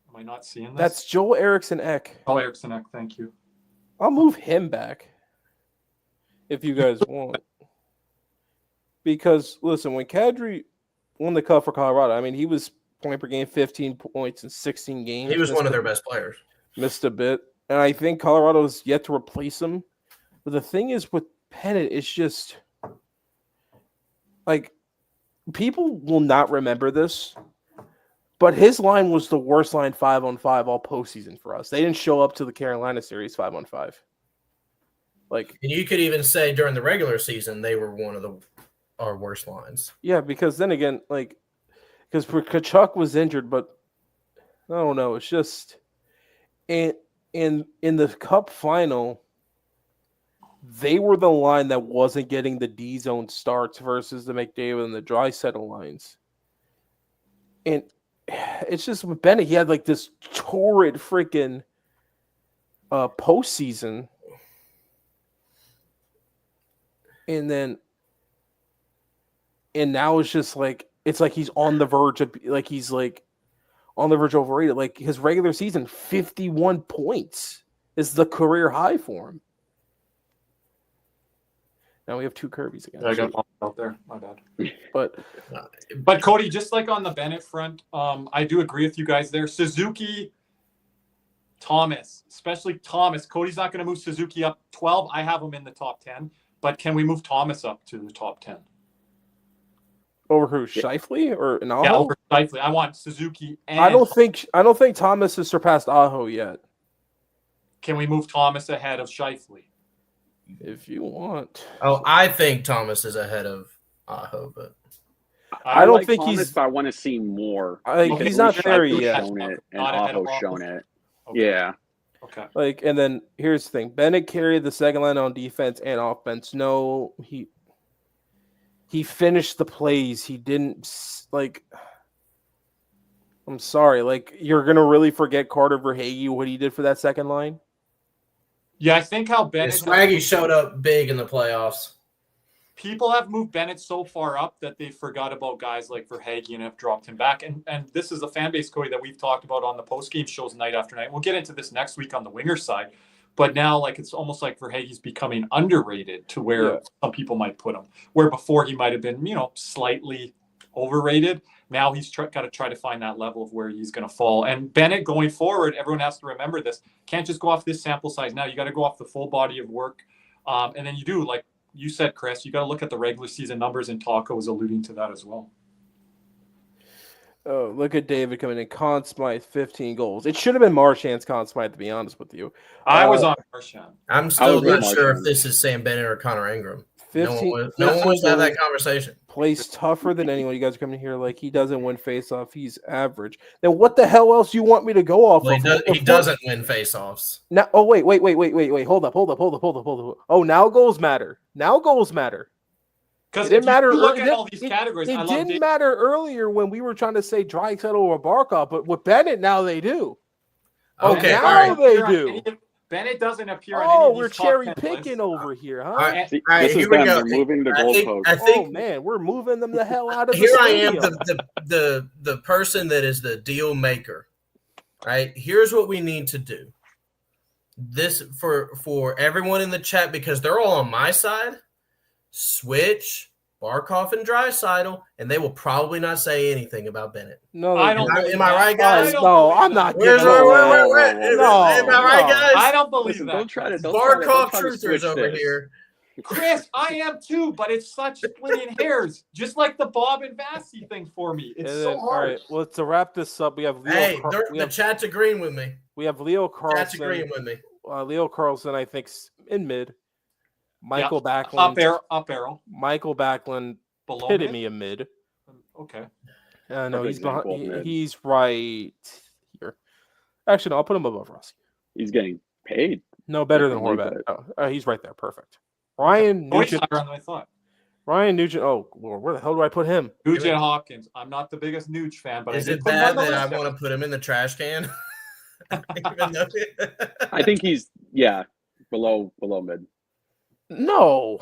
Am I not seeing this? That's Joel Eriksson Ek. Oh, Eriksson Ek. Thank you. I'll move him back if you guys want. Because listen, when Kadri won the cup for Colorado, I mean, he was point per game, 15 points in 16 games. he was one of their best players. Missed a bit. And I think Colorado's yet to replace him. But the thing is with Bennett, it's just like people will not remember this, but his line was the worst line 5-on-5 all postseason for us. They didn't show up to the Carolina series 5-on-5. Like, And you could even say during the regular season, they were one of our worst lines. yeah, because then again, like, because Kachuk was injured, but I don't know. It's just in the Cup final, they were the line that wasn't getting the D zone starts versus the McDavid and the Draisaitl lines. And it's just with Bennett, he had like this torrid freaking postseason. And now it's just like he's on the verge of overrated. Like his regular season, 51 points is the career high for him. Now we have two Kirby's again. Yeah, I got one out there. My bad. But Cody, just like on the Bennett front, I do agree with you guys there. Suzuki, Thomas, especially Thomas. Cody's not going to move Suzuki up 12. I have him in the top 10. But can we move Thomas up to the top 10? over who? Shifley or Aho? Yeah, over Shifley. I want Suzuki. And I don't think Thomas has surpassed Aho yet. Can we move Thomas ahead of Shifley? If you want. Oh, I think Thomas is ahead of Aho, but I don't like think Thomas, he's- but I want to see more. Okay, He's not there Shifley's yet. shown it, and Not ahead of Aho's Aho. shown it. Okay. Yeah. Okay. Like, and then here's the thing: Bennett carried the second line on defense and offense. No, he finished the plays. He didn't like. I'm sorry. Like, you're gonna really forget Carter Verhaeghe what he did for that second line? Yeah, I think how Bennett Swaggy showed up big in the playoffs. people have moved Bennett so far up that they forgot about guys like Verhaeghe and have dropped him back. And this is a fan base, Cody, that we've talked about on the post-game shows night after night. We'll get into this next week on the winger side. But now, like, it's almost like Verhaeghe's becoming underrated to where some people might put him. Where before he might have been, slightly overrated. Now he's got to try to find that level of where he's going to fall. And Bennett going forward, everyone has to remember this. Can't just go off this sample size now. You got to go off the full body of work. And then you do, like you said, Chris, you got to look at the regular season numbers, and Taco was alluding to that as well. Oh, look at David coming in. Conn Smythe, 15 goals. It should have been Marchand's Conn Smythe, to be honest with you. I was on Marchand. I'm still was not sure Marchand. if this is Sam Bennett or Connor Ingram. 15, No one wants to have that 15 conversation. plays tougher than anyone. You guys are coming here like he doesn't win faceoff. He's average. Then what the hell else you want me to go off Well, of? he doesn't win faceoffs. Now, oh wait. Hold up. Oh, now goals matter. Because It didn't matter. look It at all these categories. It I love didn't Dave. matter earlier when we were trying to say Draisaitl or Barkov, but with Bennett now they do. Oh, Okay, now all right. they Appear on do. any- Bennett doesn't appear on any Oh, of we're these top cherry 10 picking lists. over here, huh? All right, See, all right, this is here we them. go. They're moving the goalpost. I Oh think man, we're moving them the hell out of the here I am, stadium. the person that is the deal maker. Right? Here's what we need to do. This for everyone in the chat, because they're all on my side. Switch Barkov and Draisaitl, and they will probably not say anything about Bennett. No, I don't. Am believe I that. right, guys? I don't No, believe I'm that. not Where's giving where? No, Am I right, no. guys? I don't believe Listen, that. don't try to Barkov try to truthers switch over this. here. Chris, I am too, but it's such splitting hairs, just like the Bob and Vassy thing for me. It's And so then, all hard. right, well, to wrap this up, we have Leo. Hey, we the have chat's agreeing with me. Leo Chat's agreeing Carlson. with me. Leo Carlson, I think, in mid. Michael Up Backlund. arrow, Michael Backlund below pitted mid? me a mid. Okay. No, Perfect he's example behind. of mid. He's right here. Actually, no, I'll put him above Rossi. He's getting paid. No, better than Differently, Horvat. Oh, he's right there. Perfect. Ryan Cody's Nugent. higher than I thought. Ryan Nugent. Oh, Lord, where the hell do I put him? Nugent Hopkins. I'm not the biggest Nuge fan, but Is I did it put him on bad the that I list. want to put him in the trash can? Even though- I think he's below mid. No.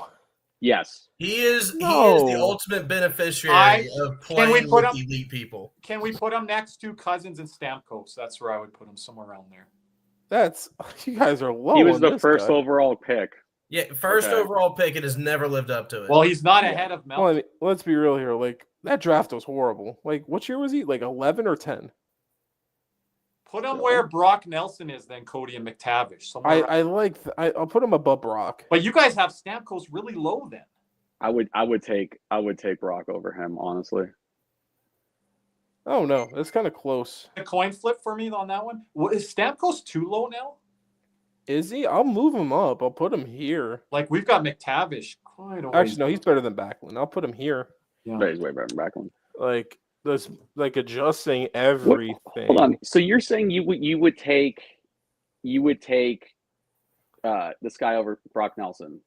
Yes. he is the No. ultimate beneficiary of playing put with him- elite people. Can we put him next to Cousins and Stamkos? That's where I would put him, somewhere around there. That's you guys are low. He was on the this first guy. overall pick. Yeah, first Okay. overall pick, it has never lived up to it. Well, he's not Yeah. ahead of Mel. Well, I mean, let's be real here. Like that draft was horrible. Like, what year was he? Like 11 or 10? Put him where Brock Nelson is, then Cody and McTavish. Somewhere around. I'll put him above Brock. But you guys have Stamkos really low then. I would take Brock over him, honestly. Oh no, it's kind of close. A coin flip for me on that one. What, is Stamkos too low now? Is he? I'll move him up. I'll put him here. Like we've got McTavish quite away. Actually, no, he's better than Backlund. I'll put him here. But he's way better than Backlund. Like this, like adjusting everything. Hold on. So you're saying you would take this guy over Brock Nelson?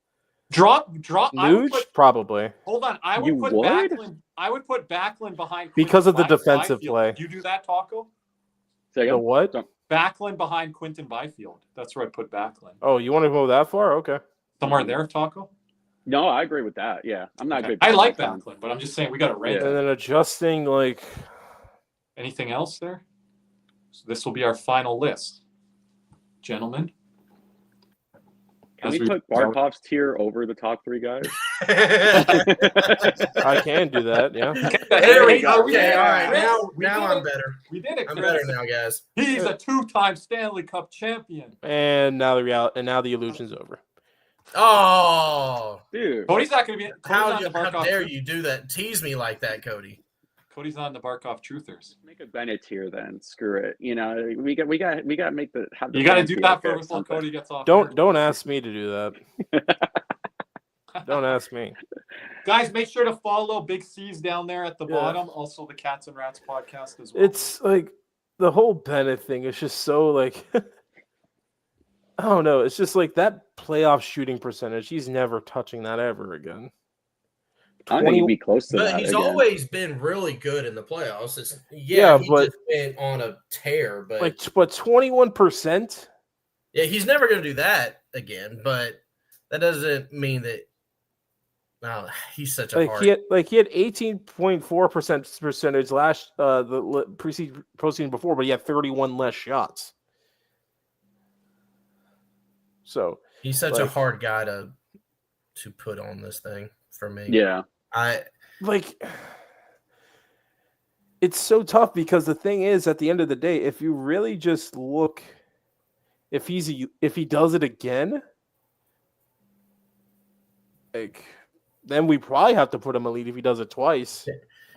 Drop. I would Nuge, put, probably hold on. I would You put would? Backlund. I would put Backlund behind Because of the Quinton defensive Byfield. play. Would you do that, Taco? Say the again? what? So- Backlund behind Quinton Byfield. That's where I'd put Backlund. Oh, you want to go that far? Okay. Somewhere there, Taco. No, I agree with that. Yeah, I'm not Okay. good. I like Backlund, but I'm just saying we got to rate And it. then adjusting like Anything else there? So this will be our final list, gentlemen. Can As we put Barkov's tier over the top three guys? I can do that. Yeah. There we go. Are we Okay, there? all right. Chris, Now, we now did I'm it. better. We did it, I'm Chris. better now, guys. He's a two-time Stanley Cup champion. And now the illusion's over. Oh, Dude, Cody's not going to be. how Cody's not in the dare Barkov. you do that? Tease me like that, Cody. Cody's not in the Barkov truthers. make a Bennett tier then. Screw it. You know, we got to make the. Have the You got to fans do be that okay for with before something. Cody gets off. Don't ask me to do that. Don't ask me. Guys, make sure to follow Big C's down there at the Yeah. bottom. Also, the Cats and Rats podcast as well. It's like the whole Bennett thing is just so like I don't know. It's just like that playoff shooting percentage. He's never touching that ever again. I don't think he'd be close to But that. he's again. always been really good in the playoffs. Yeah, he but- just went on a tear. But But 21%. yeah, he's never going to do that again. But that doesn't mean that. No, he's such a Like hard. he had 18.4% percentage last the postseason before, but he had 31 less shots. So He's such a like- hard guy to put on this thing for me. Yeah. like it's so tough because the thing is at the end of the day, if you really just look, if he does it again, like then we probably have to put him elite if he does it twice.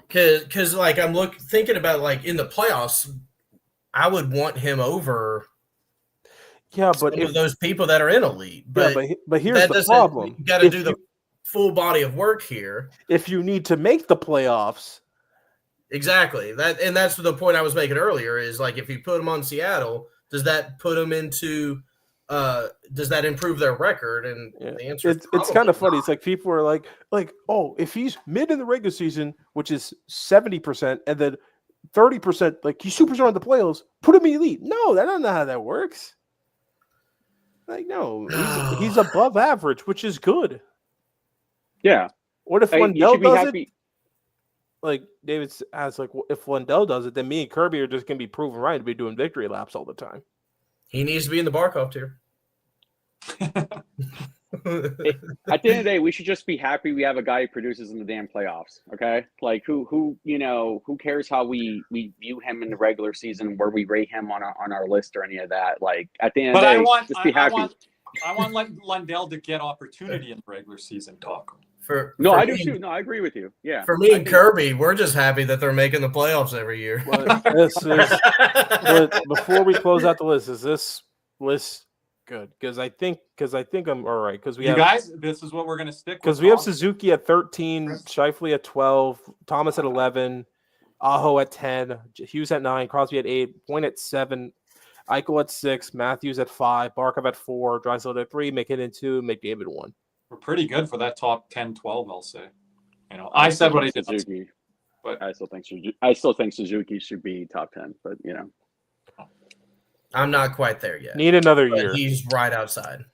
Because like I'm thinking about like in the playoffs, I would want him over Yeah, some but of those people that are in elite. but here's that the doesn't- problem. You got to If do the you- full body of work here. if you need to make the playoffs, Exactly. That's the point I was making earlier is like if you put them on Seattle, does that put them into does that improve their record? And yeah, the answer is it's probably kind of funny. not. It's like people are like, oh, if he's mid in the regular season, which is 70%, and then 30%, like he's superstar in the playoffs, put him in elite. No, that's not how that works. Like, no, he's above average, which is good. Yeah. What if Hey, you Lundell should be does happy. it? Like David asks, like, well, if Lundell does it, then me and Kirby are just gonna be proven right to be doing victory laps all the time. He needs to be in the Barkov tier. At the end of the day, we should just be happy we have a guy who produces in the damn playoffs. Okay, like who cares how we view him in the regular season, where we rate him on our list or any of that. Like at the end of But the day, just be happy. I want Lundell to get opportunity in the regular season, Taco. I me, do too. No, I agree with you. Yeah. For me I and think- Kirby, we're just happy that they're making the playoffs every year. But but before we close out the list, is this list good? Because I think I'm all right. Because You guys, this is what we're gonna stick with. we have Suzuki at 13, Scheifele at 12, Thomas at 11, Aho at 10, Hughes at 9, Crosby at 8, Point at 7, Eichel at 6, Matthews at 5, Barkov at 4, Draisaitl at 3, McKinnon 2, McDavid 1. We're pretty good for that top 10, 12, I'll say. I said what I did. Suzuki, but I still think Suzuki should be top 10. But I'm not quite there yet. Need another But year. he's right outside.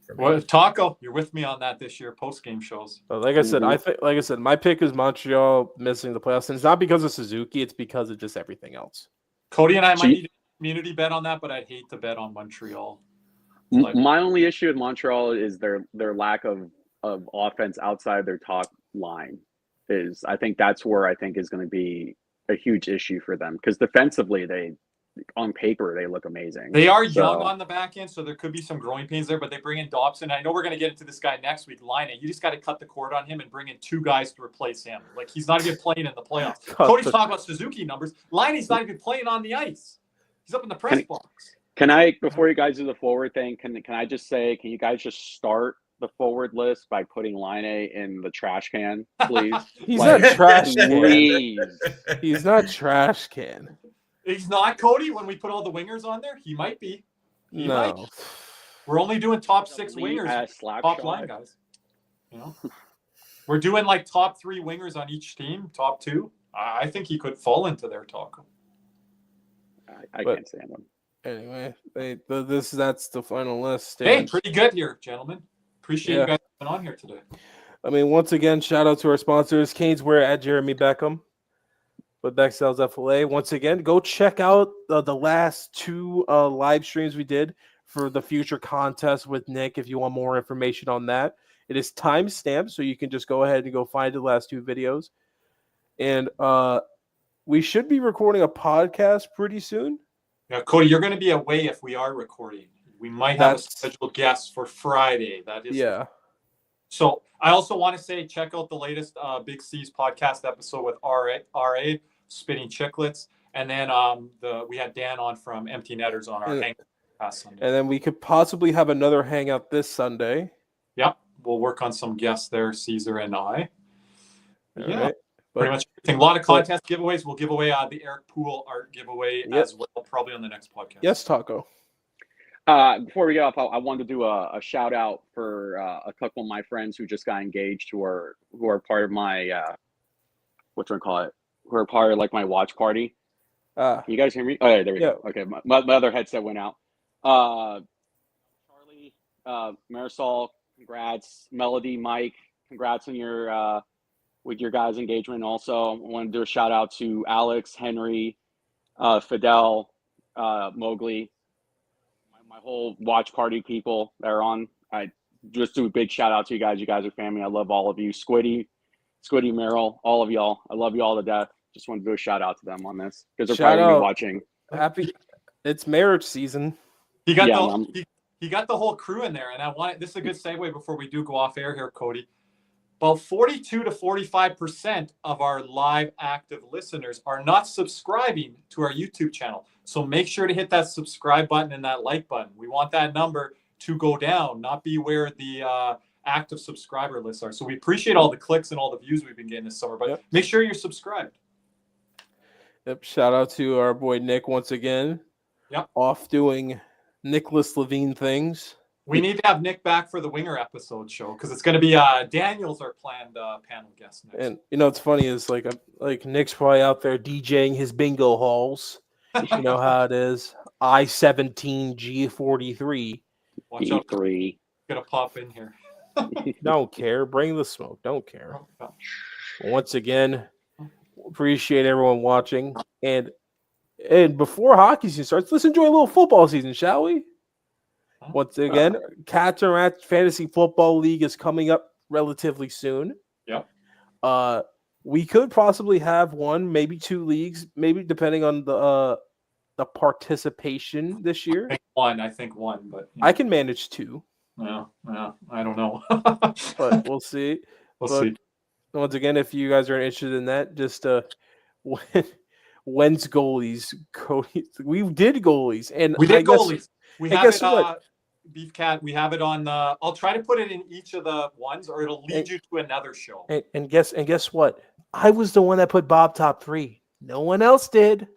for me. Well, Taco, you're with me on that this year, post game shows. But like I said, my pick is Montreal missing the playoffs, and it's not because of Suzuki; it's because of just everything else. Cody and I might need a community bet on that, but I'd hate to bet on Montreal. My only issue with Montreal is their lack of offense outside their top line. I think that's where I think is going to be a huge issue for them, because defensively on paper they look amazing. They are young on the back end, so there could be some growing pains there, but they bring in Dobson. I know we're going to get into this guy next week, Line. You just got to cut the cord on him and bring in two guys to replace him. Like, he's not even playing in the playoffs. Cody's talking about Suzuki numbers. Liney's not even playing on the ice. He's up in the press box. Can I, before you guys do the forward thing, can I just say, can you guys just start the forward list by putting Line in the trash can, please? He's not trash can. Please. He's not trash can. He's not, Cody, when we put all the wingers on there? He might be. He might. We're only doing top 6 wingers, top line guys. We're doing like top 3 wingers on each team, top 2. I think he could fall into their talk. I can't stand him. Anyway, that's the final list. Hey, pretty good here, gentlemen. Appreciate you guys being on here today. I mean, once again, shout out to our sponsors, Caneswear at Jeremy Beckham, with Bexcel's FLA. Once again, go check out the last 2 live streams we did for the future contest with Nick if you want more information on that. It is timestamped, so you can just go ahead and go find the last 2 videos. And we should be recording a podcast pretty soon. Yeah, Cody, you're going to be away if we are recording. We might have a scheduled guest for Friday. That is So I also want to say, check out the latest Big C's podcast episode with RA Spitting Chicklets, and then we had Dan on from Empty Netters on our hangout past Sunday. And then we could possibly have another hangout this Sunday. Yep, we'll work on some guests there, Caesar and I. Right. Pretty much everything. A lot of contest giveaways. We'll give away the Eric Poole art giveaway as well, probably on the next podcast. Yes, Taco. Before we get off, I wanted to do a shout out for a couple of my friends who just got engaged, who are part of my who are part of like my watch party. Can you guys hear me? Oh, yeah, there we go. Okay, my other headset went out. Charlie, Marisol, congrats. Melody, Mike, congrats on your with your guys' engagement. Also, I want to do a shout out to Alex, Henry, Fidel, Mowgli. My whole watch party people that are on. I just do a big shout out to you guys. You guys are family. I love all of you. Squiddy, Merrill, all of y'all. I love you all to death. Just wanted to do a shout out to them on this because they're probably gonna be watching. Happy, it's marriage season. He got the whole crew in there, and this is a good segue before we do go off air here, Cody. About 42 to 45% of our live active listeners are not subscribing to our YouTube channel. So make sure to hit that subscribe button and that like button. We want that number to go down, not be where the active subscriber lists are. So we appreciate all the clicks and all the views we've been getting this summer, but make sure you're subscribed. Yep. Shout out to our boy Nick once again. Yep. Off doing Nicholas Levine things. We need to have Nick back for the Winger episode show because it's going to be Daniel's our planned panel guest next. And what's funny is like Nick's probably out there DJing his bingo halls. You know how it is. I-17 G43. Watch out, gonna pop in here. Don't care. Bring the smoke. Don't care. Once again, appreciate everyone watching. And before hockey season starts, let's enjoy a little football season, shall we? Once again, Cats and Rats Fantasy Football League is coming up relatively soon. Yep. We could possibly have 1, maybe 2 leagues, maybe depending on the participation this year. I think one, but I can manage 2. Yeah, I don't know. But we'll see. We'll see. Once again, if you guys are interested in that, just when's goalies? Cody, we did goalies, and we did goalies. We have it, what? Beef Cat. We have it on. I'll try to put it in each of the ones, or it'll lead you to another show. And guess what? I was the one that put Bob top 3. No one else did.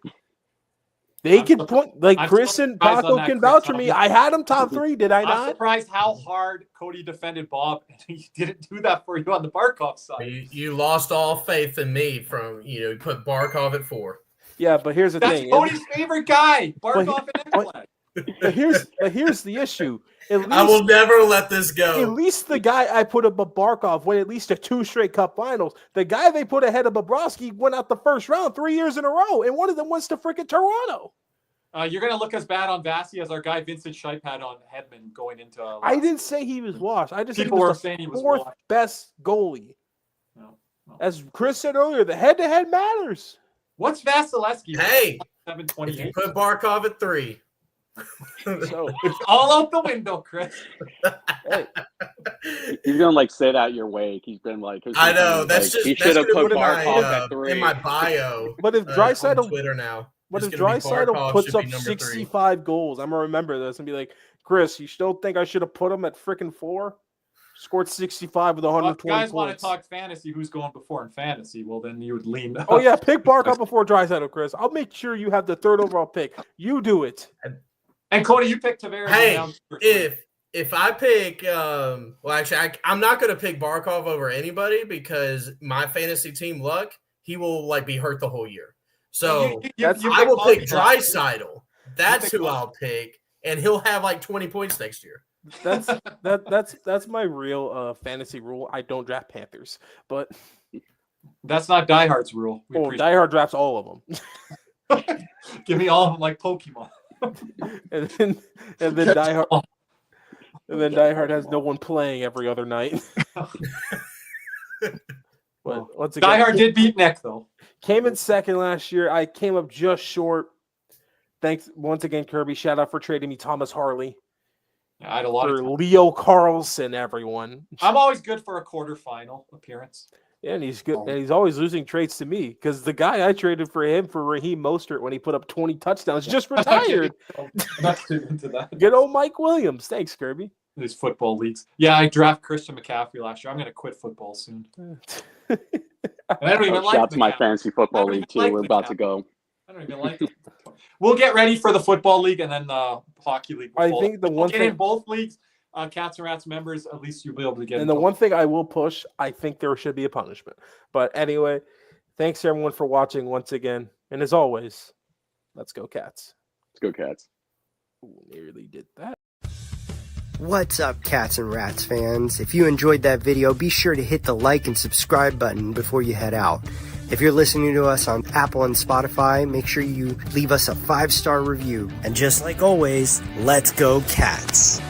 They I'm can surprised- point like I'm Chris so and surprised on Paco that, can Chris. vouch for me. I had him top 3, did I I'm not? surprised how hard Cody defended Bob, and he didn't do that for you on the Barkov side. You lost all faith in me from you put Barkov at 4. Yeah, but here's the That's thing. Cody's favorite guy, Barkov and Ekblad. But here's the issue. I will never let this At go. least the guy I put above Barkov went at least to 2 straight cup finals. The guy they put ahead of Bobrovsky went out the first round 3 years in a row, and one of them went to freaking Toronto. You're going to look as bad on Vasi as our guy Vincent Scheip had on Hedman going into I didn't say he was washed. I just said he People were was the saying he was 4th washed. best goalie. No. As Chris said earlier, the head-to-head matters. What's Vasilevsky? Hey, if 728. you put Barkov at 3. So It's all out the window, Chris. hey, He's gonna like say that your wake. He's been like, I know that's like, just he that's should have gonna put put Barkov at 3. in my bio. but if on Draisaitl Twitter now. But It's if gonna be Draisaitl Barkov puts should up be number 3. 65 goals, I'm gonna remember this and be like, Chris, you still think I should have put him at freaking 4? Scored 65 with Well, if 120 guys want to points. talk fantasy, who's going before in fantasy? Well, then you would lean. Oh yeah, pick Barkov before Draisaitl, Chris. I'll make sure you have the 3rd overall pick. You do it. And Cody, you picked Tavares. Hey, down for 3. if I pick, well, actually, I'm not going to pick Barkov over anybody because my fantasy team luck, he will like be hurt the whole year. So I will pick Draisaitl. That's who I'll pick, and he'll have like 20 points next year. That's my real fantasy rule. I don't draft Panthers, but That's not Die Hard's rule. We appreciate Die Hard drafts all of them. Give me all of them like Pokemon. and then Die Hard. And then Die Hard has no one playing every other night. But once again, Die Hard did beat Nick though. Came in second last year. I came up just short. Thanks once again, Kirby. Shout out for trading me Thomas Harley I had a lot for of. Leo Carlson. Everyone. I'm always good for a quarterfinal appearance. Yeah, and he's good. And he's always losing trades to me because the guy I traded for him for Raheem Mostert when he put up 20 touchdowns just retired. Not too into that. Good old Mike Williams. Thanks, Kirby. These football leagues. Yeah, I draft Christian McCaffrey last year. I'm going to quit football soon. And I don't even like That's my McCaffrey. fantasy football I don't league even too. like We're about to McCaffrey. go. I don't even like it. We'll get ready for the football league and then the hockey league. I think the We'll one get thing, in both leagues. Cats and Rats members, at least you'll be able to get. and the one thing I will push, I think there should be a punishment. But anyway, thanks everyone for watching once again. And as always, let's go Cats. Let's go, Cats. Ooh, nearly did that. What's up, Cats and Rats fans? If you enjoyed that video, be sure to hit the like and subscribe button before you head out. If you're listening to us on Apple and Spotify, make sure you leave us a 5-star review. And just like always, let's go Cats!